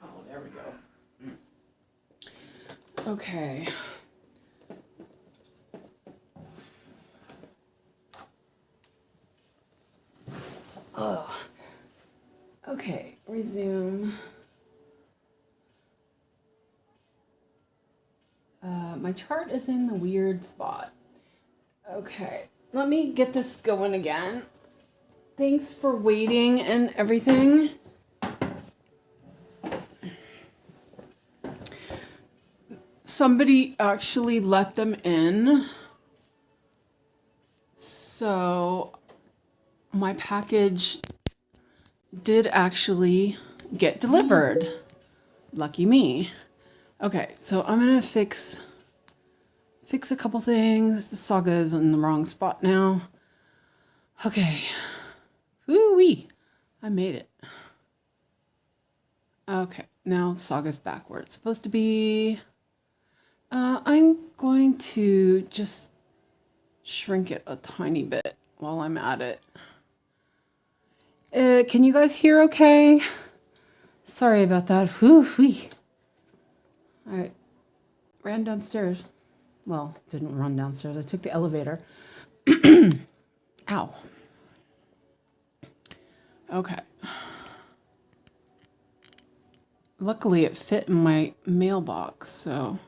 Speaker 2: Oh, there we go. Okay. Oh. Okay, resume. My chart is in the weird spot. Okay, let me get this going again. Thanks for waiting and everything. Somebody actually let them in. So my package did actually get delivered. Lucky me. Okay, so I'm gonna fix a couple things. The saga is in the wrong spot now. Okay. Woo-wee. I made it. Okay, now saga's back where it's supposed to be. I'm going to just shrink it a tiny bit while I'm at it. Can you guys hear okay? Sorry about that. Woo-wee. I ran downstairs. Well, didn't run downstairs. I took the elevator. Ow. Okay. Luckily, it fit in my mailbox, so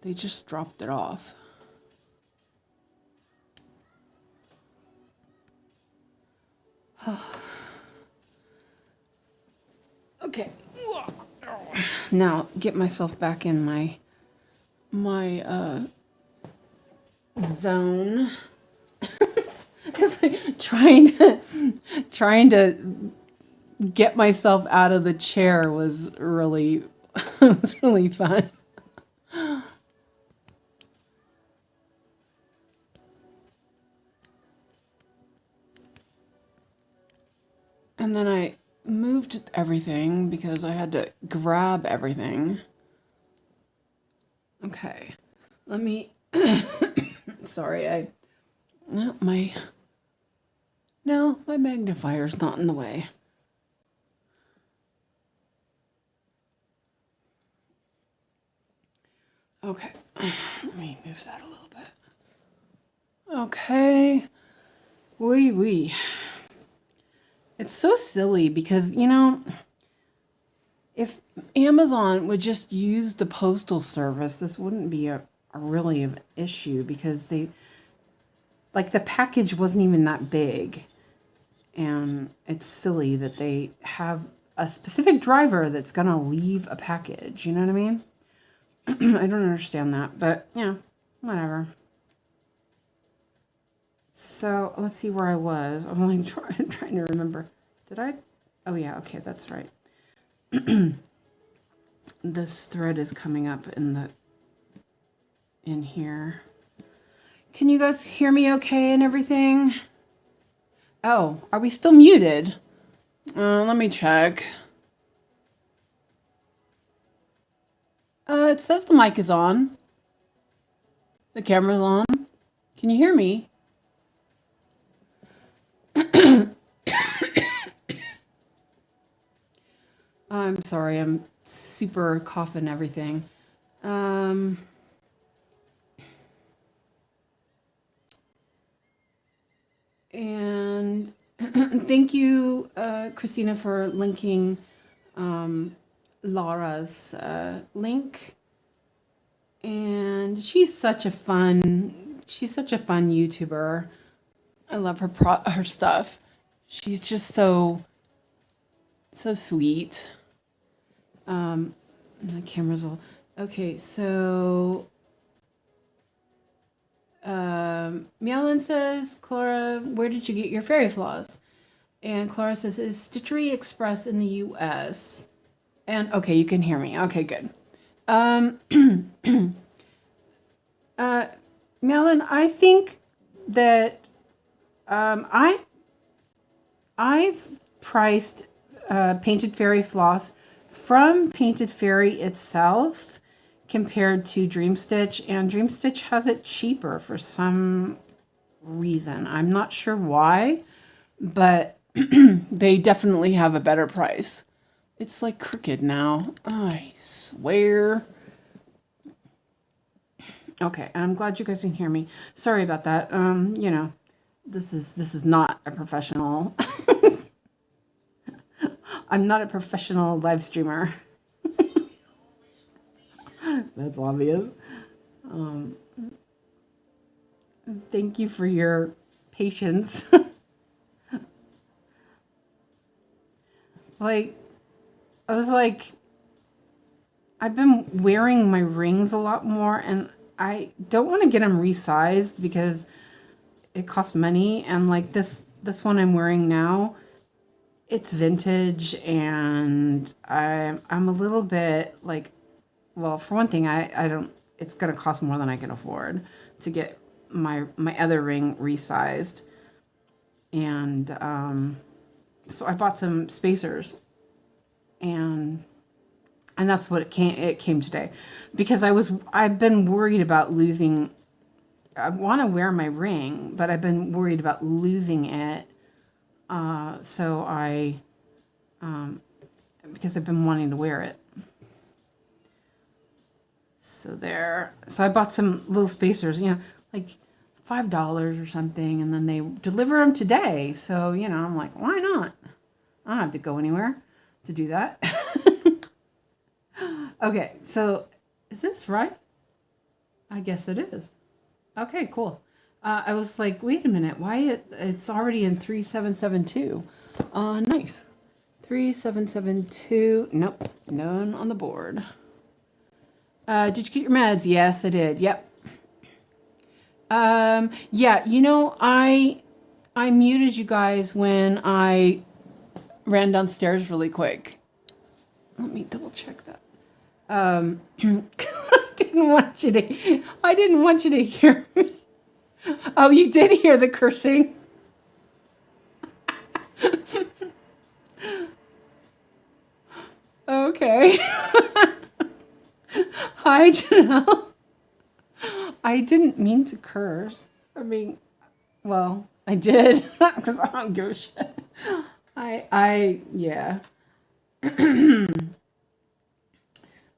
Speaker 2: they just dropped it off. Okay. Now, get myself back in my zone. It's like trying to get myself out of the chair was really fun. And then I moved everything because I had to grab everything. Okay. Let me sorry, my magnifier's not in the way. Okay, let me move that a little bit. Okay, wee. It's so silly because, you know, if Amazon would just use the postal service, this wouldn't be a really an issue because the package wasn't even that big. And it's silly that they have a specific driver that's going to leave a package. You know what I mean? I don't understand that, but yeah, whatever. So let's see where I was. I'm only trying to remember. Did I? Oh yeah, okay, that's right. This thread is coming up in here. Can you guys hear me okay and everything? Oh, are we still muted? Let me check. It says the mic is on. The camera's on. Can you hear me? I'm sorry, I'm super coughing everything. And thank you, Kristina, for linking Laura's link, and she's such a fun YouTuber. I love her stuff. She's just so sweet. The camera's all okay. So Meowlin says, Clara, where did you get your fairy floss? And Clara says, is Stitchery Express in the US? And okay, you can hear me. Okay, good. Meowlin, I think that I've priced Painted Fairy floss from Painted Fairy itself compared to Dream Stitch, and Dream Stitch has it cheaper for some reason. I'm not sure why, but they definitely have a better price. It's like crooked now. I swear. Okay, I'm glad you guys can hear me. Sorry about that. You know, this is not a professional. I'm not a professional live streamer. That's obvious. Thank you for your patience. Like, I was like, I've been wearing my rings a lot more, and I don't want to get them resized because it costs money. And like this one I'm wearing now, it's vintage, and I'm a little bit like, well, for one thing, I don't, it's going to cost more than I can afford to get my other ring resized. And so I bought some spacers, and that's what it came today, because I've been worried about losing. I want to wear my ring, but I've been worried about losing it. So because I've been wanting to wear it. So there. So I bought some little spacers, you know, like $5 or something, and then they deliver them today. So, you know, I'm like, why not? I don't have to go anywhere to do that. Okay, so is this right? I guess it is. Okay, cool. I was like, wait a minute, why it's already in 3772. Nice. 3772. Nope, none on the board. Did you get your meds? Yes, I did. Yep. Yeah, you know, I muted you guys when I ran downstairs really quick. Let me double check that. I didn't want you to hear me. Oh, you did hear the cursing. Okay. Hi, Janelle. I didn't mean to curse. I mean, well, I did, because I don't give a shit. Yeah.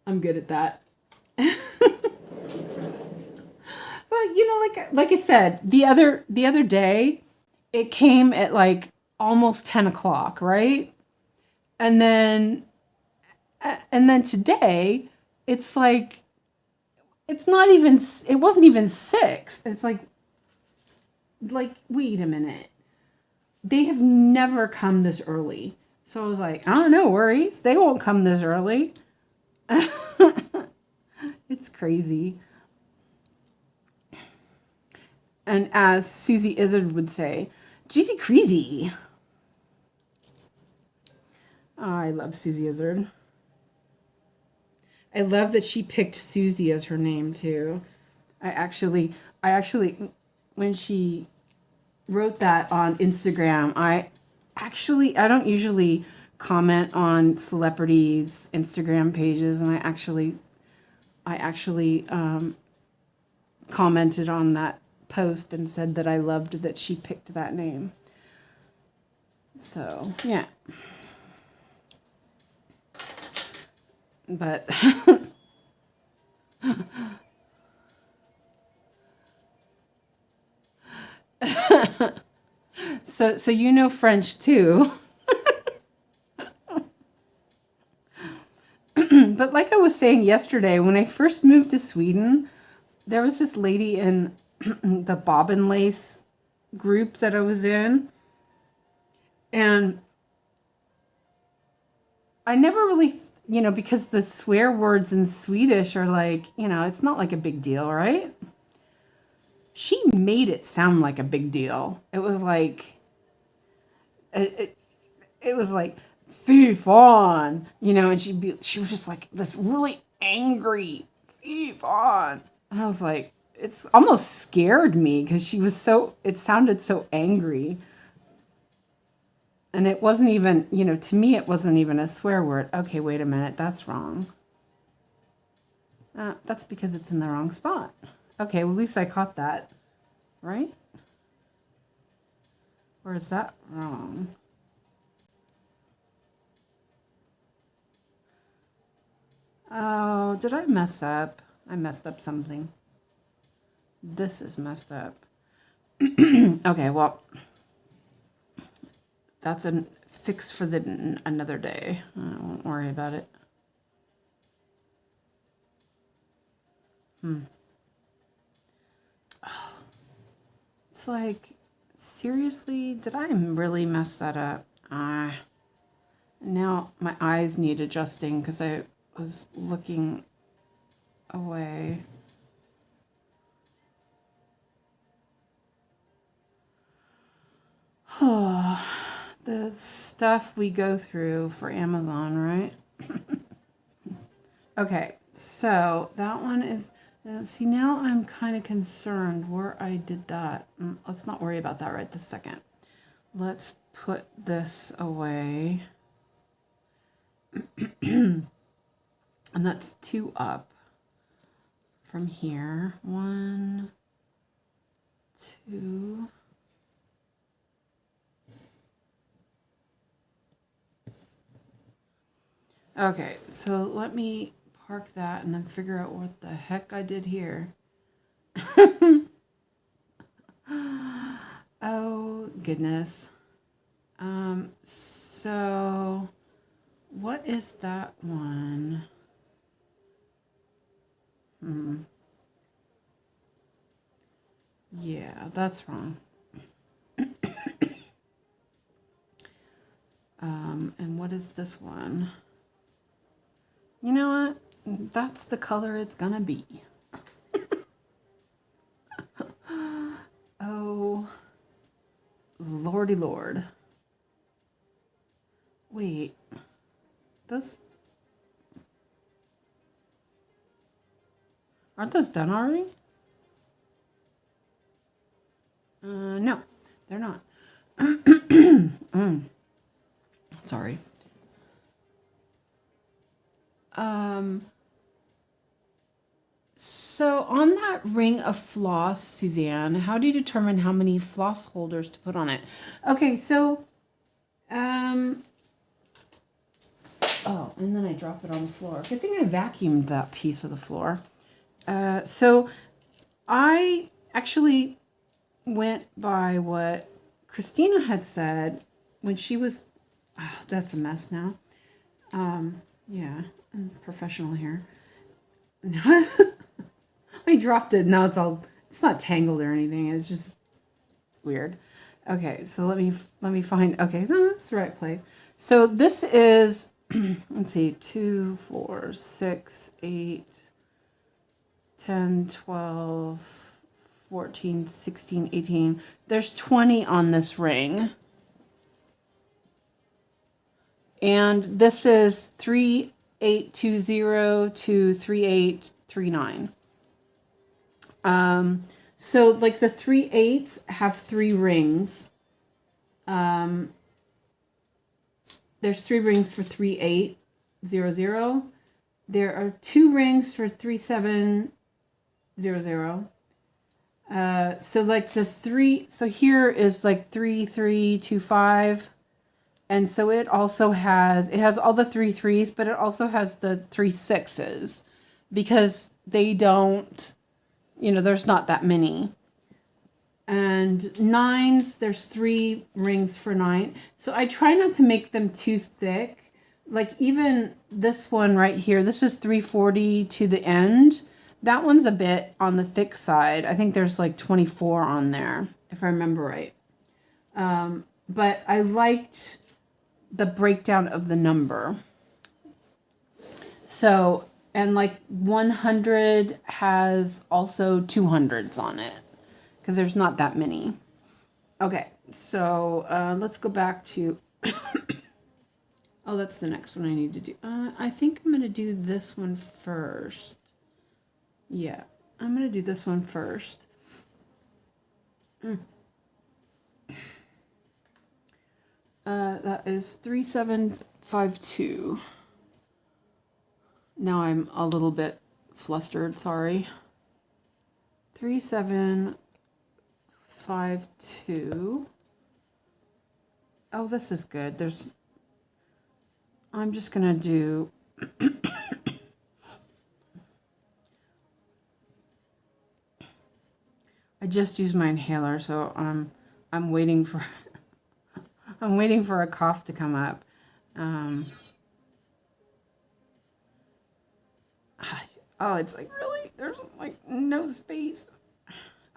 Speaker 2: I'm good at that. But you know, like I said, the other day, it came at like almost 10 o'clock, right? And then today, it's like, it wasn't even 6. It's like, wait a minute. They have never come this early. So I was like, oh, no worries. They won't come this early. It's crazy. And as Susie Izzard would say, Jeezy crazy. Oh, I love Susie Izzard. I love that she picked Susie as her name too. I actually, when she wrote that on Instagram, I don't usually comment on celebrities' Instagram pages, and I actually commented on that post and said that I loved that she picked that name. So yeah. But so you know French too.
Speaker 1: was saying yesterday, when I first moved to Sweden, there was this lady in the bobbin lace group that I was in. And I never really, because the swear words in Swedish are like, it's not like a big deal, right? She made it sound like a big deal. It was like, it was like, fy fan, and she was just like this really angry, fy fan. And I was like, it's almost scared me because it sounded so angry. And it wasn't even, to me, it wasn't even a swear word. Okay, wait a minute, that's wrong. That's because it's in the wrong spot. Okay, well, at least I caught that, right? Or is that wrong? Oh, did I mess up? I messed up something. This is messed up. Okay, well, that's a fix for another day. I won't worry about it. Oh, it's like, seriously, did I really mess that up? Now my eyes need adjusting because I was looking away. Oh, the stuff we go through for Amazon, right? Okay, so that one is, see, now I'm kind of concerned where I did that. Let's not worry about that right this second. Let's put this away. And that's 2 up from here. 1, 2. Okay, so let me park that and then figure out what the heck I did here. Oh, goodness. So what is that one? Yeah, that's wrong. And what is this one? You know what? That's the color it's gonna be. Oh, lordy lord. Wait, those... Aren't those done already? No, they're not. Sorry. So on that ring of floss, Suzanne, how do you determine how many floss holders to put on it? Okay, so, oh, and then I drop it on the floor. Good thing I vacuumed that piece of the floor. So I actually went by what Kristina had said when she was, oh, that's a mess now. Yeah, I'm professional here. I dropped it. Now it's not tangled or anything. It's just weird. Okay, so let me find, okay, so that's the right place. So this is, let's see, 2, 4, 6, 8, 10, 12, 14, 16, 18. There's 20 on this ring. And this is 3820 to 3839. So like the 3/8 have 3 rings. There's 3 rings for 3800. There are 2 rings for 3700. So like the 3, so here is like 3325. And so it also has all the 3 3s, but it also has the 3 6s because they don't, there's not that many. And 9s, there's 3 rings for 9. So I try not to make them too thick,
Speaker 2: like even this one right here, this is 340 to the end. That one's a bit on the thick side. I think there's like 24 on there, if I remember right. But I liked the breakdown of the number. So, and like 100 has also 200s on it because there's not that many. Okay, so let's go back to, oh, that's the next one I need to do. I think I'm going to do this one first. Yeah, I'm going to do this one first. That is 3752. Now I'm a little bit flustered, sorry. 3752. Oh, this is good. I'm just gonna do I just used my inhaler, so I'm waiting for I'm waiting for a cough to come up. Oh, it's like really, there's like no space.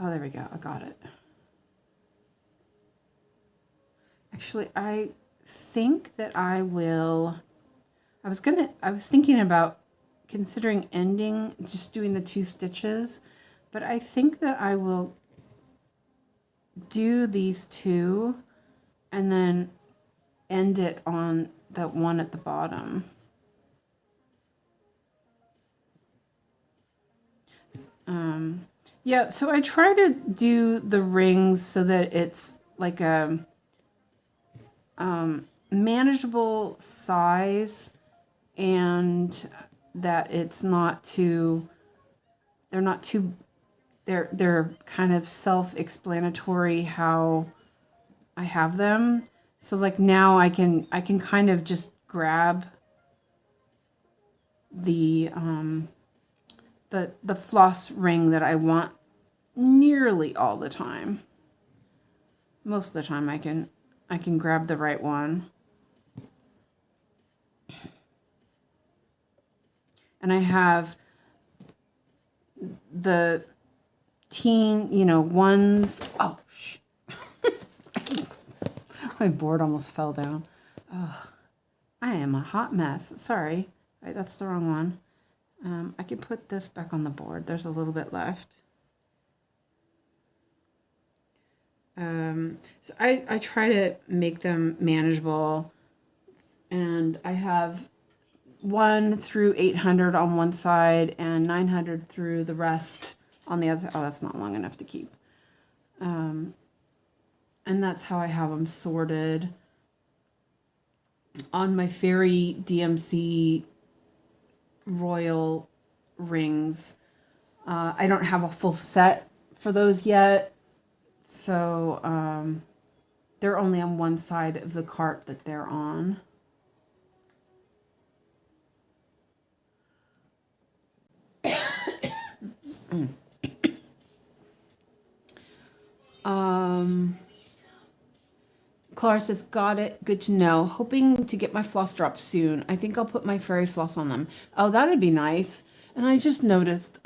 Speaker 2: Oh, there we go. I got it. Actually, I think that I was thinking about considering ending, just doing the 2 stitches, but I think that I will do these 2 and then end it on that one at the bottom. Yeah, so I try to do the rings so that it's like a manageable size and that it's not too, they're kind of self-explanatory how I have them. So like now I can kind of just grab the floss ring that I want nearly all the time. Most of the time I can grab the right one. And I have the ones. Oh, my board almost fell down. Oh, I am a hot mess. Sorry. Right, that's the wrong one. I can put this back on the board. There's a little bit left. So I try to make them manageable, and I have 1 through 800 on one side and 900 through the rest on the other. Oh, that's not long enough to keep. And that's how I have them sorted. On my Fairy DMC Royal rings, I don't have a full set for those yet, so they're only on one side of the cart that they're on. Clara says, got it. Good to know. Hoping to get my floss drops soon. I think I'll put my fairy floss on them. Oh, that'd be nice. And I just noticed,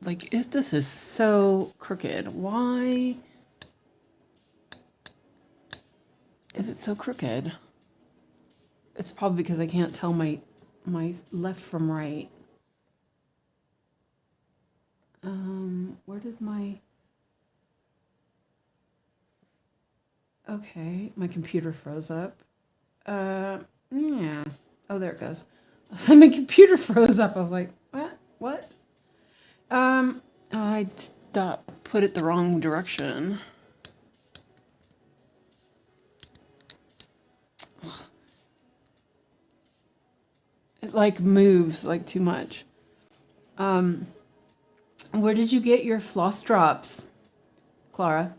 Speaker 2: this is so crooked. Why is it so crooked? It's probably because I can't tell my left from right. Where did my... Okay, my computer froze up. Yeah. Oh, there it goes. So my computer froze up. I was like, what? I put it the wrong direction. It like moves like too much. Where did you get your floss drops, Clara?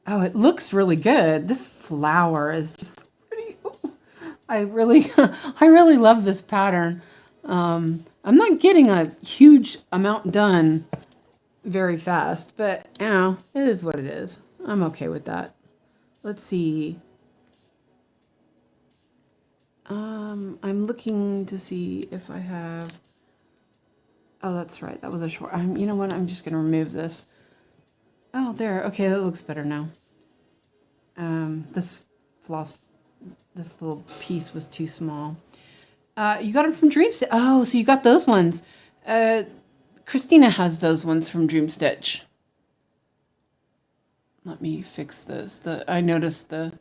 Speaker 2: Oh, it looks really good. This flower is just pretty. Ooh, I really love this pattern. I'm not getting a huge amount done very fast, but it is what it is. I'm okay with that. Let's see. I'm looking to see if I have, oh, that's right. That was a short, you know what? I'm just going to remove this. Oh, there. Okay, that looks better now. This floss, this little piece was too small. You got them from Dream Stitch. Oh, so you got those ones. Kristina has those ones from Dream Stitch. Let me fix this. I noticed the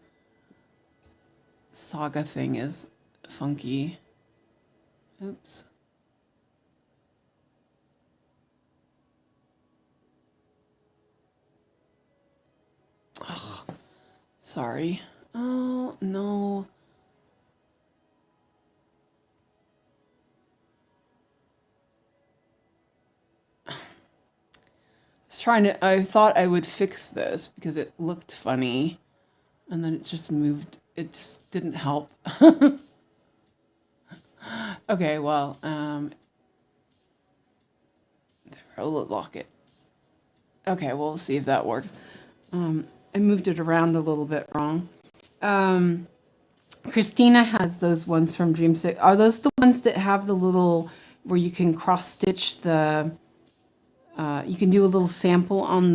Speaker 2: saga thing is funky. Oops. Oh, sorry. Oh, no. I thought I would fix this because it looked funny and then it just moved. It just didn't help. Okay, well, there, I'll lock it. Okay, we'll see if that works. I moved it around a little bit wrong. Kristina has those ones from Dream Stitch. Are those the ones that have the little, where you can cross stitch the, you can do a little sample on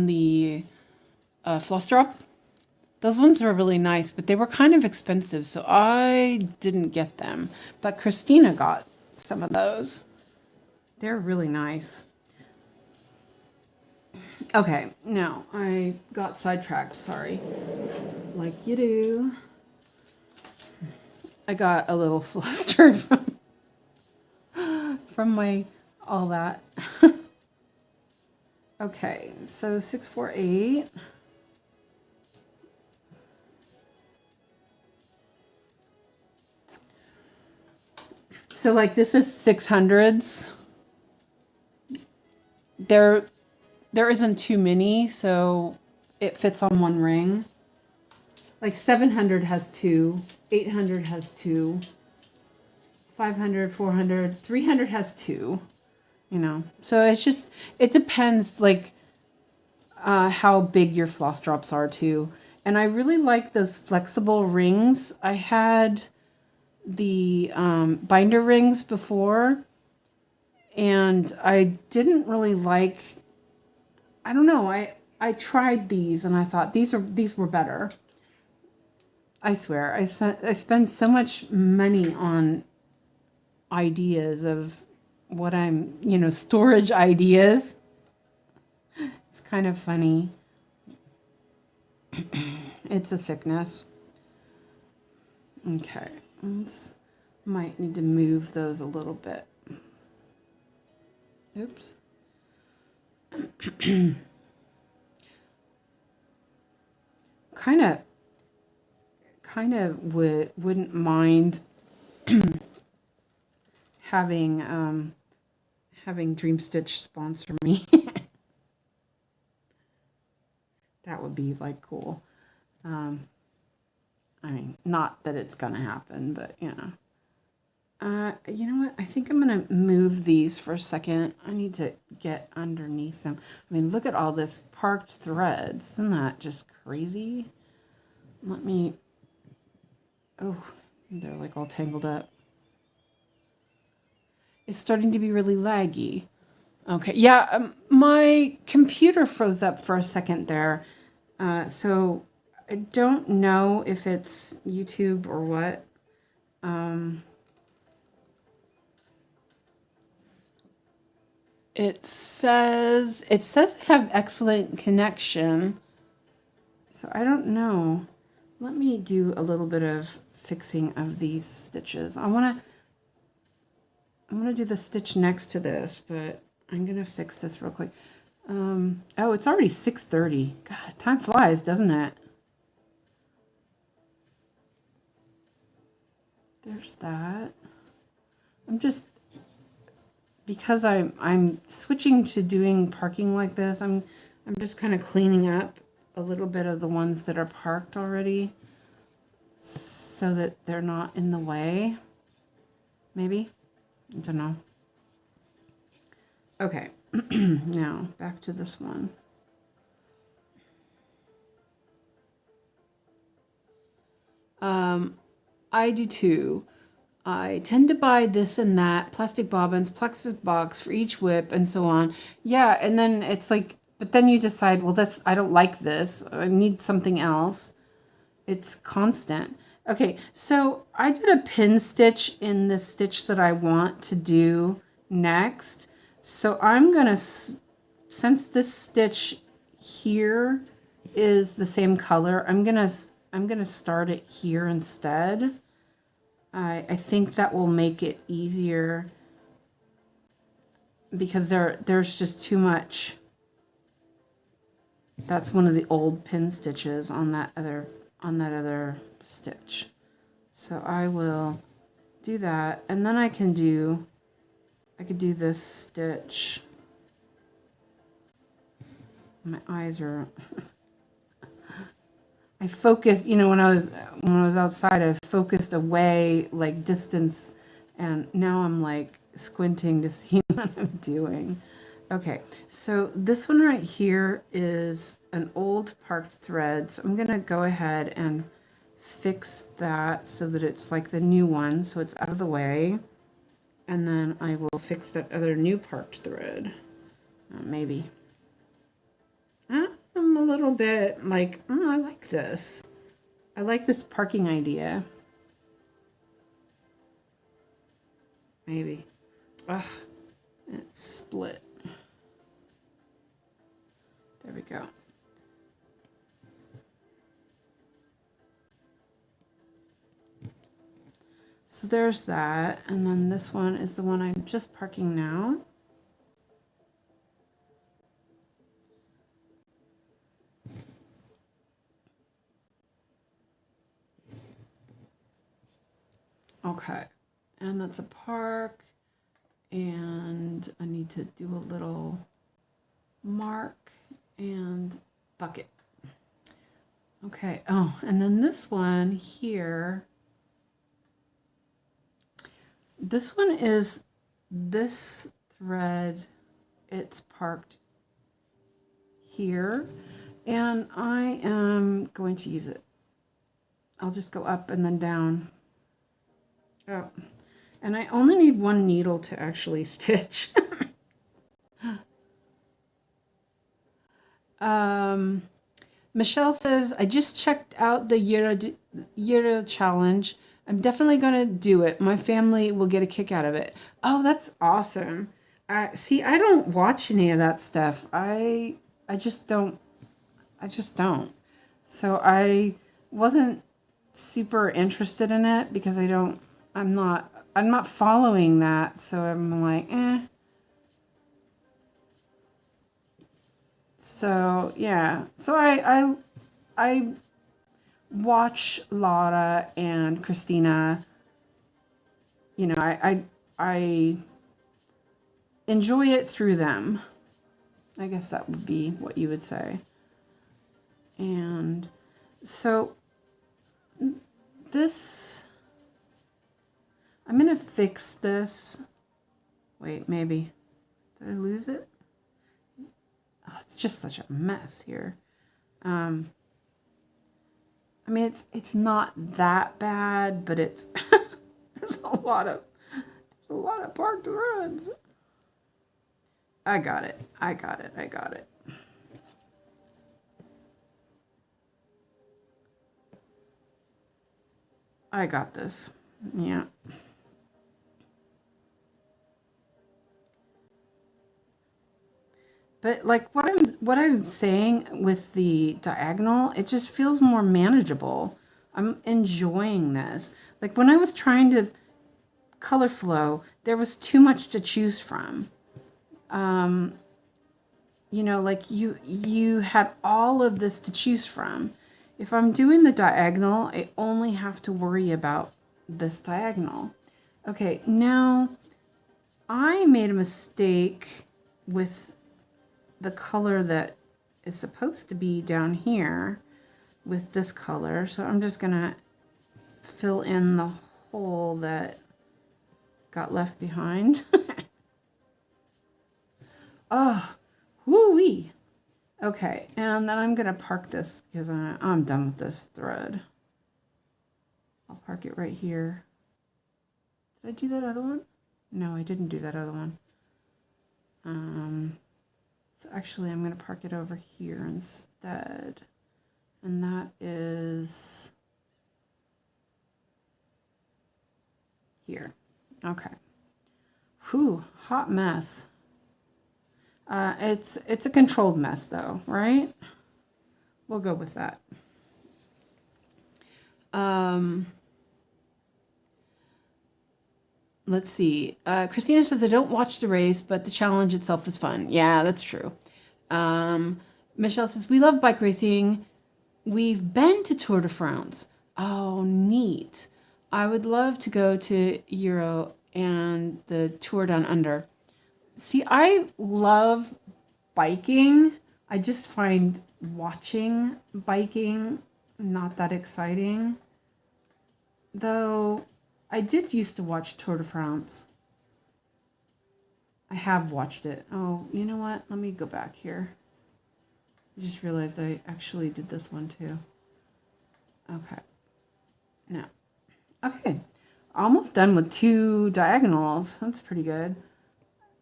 Speaker 2: the floss drop? Those ones were really nice, but they were kind of expensive, so I didn't get them. But Kristina got some of those. They're really nice. Okay, now I got sidetracked, sorry. Like you do. I got a little flustered from my all that. Okay, so 648. So like this is 600s. There isn't too many, so it fits on one ring. Like 700 has two, 800 has two, 500, 400, 300 has two, you know. So it's just, it depends like how big your floss drops are too. And I really like those flexible rings. I had the binder rings before, and I didn't really like, I don't know, I tried these and I thought these were better. I swear, I spend so much money on ideas of what I'm, you know, storage ideas. It's kind of funny. It's a sickness. Okay, might need to move those a little bit. Oops. kind of wouldn't mind having Dream Stitch sponsor me. That would be like cool. I mean, not that it's gonna happen, but you know. You know what? I think I'm gonna move these for a second. I need to get underneath them. I mean, look at all this parked threads. Isn't that just crazy? Let me, oh, they're like all tangled up. It's starting to be really laggy. Okay, yeah, my computer froze up for a second there. So I don't know if it's YouTube or what. It says I have excellent connection. So I don't know. Let me do a little bit of fixing of these stitches. I want to do the stitch next to this, but I'm going to fix this real quick. Oh, it's already 6:30. God, time flies, doesn't it? There's that. I'm just, because I'm switching to doing parking like this, I'm just kind of cleaning up a little bit of the ones that are parked already so that they're not in the way. Maybe. I don't know. Okay. Now back to this one. I do too. I tend to buy this and that, plastic bobbins, plastic box for each whip, and so on. Yeah, and then it's like, but then you decide, well, I don't like this. I need something else. It's constant. Okay, so I did a pin stitch in the stitch that I want to do next. So I'm gonna, since this stitch here is the same color, I'm gonna start it here instead. I think that will make it easier because there's just too much. That's one of the old pin stitches on that other stitch. So I will do that, and then I could do this stitch. My eyes are I focused, you know, when I was outside, I focused away, like distance, and now I'm like squinting to see what I'm doing. Okay, so this one right here is an old parked thread, so I'm gonna go ahead and fix that so that it's like the new one, so it's out of the way, and then I will fix that other new parked thread. Maybe. I'm a little bit like, I like this. I like this parking idea. Maybe. Ugh, it's split. There we go. So there's that. And then this one is the one I'm just parking now. Okay, and that's a park, and I need to do a little mark and bucket. Okay, oh, and then this one here, this one is this thread, it's parked here, and I am going to use it. I'll just go up and then down. Oh, and I only need one needle to actually stitch. Michelle says, I just checked out the Euro challenge. I'm definitely going to do it. My family will get a kick out of it. Oh, that's awesome. See, I don't watch any of that stuff. I just don't. So I wasn't super interested in it because I'm not following that, so I'm like, eh. So yeah, so I watch Laura and Kristina. You know, I enjoy it through them. I guess that would be what you would say. And so this, I'm going to fix this. Wait, maybe. Did I lose it? Oh, it's just such a mess here. I mean, it's not that bad, but it's there's a lot of parked threads. I got it. I got it. I got this. Yeah. But like what I'm saying with the diagonal, it just feels more manageable. I'm enjoying this. Like when I was trying to color flow, there was too much to choose from. You know, like you had all of this to choose from. If I'm doing the diagonal, I only have to worry about this diagonal. Okay, now I made a mistake with the color that is supposed to be down here with this color. So I'm just gonna fill in the hole that got left behind. Oh, woo-wee. Okay, and then I'm gonna park this because I'm done with this thread.
Speaker 1: I'll park it right here. Did I do that other one? No, I didn't do that other one. So actually I'm going to park it over here instead. And that is here. Okay. Whew, hot mess. It's a controlled mess though, right? We'll go with that. Let's see. Kristina says, I don't watch the race, but the challenge itself is fun. Yeah, that's true. Michelle says, we love bike racing. We've been to Tour de France. Oh, neat. I would love to go to Euro and the Tour Down Under. See, I love biking. I just find watching biking not that exciting. Though I did used to watch Tour de France. I have watched it. Oh, you know what? Let me go back here. I just realized I actually did this one too. Okay. Now, okay. Almost done with 2 diagonals. That's pretty good.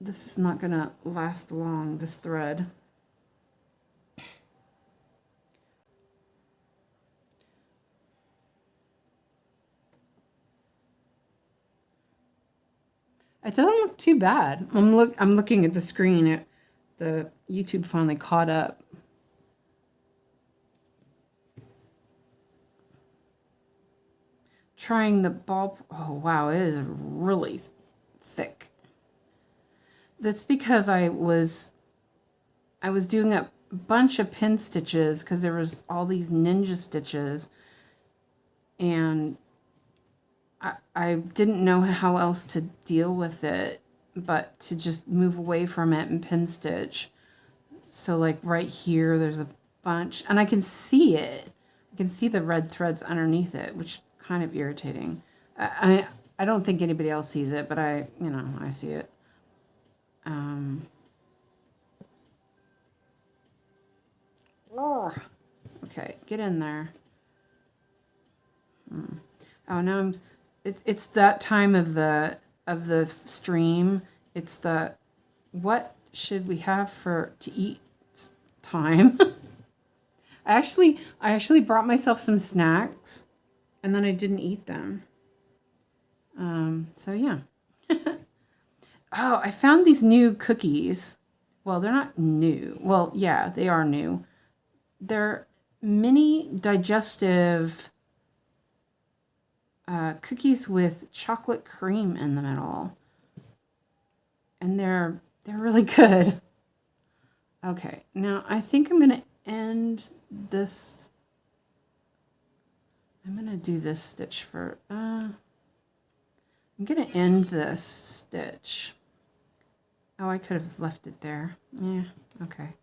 Speaker 1: This is not going to last long, this thread. It doesn't look too bad. I'm looking at the screen. The YouTube finally caught up. Trying the ball. Oh wow, it is really thick. That's because I was doing a bunch of pin stitches because there was all these ninja stitches, and I didn't know how else to deal with it but to just move away from it and pin stitch. So like right here there's a bunch, and I can see it. I can see the red threads underneath it, which is kind of irritating. I don't think anybody else sees it, but I see it. Okay, get in there. Oh, now it's that time of the stream. It's the what should we have to eat time. I actually brought myself some snacks, and then I didn't eat them. So yeah. Oh, I found these new cookies. Well, they're not new. Well, yeah, they are new. They're mini digestive cookies with chocolate cream in the middle. And they're really good. Okay, now I think I'm going to end this. I'm going to do this stitch for... I'm going to end this stitch. Oh, I could have left it there. Yeah, okay.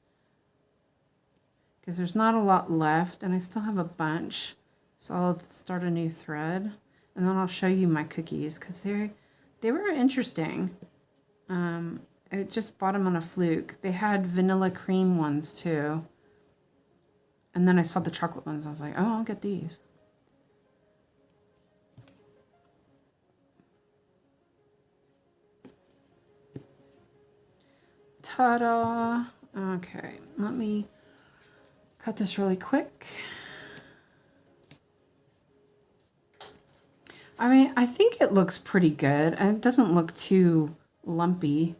Speaker 1: Because there's not a lot left, and I still have a bunch. So I'll start a new thread, and then I'll show you my cookies, because they were interesting. I just bought them on a fluke. They had vanilla cream ones, too. And then I saw the chocolate ones. I was like, oh, I'll get these. Ta-da! Okay, let me cut this really quick. I mean, I think it looks pretty good. And it doesn't look too lumpy.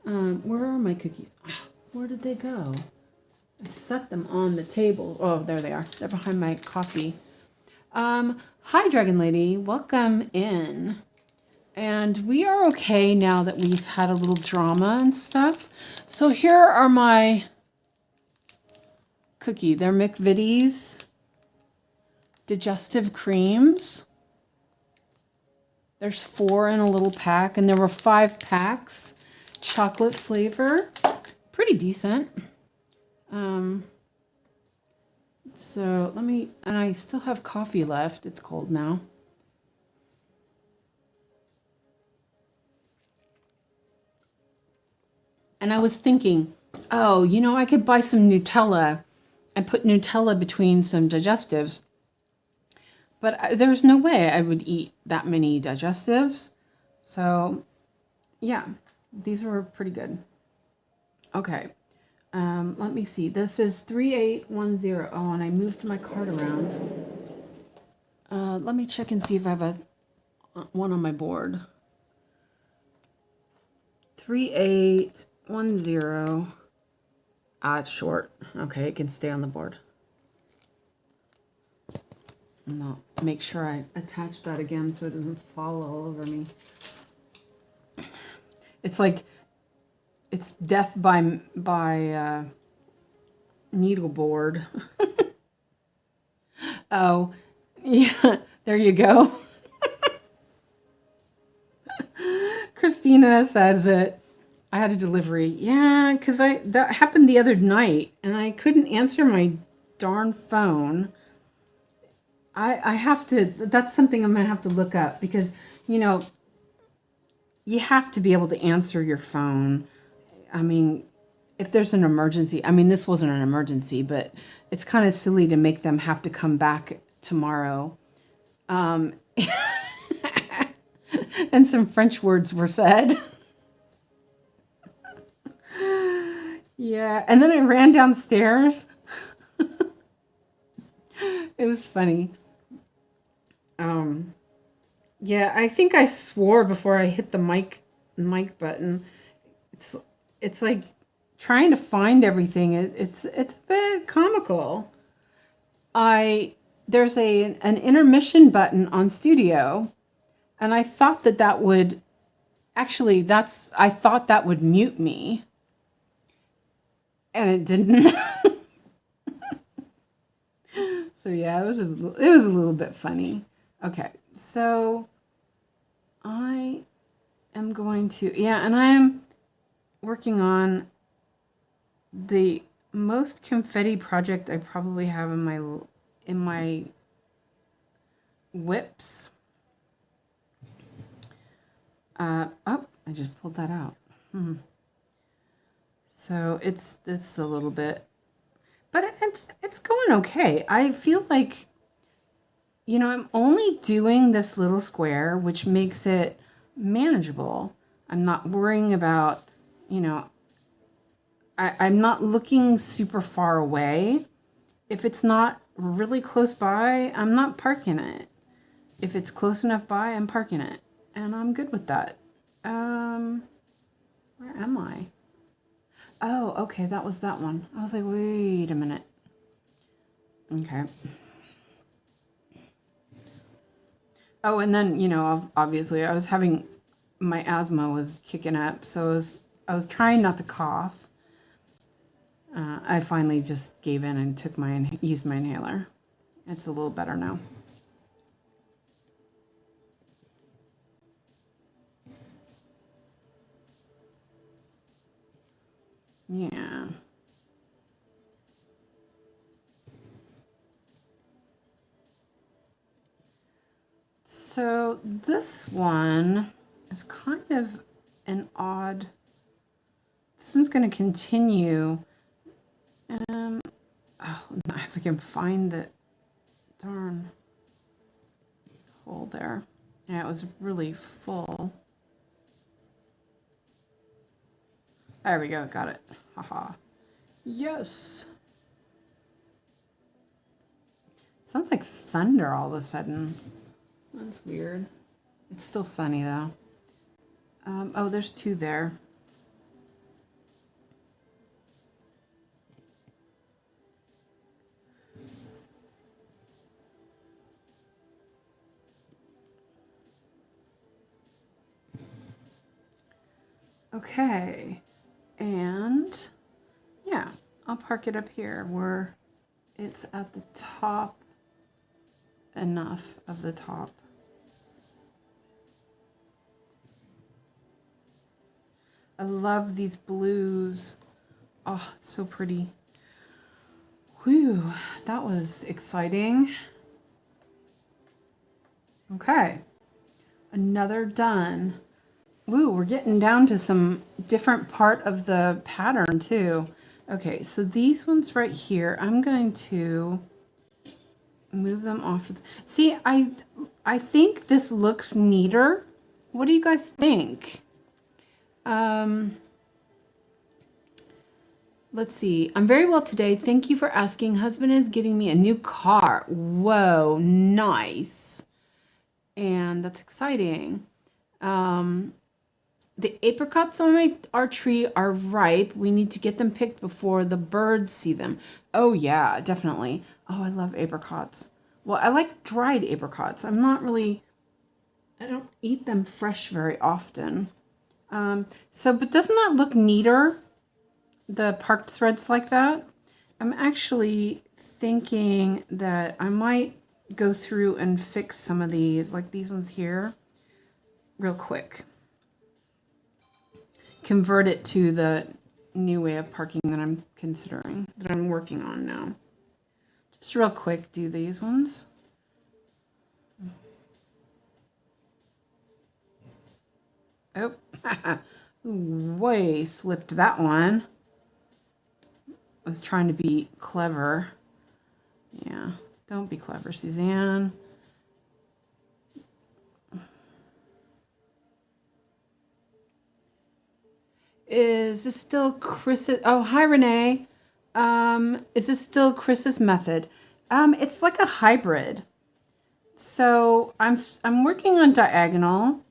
Speaker 1: Where are my cookies? Where did they go? I set them on the table. Oh, there they are. They're behind my coffee. Hi, Dragon Lady. Welcome in. And we are okay now that we've had a little drama and stuff. So here are my cookie. They're McVitie's digestive creams. There's 4 in a little pack, and there were 5 packs. Chocolate flavor. Pretty decent. So let me, and I still have coffee left. It's cold now. And I was thinking, oh, you know, I could buy some Nutella and put Nutella between some digestives.
Speaker 2: But there's no way I would eat that many digestives. So yeah, these were pretty good. Okay. Let me see. This is 3810. Oh, and I moved my card around. Let me check and see if I have one on my board. 3810. Ah, it's short. Okay, it can stay on the board. And I'll make sure I attach that again so it doesn't fall all over me. It's like, it's death by needleboard. Oh, yeah, there you go. Kristina says that I had a delivery. Yeah, because that happened the other night, and I couldn't answer my darn phone. I have to, that's something I'm going to have to look up because, you know, you have to be able to answer your phone. I mean, if there's an emergency, I mean, this wasn't an emergency, but it's kind of silly to make them have to come back tomorrow. And some French words were said. Yeah, and then I ran downstairs. It was funny. Yeah, I think I swore before I hit the mic button. It's like trying to find everything. It's a bit comical. There's an intermission button on Studio, and I thought that would actually I thought that would mute me, and it didn't. So yeah, it was a little bit funny. Okay, so I am going to, yeah, and I'm working on the most confetti project I probably have in my whips. Oh, I just pulled that out. So it's a little bit, but it's going okay. I feel like, you know, I'm only doing this little square, which makes it manageable. I'm not worrying about, you know, I'm not looking super far away. If it's not really close by, I'm not parking it. If it's close enough by, I'm parking it. And I'm good with that. Where am I? Oh, okay, that was that one. I was like, wait a minute. Okay. Oh, and then, you know, obviously I was having, my asthma was kicking up, so I was trying not to cough. I finally just gave in and used my inhaler. It's a little better now. Yeah. So this one is kind of an odd, this one's going to continue. Oh, if I can find the darn hole there. Yeah, it was really full. There we go, got it. Haha. Yes. Sounds like thunder all of a sudden. That's weird. It's still sunny though. Oh, there's two there. Okay, and yeah, I'll park it up here where it's at the top, enough of the top. I love these blues. Oh, it's so pretty. Whew, that was exciting. Okay, another done. Woo, we're getting down to some different part of the pattern too. Okay, so these ones right here, I'm going to move them off. See, I think this looks neater. What do you guys think? Let's see. I'm very well today. Thank you for asking. Husband is getting me a new car. Whoa, nice. And that's exciting. The apricots on our tree are ripe. We need to get them picked before the birds see them. Oh yeah, definitely. Oh, I love apricots. Well, I like dried apricots. I don't eat them fresh very often. But doesn't that look neater? The parked threads like that? I'm actually thinking that I might go through and fix some of these, like these ones here, real quick. Convert it to the new way of parking that I'm considering, that I'm working on now. Just real quick, do these ones. Oh, way slipped that one. I was trying to be clever. Yeah, don't be clever, Suzanne. Is this still Chris's? Oh, hi, Renee. Is this still Chris's method? It's like a hybrid. So I'm working on diagonal.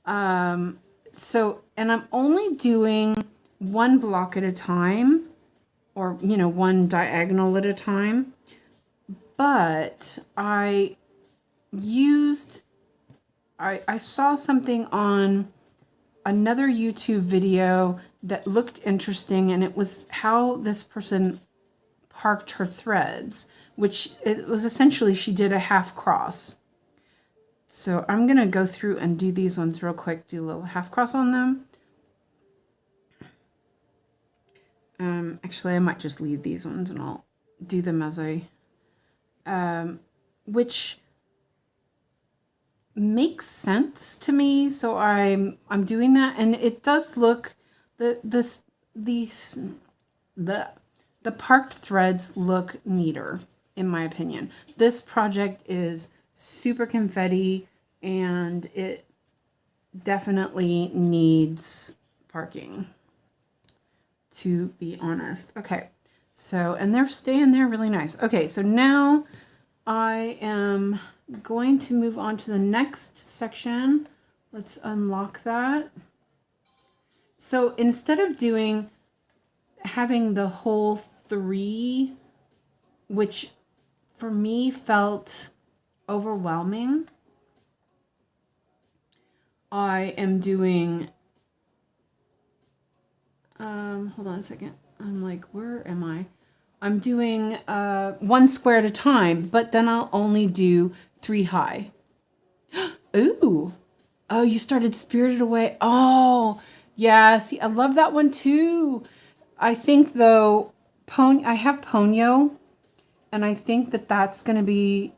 Speaker 2: And I'm only doing one block at a time, or one diagonal at a time. But I saw something on another YouTube video that looked interesting, and it was how this person parked her threads, which it was essentially she did a half cross. So I'm going to go through and do these ones real quick, do a little half cross on them. Actually, I might just leave these ones and I'll do them as which makes sense to me. So I'm doing that, and it does look, the parked threads look neater, in my opinion. This project is super confetti, and it definitely needs parking, to be honest. Okay, so, and they're staying there really nice. Okay, so now I am going to move on to the next section. Let's unlock that. So instead of having the whole 3, which for me felt overwhelming, I am doing, hold on a second. I'm like, where am I? I'm doing 1 square at a time, but then I'll only do 3 high. Ooh. Oh, you started Spirited Away. Oh, yeah. See, I love that one too. I think though, I have Ponyo, and I think that that's going to be,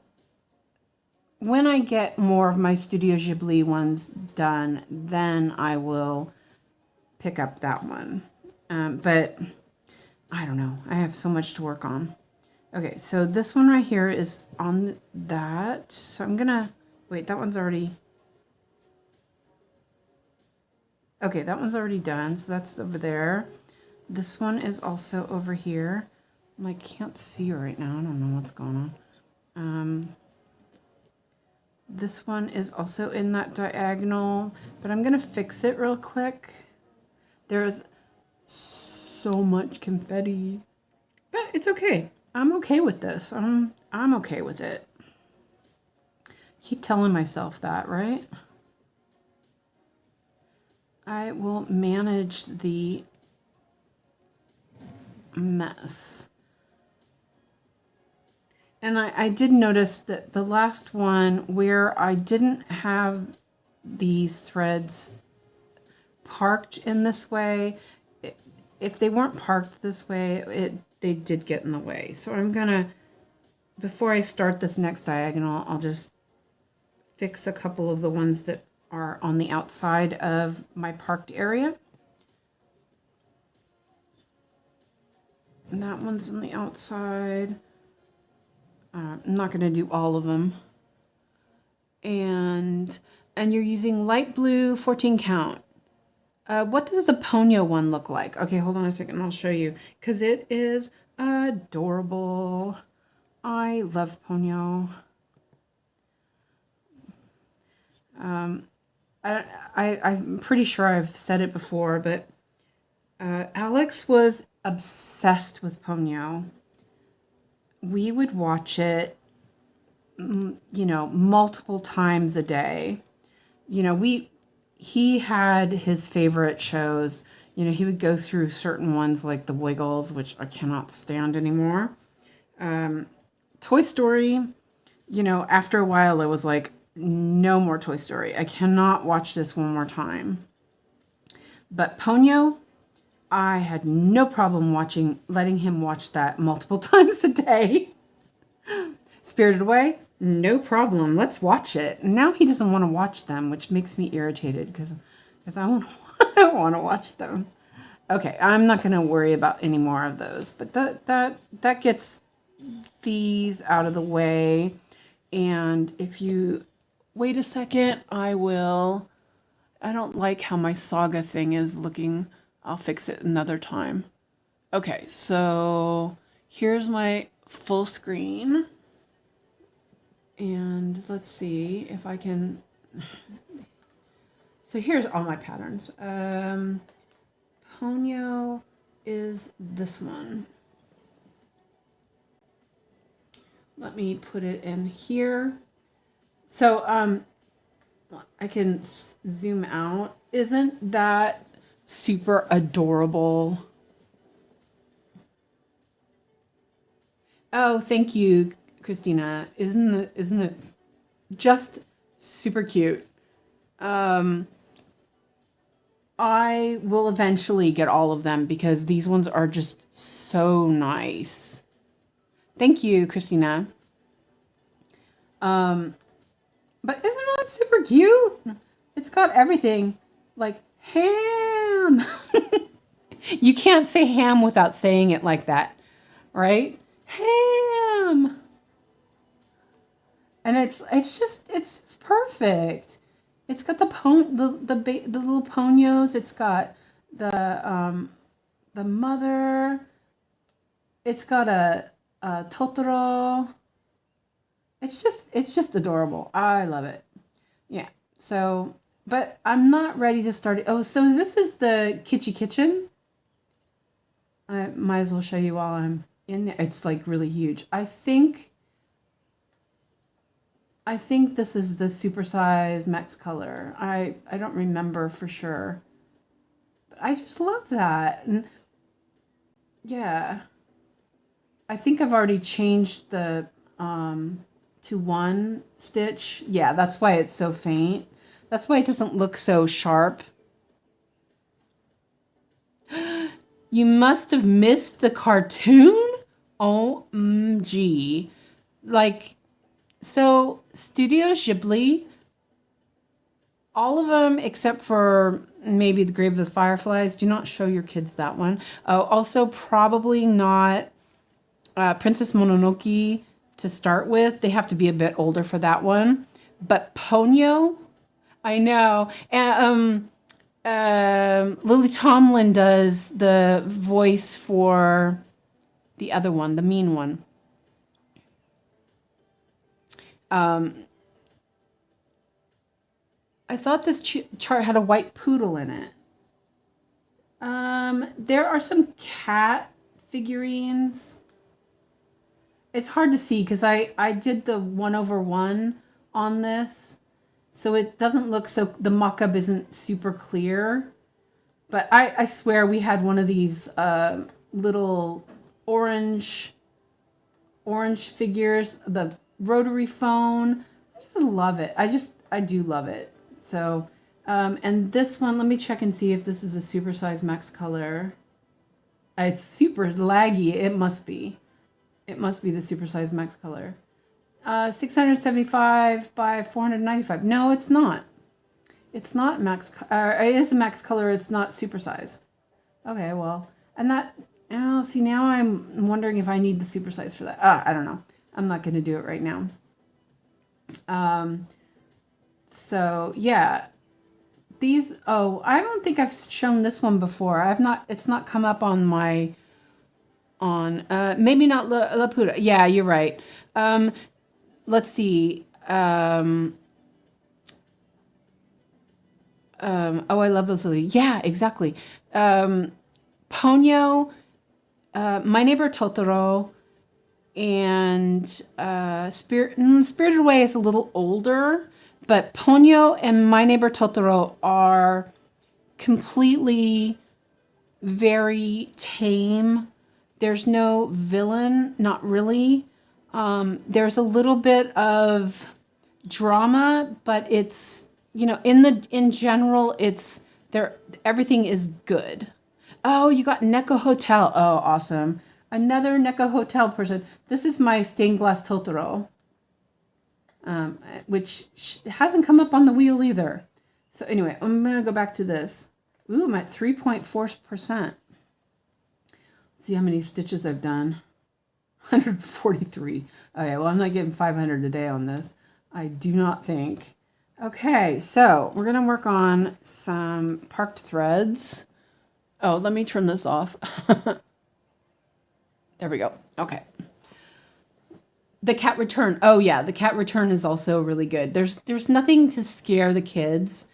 Speaker 2: when I get more of my Studio Ghibli ones done, then I will pick up that one. But I don't know. I have so much to work on. Okay, so this one right here is on that. So I'm going to, wait, that one's already, okay, that one's already done. So that's over there. This one is also over here. I can't see right now. I don't know what's going on. This one is also in that diagonal, but I'm going to fix it real quick. There's so much confetti, but it's okay. I'm okay with this. I'm okay with it. Keep telling myself that, right? I will manage the mess. And I did notice that the last one where I didn't have these threads parked in this way, if they weren't parked this way, they did get in the way. So I'm gonna, before I start this next diagonal, I'll just fix a couple of the ones that are on the outside of my parked area. And that one's on the outside. I'm not going to do all of them. And you're using light blue 14 count. What does the Ponyo one look like? Okay, hold on a second. I'll show you because it is adorable. I love Ponyo. I'm pretty sure I've said it before, but Alex was obsessed with Ponyo. We would watch it, multiple times a day. He had his favorite shows. He would go through certain ones like the Wiggles, which I cannot stand anymore. Toy Story, after a while it was like, no more Toy Story. I cannot watch this one more time. But Ponyo, I had no problem letting him watch that multiple times a day. Spirited Away, no problem. Let's watch it. Now he doesn't want to watch them, which makes me irritated because I want to watch them. Okay, I'm not going to worry about any more of those, but that gets these out of the way. And if you wait a second, I don't like how my saga thing is looking. I'll fix it another time. Okay, so here's my full screen. And let's see if I can. So here's all my patterns. Ponyo is this one. Let me put it in here. So I can zoom out. Isn't that super adorable? Oh, thank you, Kristina. Isn't it just super cute? I will eventually get all of them because these ones are just so nice. Thank you, Kristina. But isn't that super cute? It's got everything. Like ham. You can't say ham without saying it like that, right? Ham. And it's just perfect. It's got the little ponios. It's got the mother. It's got a Totoro. It's just adorable. I love it. Yeah. So, but I'm not ready to start it. Oh, so this is the Kitschy Kitchen. I might as well show you while I'm in there. It's like really huge. I think this is the supersize max color. I don't remember for sure. But I just love that. And yeah. I think I've already changed the to one stitch. Yeah, that's why it's so faint. That's why it doesn't look so sharp. You must have missed the cartoon? OMG. Like, so Studio Ghibli, all of them except for maybe The Grave of the Fireflies, do not show your kids that one. Oh, also probably not Princess Mononoke to start with. They have to be a bit older for that one. But Ponyo, I know. And Lily Tomlin does the voice for the other one, the mean one. I thought this chart had a white poodle in it. There are some cat figurines. It's hard to see because I did the 1/1 on this. So it doesn't look so, the mock-up isn't super clear. But I swear we had one of these little orange figures, the rotary phone. I just love it. I do love it. So, and this one, let me check and see if this is a supersize max color. It's super laggy. It must be. It must be the supersize max color. 675 by 495. No, it's not. It's not max. It is a max color. It's not supersize. Okay, well, and that. Oh, see, now I'm wondering if I need the supersize for that. I don't know. I'm not going to do it right now. So yeah, these, oh, I don't think I've shown this one before. It's not come up on my, maybe not La Puta. Yeah, you're right. Let's see. Oh, I love those. Yeah, exactly. Ponyo, My Neighbor Totoro, and Spirited Away is a little older, but Ponyo and My Neighbor Totoro are completely very tame. There's no villain, not really. There's a little bit of drama, but it's, you know, in general, it's there. Everything is good. Oh, you got Neko Hotel. Oh, awesome. Another Neko Hotel person. This is my stained glass Totoro, which hasn't come up on the wheel either. So anyway, I'm going to go back to this. Ooh, I'm at 3.4%. See how many stitches I've done. 143. Okay, well, I'm not getting 500 a day on this. I do not think. Okay, so we're going to work on some parked threads. Oh, let me turn this off. There we go. Okay. The cat return. Oh yeah, the cat return is also really good. There's nothing to scare the kids.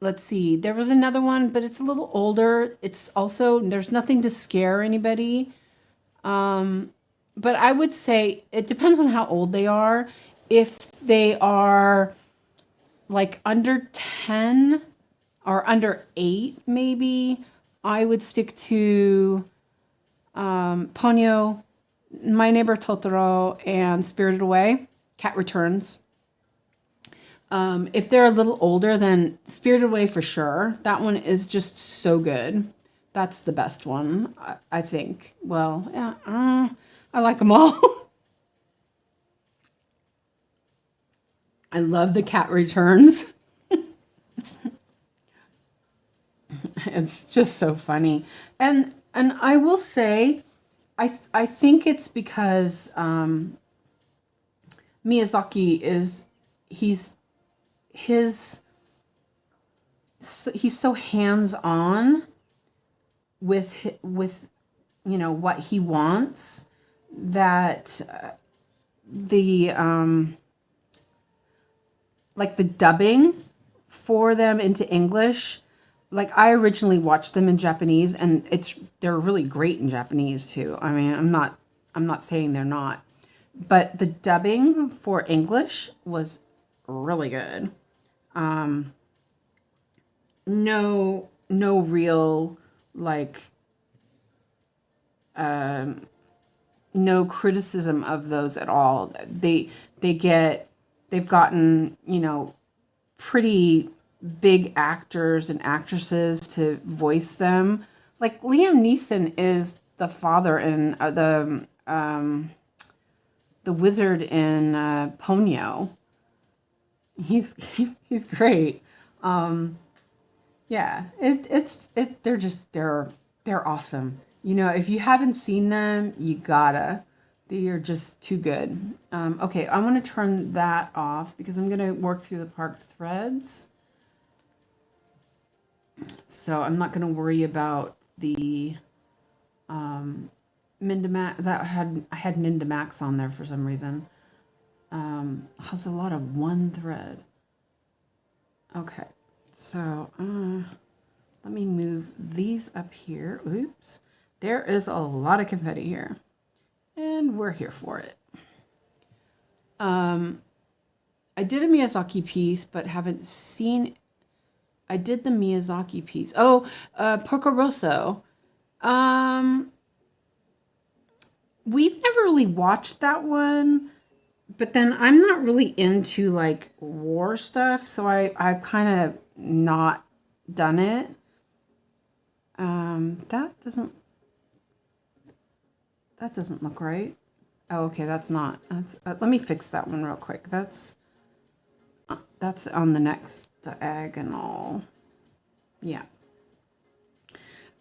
Speaker 2: Let's see. There was another one, but it's a little older. It's also, there's nothing to scare anybody. But I would say it depends on how old they are. If they are like under 10 or under 8, maybe, I would stick to Ponyo, My Neighbor Totoro, and Spirited Away, Cat Returns. If they're a little older, then Spirited Away for sure. That one is just so good. That's the best one, I think. Well, yeah, I like them all. I love the Cat Returns. It's just so funny. And I will say, I think it's because Miyazaki he's so hands-on with you know what he wants, that the like the dubbing for them into English, like I originally watched them in Japanese, and they're really great in Japanese too. I mean, I'm not saying they're not, but the dubbing for English was really good. No real like no criticism of those at all. They've gotten, you know, pretty big actors and actresses to voice them. Like Liam Neeson is the father in the wizard in Ponyo. He's great. Yeah, they're awesome. You know, if you haven't seen them, you gotta. They are just too good. Okay, I want to turn that off because I'm gonna work through the parked threads. So I'm not gonna worry about the Mindimax that I had Mindimax on there for some reason. Has a lot of one thread. Okay, so let me move these up here. Oops, there is a lot of confetti here, and we're here for it. I did a Miyazaki piece, but haven't seen. I did the Miyazaki piece. Oh, Porco Rosso. We've never really watched that one, but then I'm not really into like war stuff, so I've kind of not done it. That doesn't look right. Oh, okay, that's not. That's let me fix that one real quick. That's on the next diagonal. Yeah.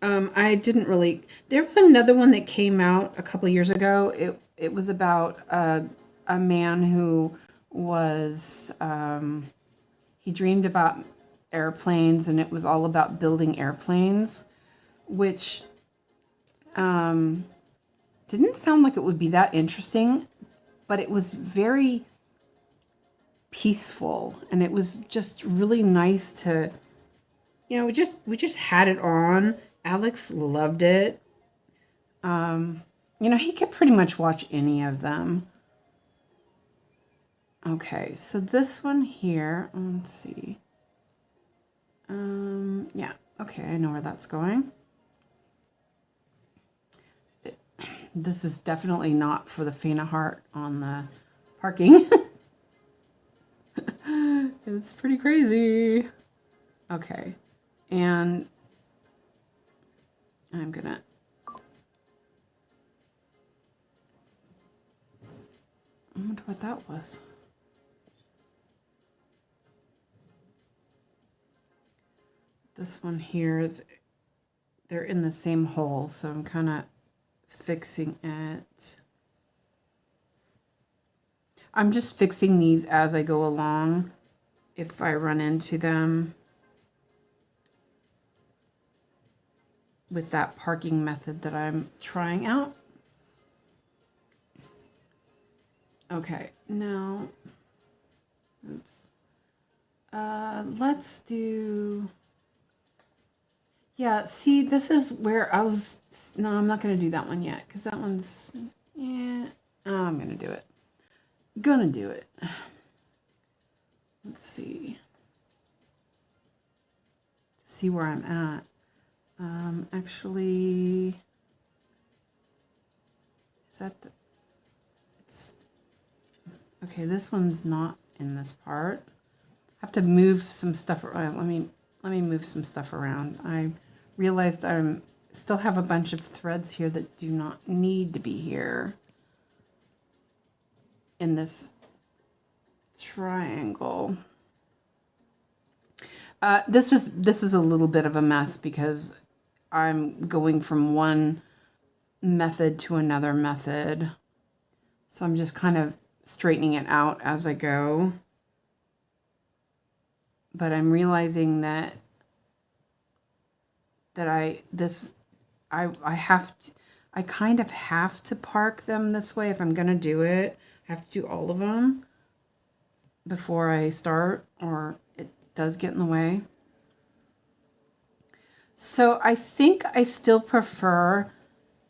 Speaker 2: I didn't really. There was another one that came out a couple years ago. It was about a man who was he dreamed about airplanes, and it was all about building airplanes, which didn't sound like it would be that interesting, but it was very peaceful, and it was just really nice to, we just had it on. Alex loved it. He could pretty much watch any of them. Okay, so this one here, let's see. Yeah, okay, I know where that's going. This is definitely not for the faint of heart on the parking. It's pretty crazy. Okay, and I'm gonna I wonder what that was. This one here is, they're in the same hole, so I'm kind of fixing it. I'm just fixing these as I go along if I run into them with that parking method that I'm trying out. Okay, now, oops. Let's do, yeah, see, this is where I was, no, I'm not going to do that one yet, because that one's, yeah, I'm going to do it. Gonna do it. Let's see. See where I'm at. Actually, is that the, it's, okay, this one's not in this part. I have to move some stuff around. Let me move some stuff around. I realized I still have a bunch of threads here that do not need to be here in this triangle. This is a little bit of a mess because I'm going from one method to another method. So I'm just kind of straightening it out as I go. But I'm realizing that I kind of have to park them this way if I'm going to do it. I have to do all of them before I start, or it does get in the way. So I think I still prefer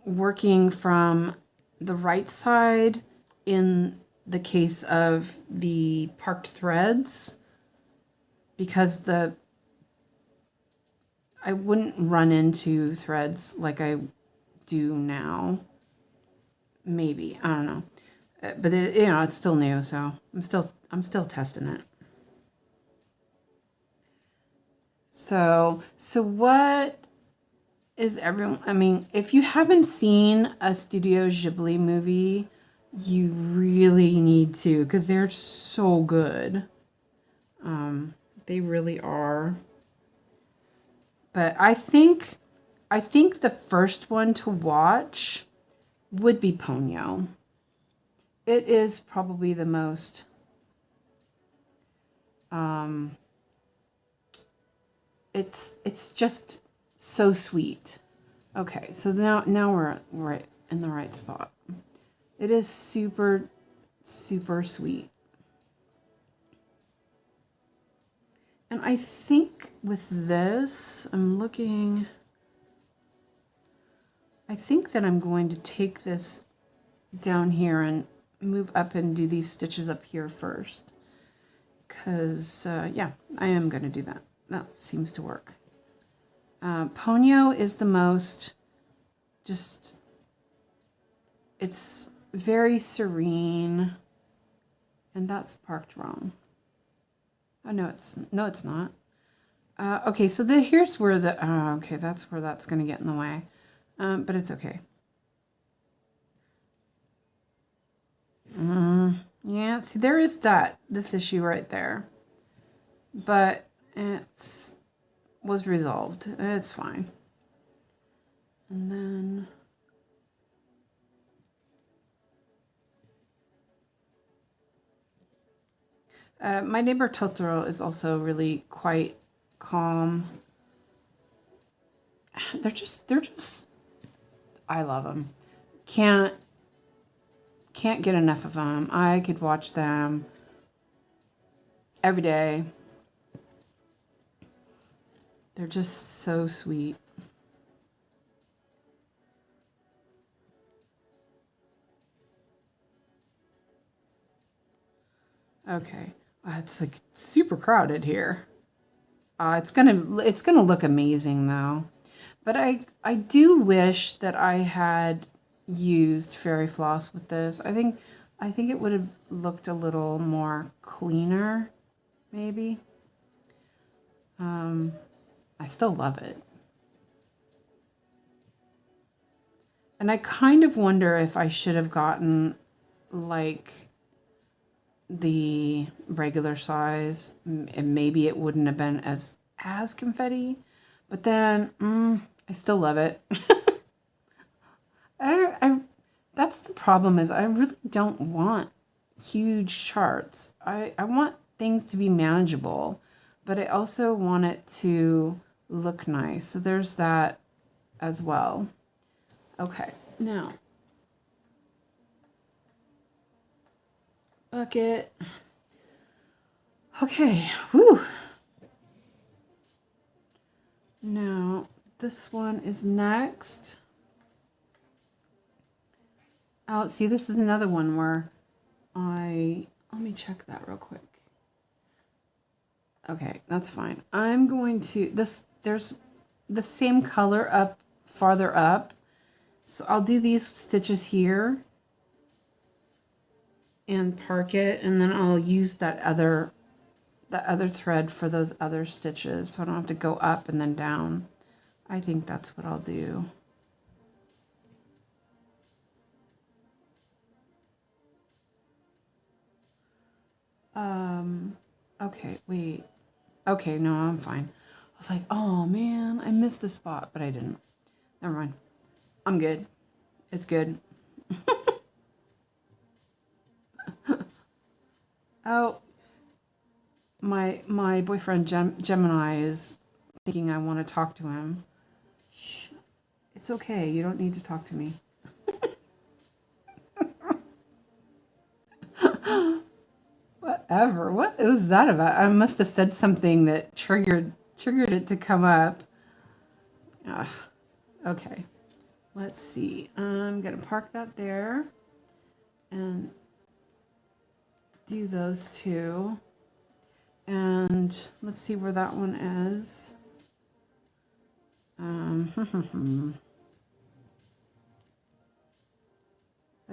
Speaker 2: working from the right side in the case of the parked threads, because I wouldn't run into threads like I do now. Maybe, I don't know. But it's still new, so I'm still testing it. So what is everyone? I mean, if you haven't seen a Studio Ghibli movie, you really need to, because they're so good. They really are. But I think the first one to watch would be Ponyo. It is probably the most it's just so sweet. Okay, so now we're right in the right spot. It is super, super sweet. And I think with this, I think that I'm going to take this down here and move up and do these stitches up here first. Because, yeah, I am going to do that. That seems to work. Ponyo is the most, just, it's very serene. And that's parked wrong. Oh, no, it's not. Okay, so here's where okay, that's where that's going to get in the way. But it's okay. Yeah, see, there is this issue right there. But it was resolved. It's fine.
Speaker 1: And then my neighbor Totoro is also really quite calm. They're just, I love them. Can't get enough of them. I could watch them every day. They're just so sweet. Okay, it's like super crowded here. It's gonna look amazing though. But I do wish that I had used fairy floss with this. I think it would have looked a little more cleaner, maybe. I still love it. And I kind of wonder if I should have gotten like the regular size, and maybe it wouldn't have been as confetti. But then I still love it. That's the problem, is I really don't want huge charts. I want things to be manageable, but I also want it to look nice. So there's that as well. Okay, now bucket. Okay, whew. Now this one is next. Oh, see, this is another one where let me check that real quick. Okay, that's fine. I'm going to, there's the same color up, farther up. So I'll do these stitches here and park it, and then I'll use that other thread for those other stitches, so I don't have to go up and then down. I think that's what I'll do. Okay, wait. Okay, no, I'm fine. I was like, oh man, I missed a spot, but I didn't. Never mind. I'm good. It's good. Oh, my boyfriend Gemini is thinking I want to talk to him. Shh. It's okay. You don't need to talk to me. Whatever. What was that about? I must have said something that triggered it to come up. Ugh. Okay. Let's see. I'm going to park that there and do those two. And let's see where that one is. I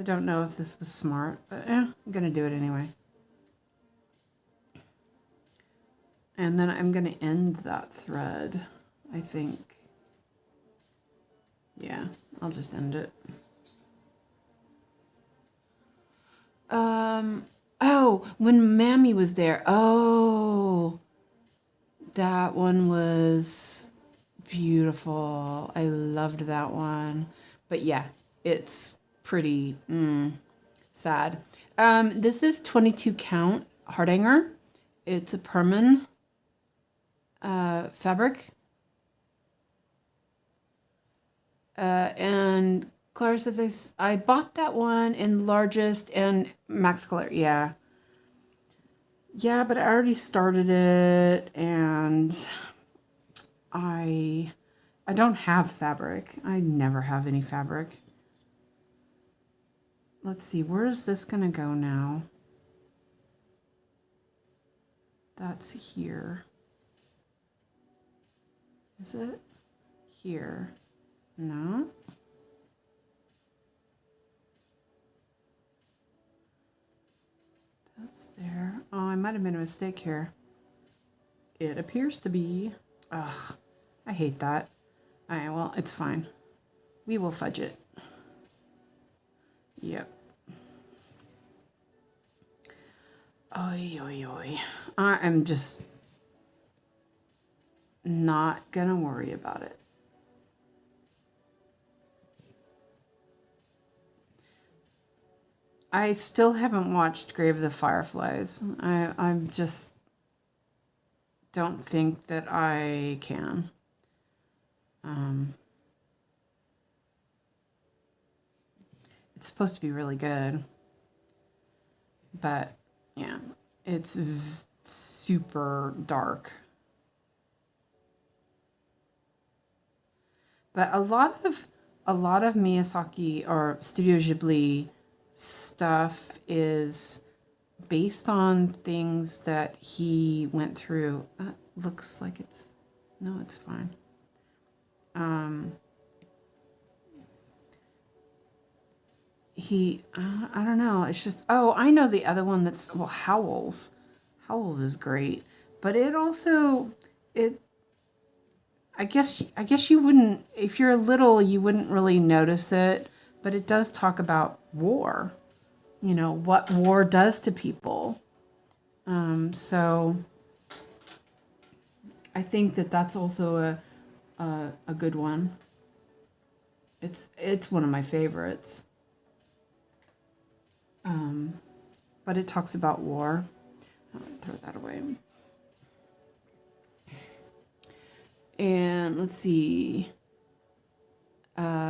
Speaker 1: don't know if this was smart, but I'm going to do it anyway. And then I'm going to end that thread, I think. Yeah, I'll just end it. Oh, when Mammy was there. Oh, that one was beautiful. I loved that one. But yeah, it's pretty sad. This is 22 count heart hanger. It's a perman fabric. And Claire says, I bought that one in largest and max color. Yeah. Yeah, but I already started it, and I don't have fabric. I never have any fabric. Let's see, where is this gonna go now? That's here. Is it? Here. No. That's there. Oh, I might have made a mistake here. It appears to be. Ugh, I hate that. Alright, well, it's fine. We will fudge it. Yep. Oy, oy, oy. I am just not gonna worry about it.
Speaker 2: I still haven't watched Grave of the Fireflies. I just don't think that I can. It's supposed to be really good, but yeah, it's super dark. But a lot of Miyazaki or Studio Ghibli stuff is based on things that he went through. That looks like it's, no, it's fine. I don't know. It's just, oh, I know the other one that's, well, Howls. Howls is great, but it also, I guess you wouldn't, if you're little, you wouldn't really notice it, but it does talk about war. You know, what war does to people. So I think that that's also a good one. It's one of my favorites. But it talks about war. I'll throw that away. And let's see.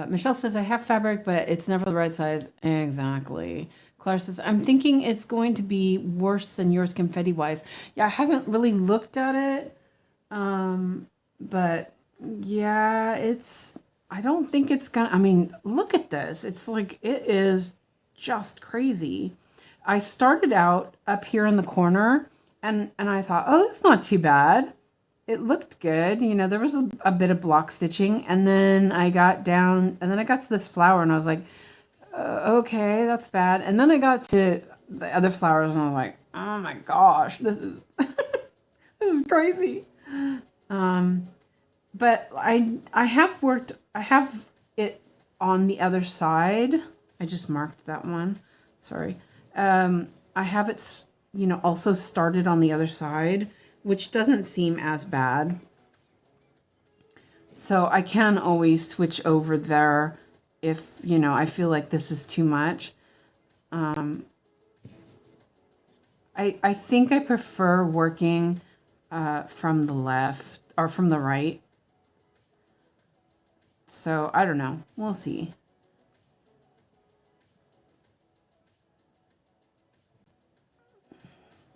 Speaker 2: Michelle says, I have fabric, but it's never the right size. Exactly. Clara says, I'm thinking it's going to be worse than yours confetti-wise. Yeah, I haven't really looked at it. But yeah, I don't think it's gonna, I mean, look at this. It's like, it is just crazy. I started out up here in the corner and I thought, oh, that's not too bad. It looked good. You know, there was a bit of block stitching, and then I got down, and then I got to this flower and I was like, okay, that's bad. And then I got to the other flowers and I was like, oh my gosh, this is, this is crazy. But I have it on the other side. I just marked that one. Sorry. I have it, you know, also started on the other side, which doesn't seem as bad. So I can always switch over there if, you know, I feel like this is too much. I think I prefer working from the left or from the right. So I don't know. We'll see.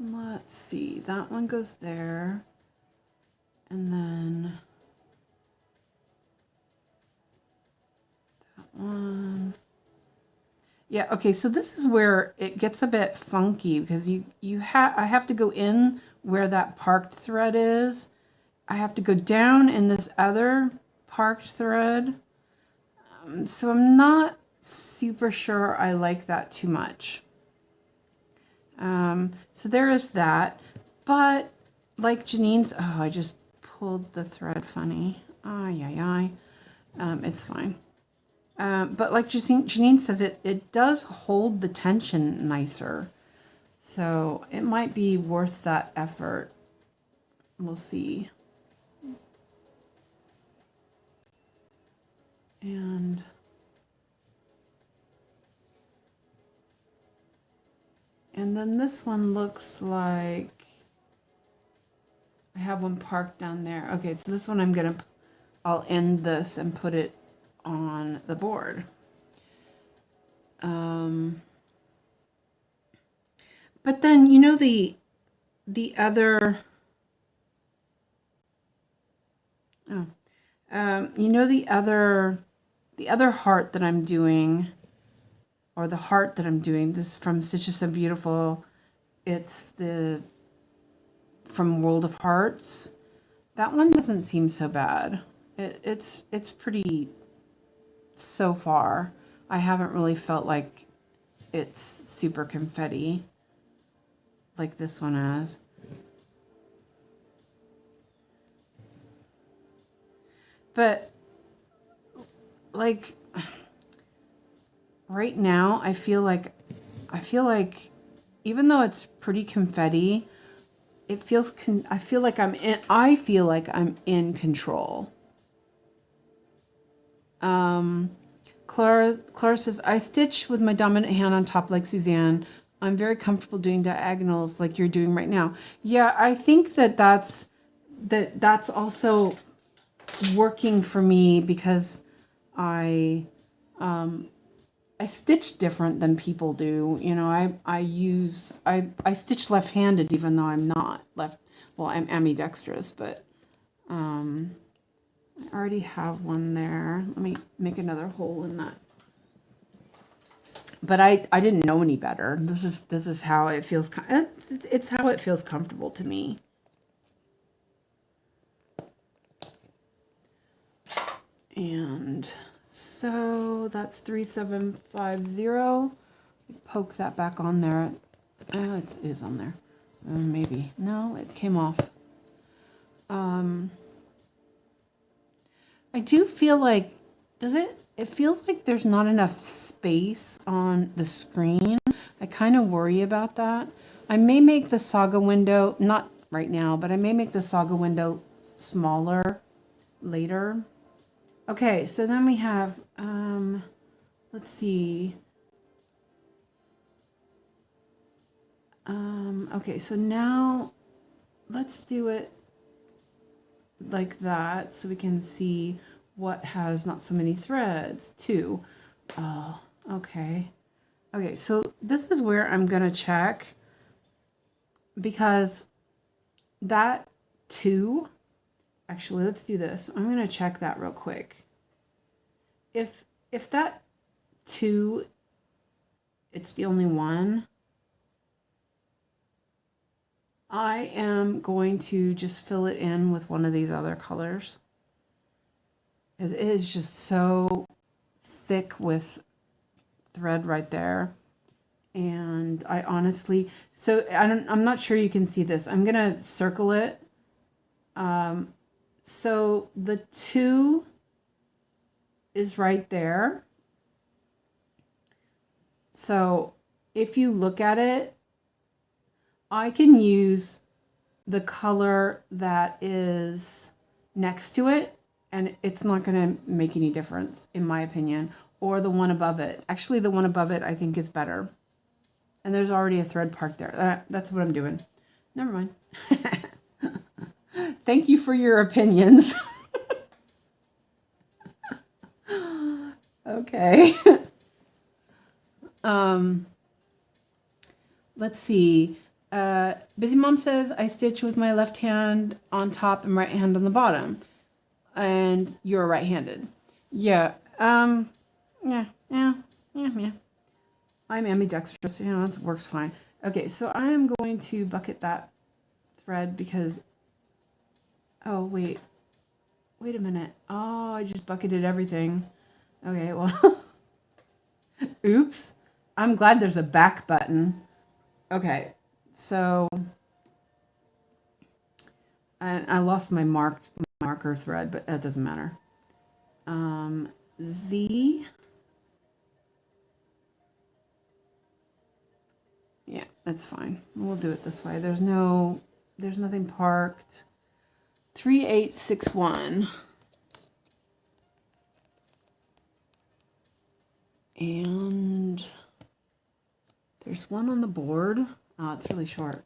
Speaker 2: Let's see. That one goes there. And then that one. Yeah, okay, so this is where it gets a bit funky because I have to go in where that parked thread is. I have to go down in this other parked thread. So I'm not super sure I like that too much. So there is that. But like Janine's, oh, I just pulled the thread funny. It's fine. But like Janine says, it does hold the tension nicer. So it might be worth that effort. We'll see. And then this one looks like I have one parked down there. Okay, so this one I'll end this and put it on the board. But then, you know, the other, you know, the other heart that I'm doing, or the heart that I'm doing, this from Stitches So Beautiful, it's from World of Hearts. That one doesn't seem so bad. It's pretty, so far. I haven't really felt like it's super confetti like this one is. But like right now, I feel like even though it's pretty confetti, I feel like I'm in control. Clara says, I stitch with my dominant hand on top like Suzanne. I'm very comfortable doing diagonals like you're doing right now. Yeah, I think that's also working for me because I stitch different than people do. You know, I stitch left-handed even though I'm not left. Well, I'm ambidextrous, but I already have one there. Let me make another hole in that. But I didn't know any better. This is how it feels. It's how it feels comfortable to me. And so that's 3750. Poke that back on there. It is on there. Maybe. No, it came off. I do feel like, it feels like there's not enough space on the screen. I kind of worry about that. I may make the saga window, not right now, but I may make the saga window smaller later. Okay, so then we have, let's see. Okay, so now let's do it like that so we can see what has not so many threads too. Oh, okay. Okay, so this is where I'm gonna check because that 2, actually let's do this. I'm gonna check that real quick. If that 2, it's the only one, I am going to just fill it in with one of these other colors. It is just so thick with thread right there. And I honestly, so I'm not sure you can see this. I'm gonna circle it. So the 2 is right there. So if you look at it, I can use the color that is next to it, and it's not going to make any difference, in my opinion, or the one above it. Actually, the one above it I think is better. And there's already a thread parked there. That's what I'm doing. Never mind. Thank you for your opinions. Okay. Let's see. Busy Mom says, I stitch with my left hand on top and right hand on the bottom. And you're right-handed. Yeah. Yeah. I'm ambidextrous. You know, it works fine. Okay, so I am going to bucket that thread because... Oh, wait. Wait a minute. Oh, I just bucketed everything. Okay, well... Oops. I'm glad there's a back button. Okay, so... I lost my marker thread, but that doesn't matter. Z. Yeah, that's fine. We'll do it this way. There's nothing parked. 3861. And there's one on the board. Oh, it's really short.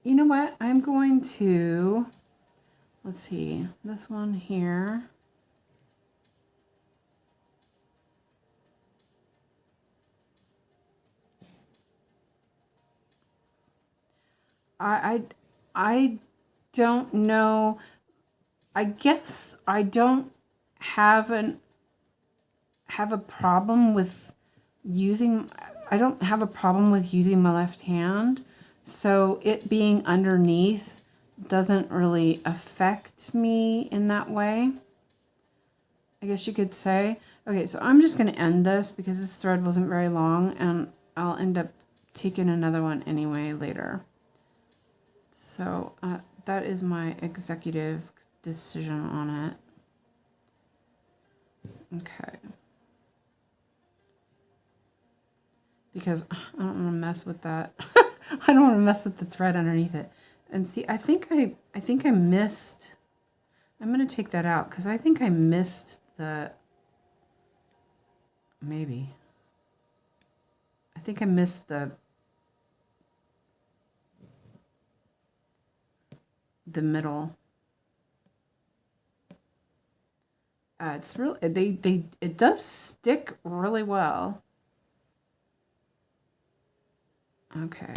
Speaker 2: You know what? I'm going to, let's see, this one here. I don't know. I guess I don't have a problem with using, I don't have a problem with using my left hand. So it being underneath doesn't really affect me in that way, I guess you could say. Okay, so I'm just going to end this because this thread wasn't very long and I'll end up taking another one anyway later. So that is my executive decision on it. Okay. because I don't want to mess with that. I don't want to mess with the thread underneath it. And see, I think I missed. I'm going to take that out because I think I missed the. Maybe. I think I missed the middle. It's really it does stick really well. Okay.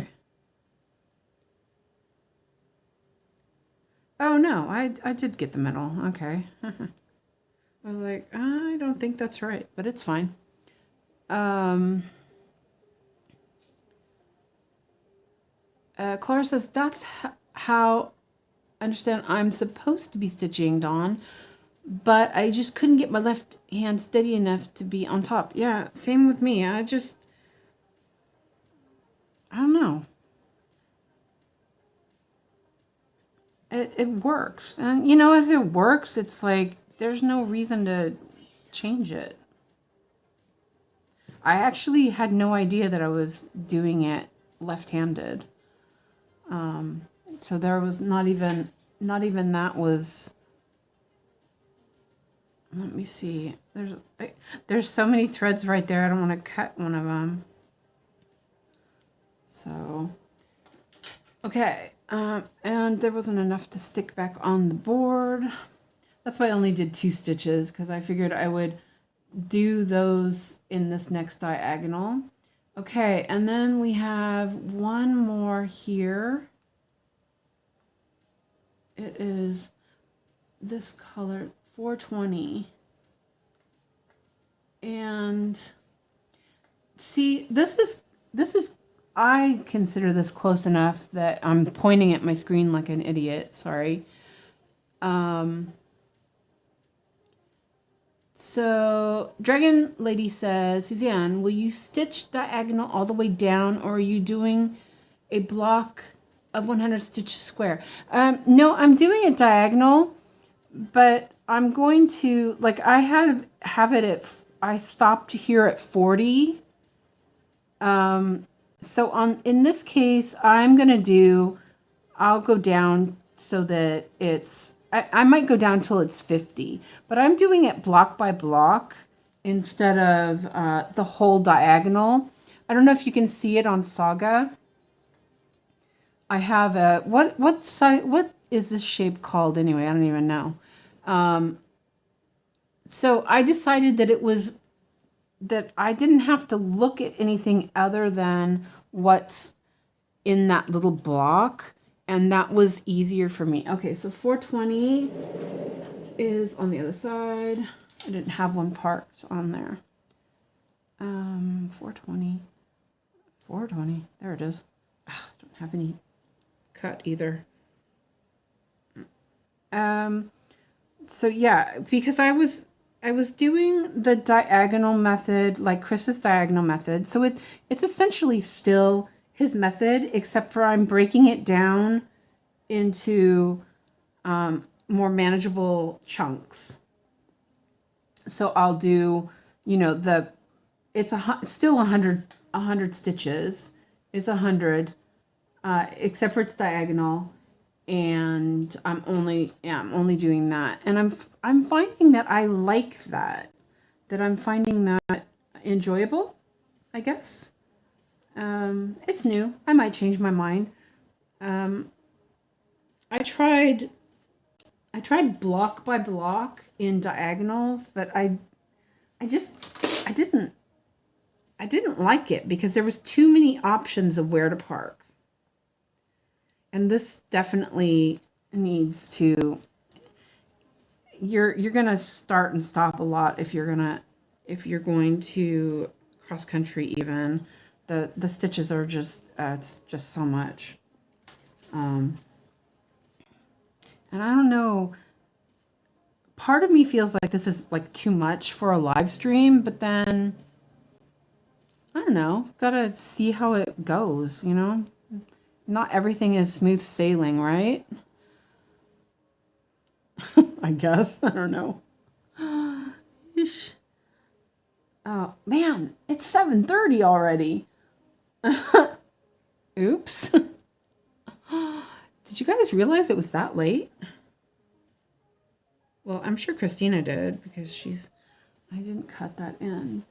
Speaker 2: Oh no, I did get the middle. Okay. I was like, I don't think that's right, but it's fine. Clara says that's how I understand I'm supposed to be stitching, Dawn, but I just couldn't get my left hand steady enough to be on top. Yeah, same with me. I don't know. It works. And you know, if it works, it's like there's no reason to change it. I actually had no idea that I was doing it left-handed. So there was not even that was. Let me see. There's so many threads right there. I don't want to cut one of them. So, okay. And there wasn't enough to stick back on the board. That's why I only did 2 stitches, because I figured I would do those in this next diagonal. Okay, and then we have one more here. It is this color, 420. And see, this is I consider this close enough that I'm pointing at my screen like an idiot. Sorry. So Dragon Lady says, Suzanne, will you stitch diagonal all the way down, or are you doing a block of 100 stitches square? No, I'm doing it diagonal, but I'm going to, like, I have it at, I stopped here at 40. So in this case, I'll go down so that it's, I might go down till it's 50, but I'm doing it block by block instead of the whole diagonal. I don't know if you can see it on Saga. I have a, what is this shape called anyway? I don't even know. So I decided that I didn't have to look at anything other than what's in that little block, and that was easier for me. Okay, so 420 is on the other side. I didn't have one parked on there. 420, there it is. I don't have any cut either. So yeah, because I was doing the diagonal method, like Chris's diagonal method. So it's essentially still his method, except for I'm breaking it down into more manageable chunks. So I'll do, you know, it's still 100 stitches. It's 100, except for its diagonal. And I'm only doing that, and I'm finding that I like that I'm finding that enjoyable, I guess. It's new. I might change my mind. I tried block by block in diagonals, but I didn't like it because there was too many options of where to park. And this definitely needs to, you're going to start and stop a lot if you're going to cross country even. The stitches are just, it's just so much. And I don't know, part of me feels like this is like too much for a live stream, but then, I don't know, gotta see how it goes, you know? Not everything is smooth sailing, right? I guess. I don't know. Ish. Oh, man, it's 7:30 already. Oops. Did you guys realize it was that late? Well, I'm sure Kristina did because I didn't cut that in.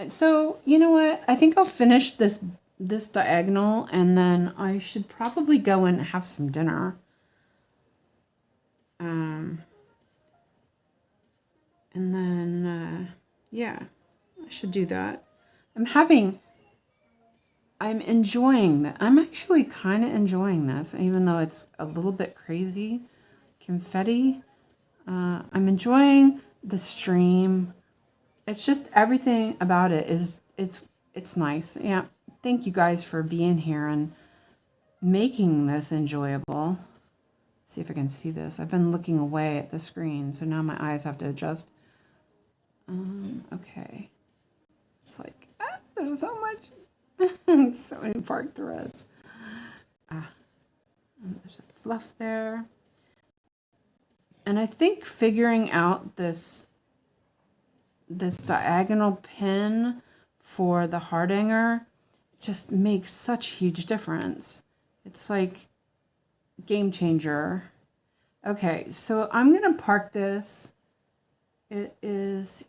Speaker 2: So you know what? I think I'll finish this diagonal and then I should probably go and have some dinner. And then, yeah, I should do that. I'm enjoying that. I'm actually kind of enjoying this, even though it's a little bit crazy. Confetti. I'm enjoying the stream. It's just everything about it is, it's nice. Yeah. Thank you guys for being here and making this enjoyable. See if I can see this. I've been looking away at the screen, so now my eyes have to adjust. Okay. It's like, there's so much. So many park threads. There's a fluff there. And I think figuring out this diagonal pin for the hardanger just makes such a huge difference. It's like game changer. Okay, so I'm gonna park this. It is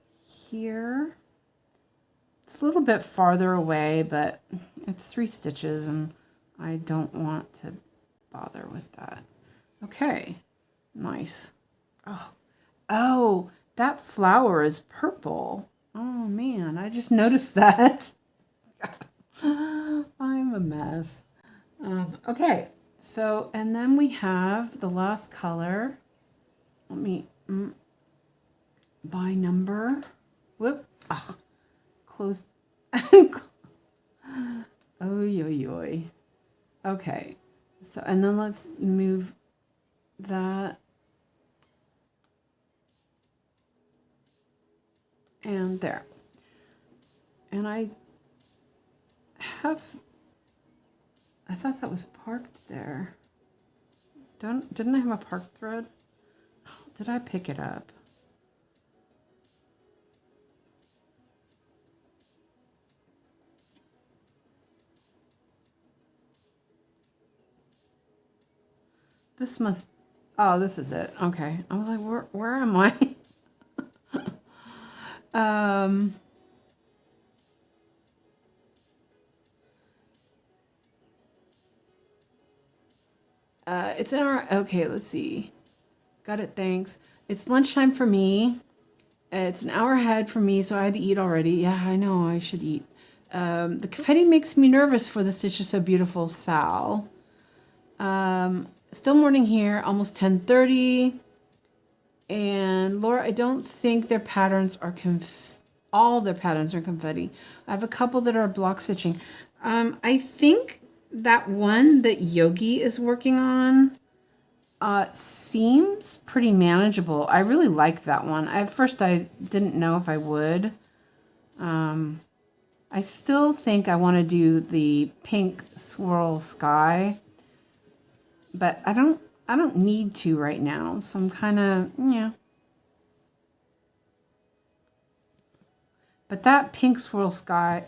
Speaker 2: here. It's a little bit farther away, but it's 3 stitches and I don't want to bother with that. Okay, nice. Oh, that flower is purple. Oh man, I just noticed that. I'm a mess. Okay, so, and then we have the last color. Let me, by number. Whoop. Close. Oy. Okay, so, and then let's move that. And there. And I thought that was parked there. Didn't I have a parked thread? Oh, did I pick it up? This must, oh, this is it. Okay. I was like, where am I? It's in our, okay, let's see. Got it, thanks. It's lunchtime for me. It's an hour ahead for me, so I had to eat already. Yeah, I know, I should eat. The confetti makes me nervous for the Stitch is So Beautiful, Sal. Still morning here, almost 10:30. And Laura, I don't think their patterns are all their patterns are confetti. I have a couple that are block stitching. I think that one that Yogi is working on seems pretty manageable. I really like that one. At first I didn't know if I would. I still think I want to do the pink swirl sky, but I don't need to right now. So I'm kind of, yeah. But that pink swirl sky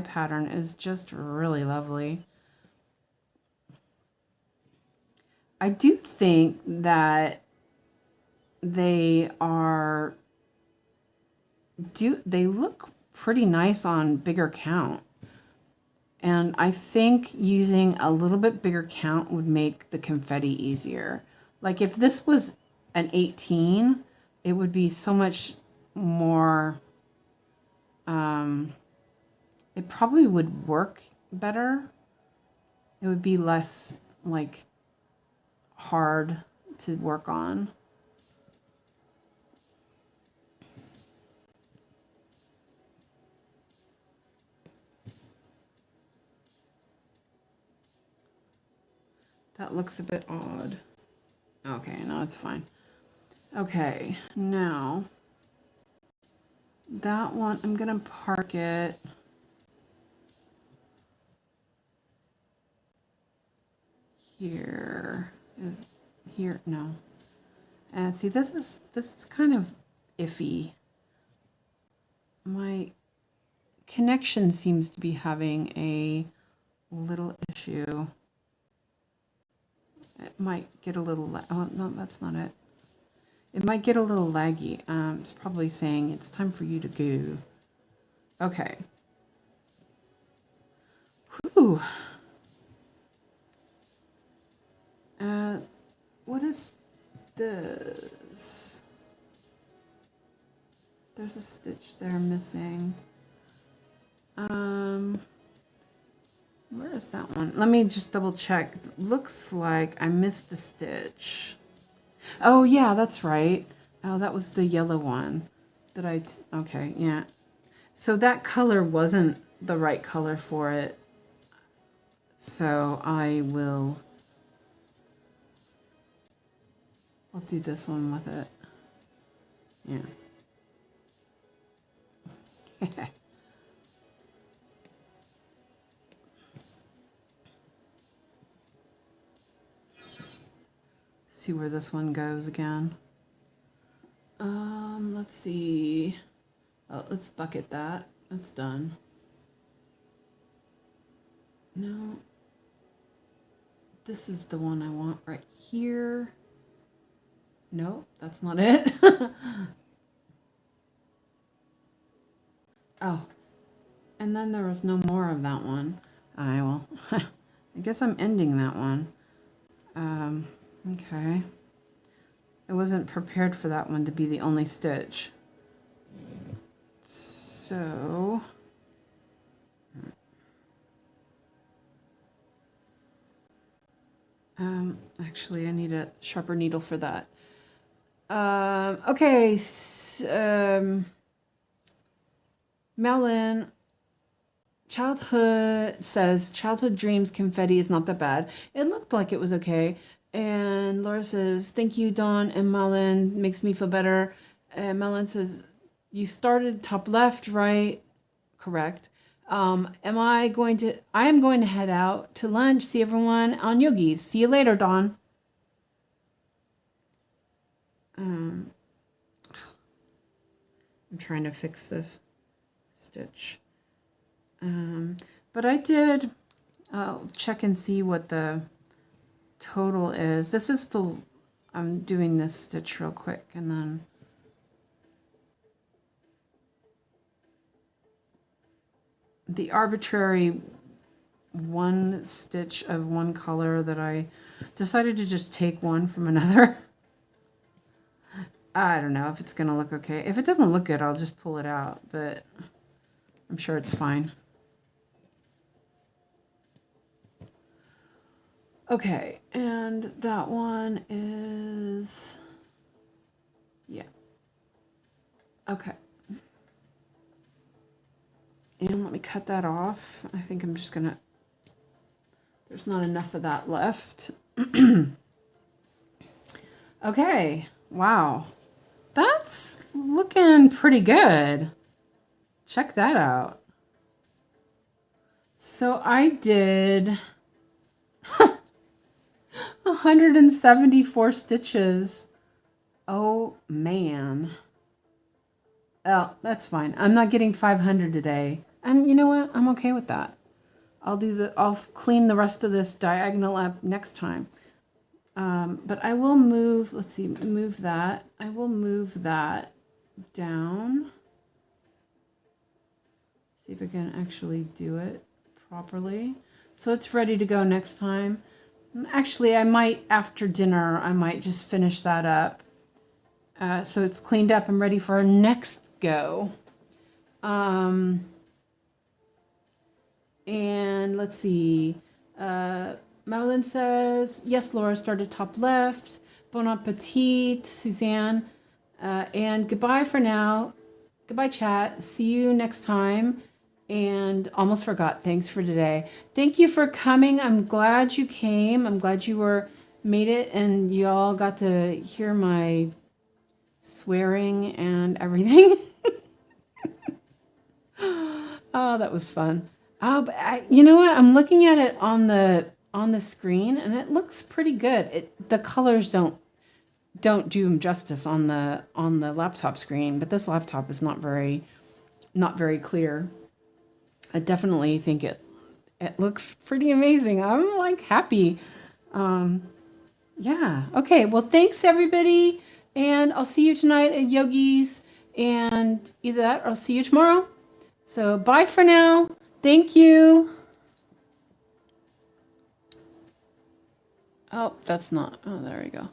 Speaker 2: pattern is just really lovely. I do think that they look pretty nice on bigger count. And I think using a little bit bigger count would make the confetti easier. Like if this was an 18, it would be so much more, it probably would work better. It would be less like hard to work on. That looks a bit odd. Okay, no, it's fine. Okay, now that one, I'm gonna park it here. Is here? No. And see, this is kind of iffy. My connection seems to be having a little issue. It might get a little, oh no, that's not it. It might get a little laggy. It's probably saying it's time for you to go. Okay. Whew. What is this? There's a stitch there missing. Where is that one? Let me just double check. Looks like I missed a stitch. Oh yeah, that's right. Oh, that was the yellow one that okay, yeah. So that color wasn't the right color for it. So I'll do this one with it. Yeah. See where this one goes again. Let's see. Oh, let's bucket that. That's done. No. This is the one I want right here. No, that's not it. Oh, and then there was no more of that one. I guess I'm ending that one. Okay. I wasn't prepared for that one to be the only stitch. So, actually I need a sharper needle for that. Okay, Melon, childhood dreams confetti is not that bad. It looked like it was okay. And Laura says, thank you, Dawn and Melon, makes me feel better. And Melon says, you started top left, right? Correct. I am going to head out to lunch, see everyone on Yogi's. See you later, Dawn. I'm trying to fix this stitch. But I did, I'll check and see what the total is. This is I'm doing this stitch real quick and then the arbitrary one stitch of one color that I decided to just take one from another. I don't know if it's gonna look okay. If it doesn't look good, I'll just pull it out, but I'm sure it's fine. Okay, and that one is, yeah. Okay. And let me cut that off. I think I'm just gonna, there's not enough of that left. Okay, wow. That's looking pretty good. Check that out. So I did 174 stitches. Oh man. Oh, that's fine. I'm not getting 500 today. And you know what? I'm okay with that. I'll clean the rest of this diagonal up next time. But I will move, let's see, move that. I will move that down. See if I can actually do it properly. So it's ready to go next time. Actually, I might, after dinner, I might just finish that up. So it's cleaned up and ready for our next go. And let's see. Madeline says, yes, Laura started top left. Bon appetit, Suzanne. And goodbye for now. Goodbye, chat. See you next time. And almost forgot, thanks for today. Thank you for coming. I'm glad you came. I'm glad you made it and you all got to hear my swearing and everything. Oh, that was fun. Oh, but you know what? I'm looking at it on the screen and it looks pretty good. The colors don't do them justice on the laptop screen, but this laptop is not very clear. I definitely think it looks pretty amazing. I'm like happy. Yeah. Okay. Well, thanks everybody. And I'll see you tonight at Yogi's. And either that or I'll see you tomorrow. So bye for now. Thank you. Oh, that's not. Oh, there we go.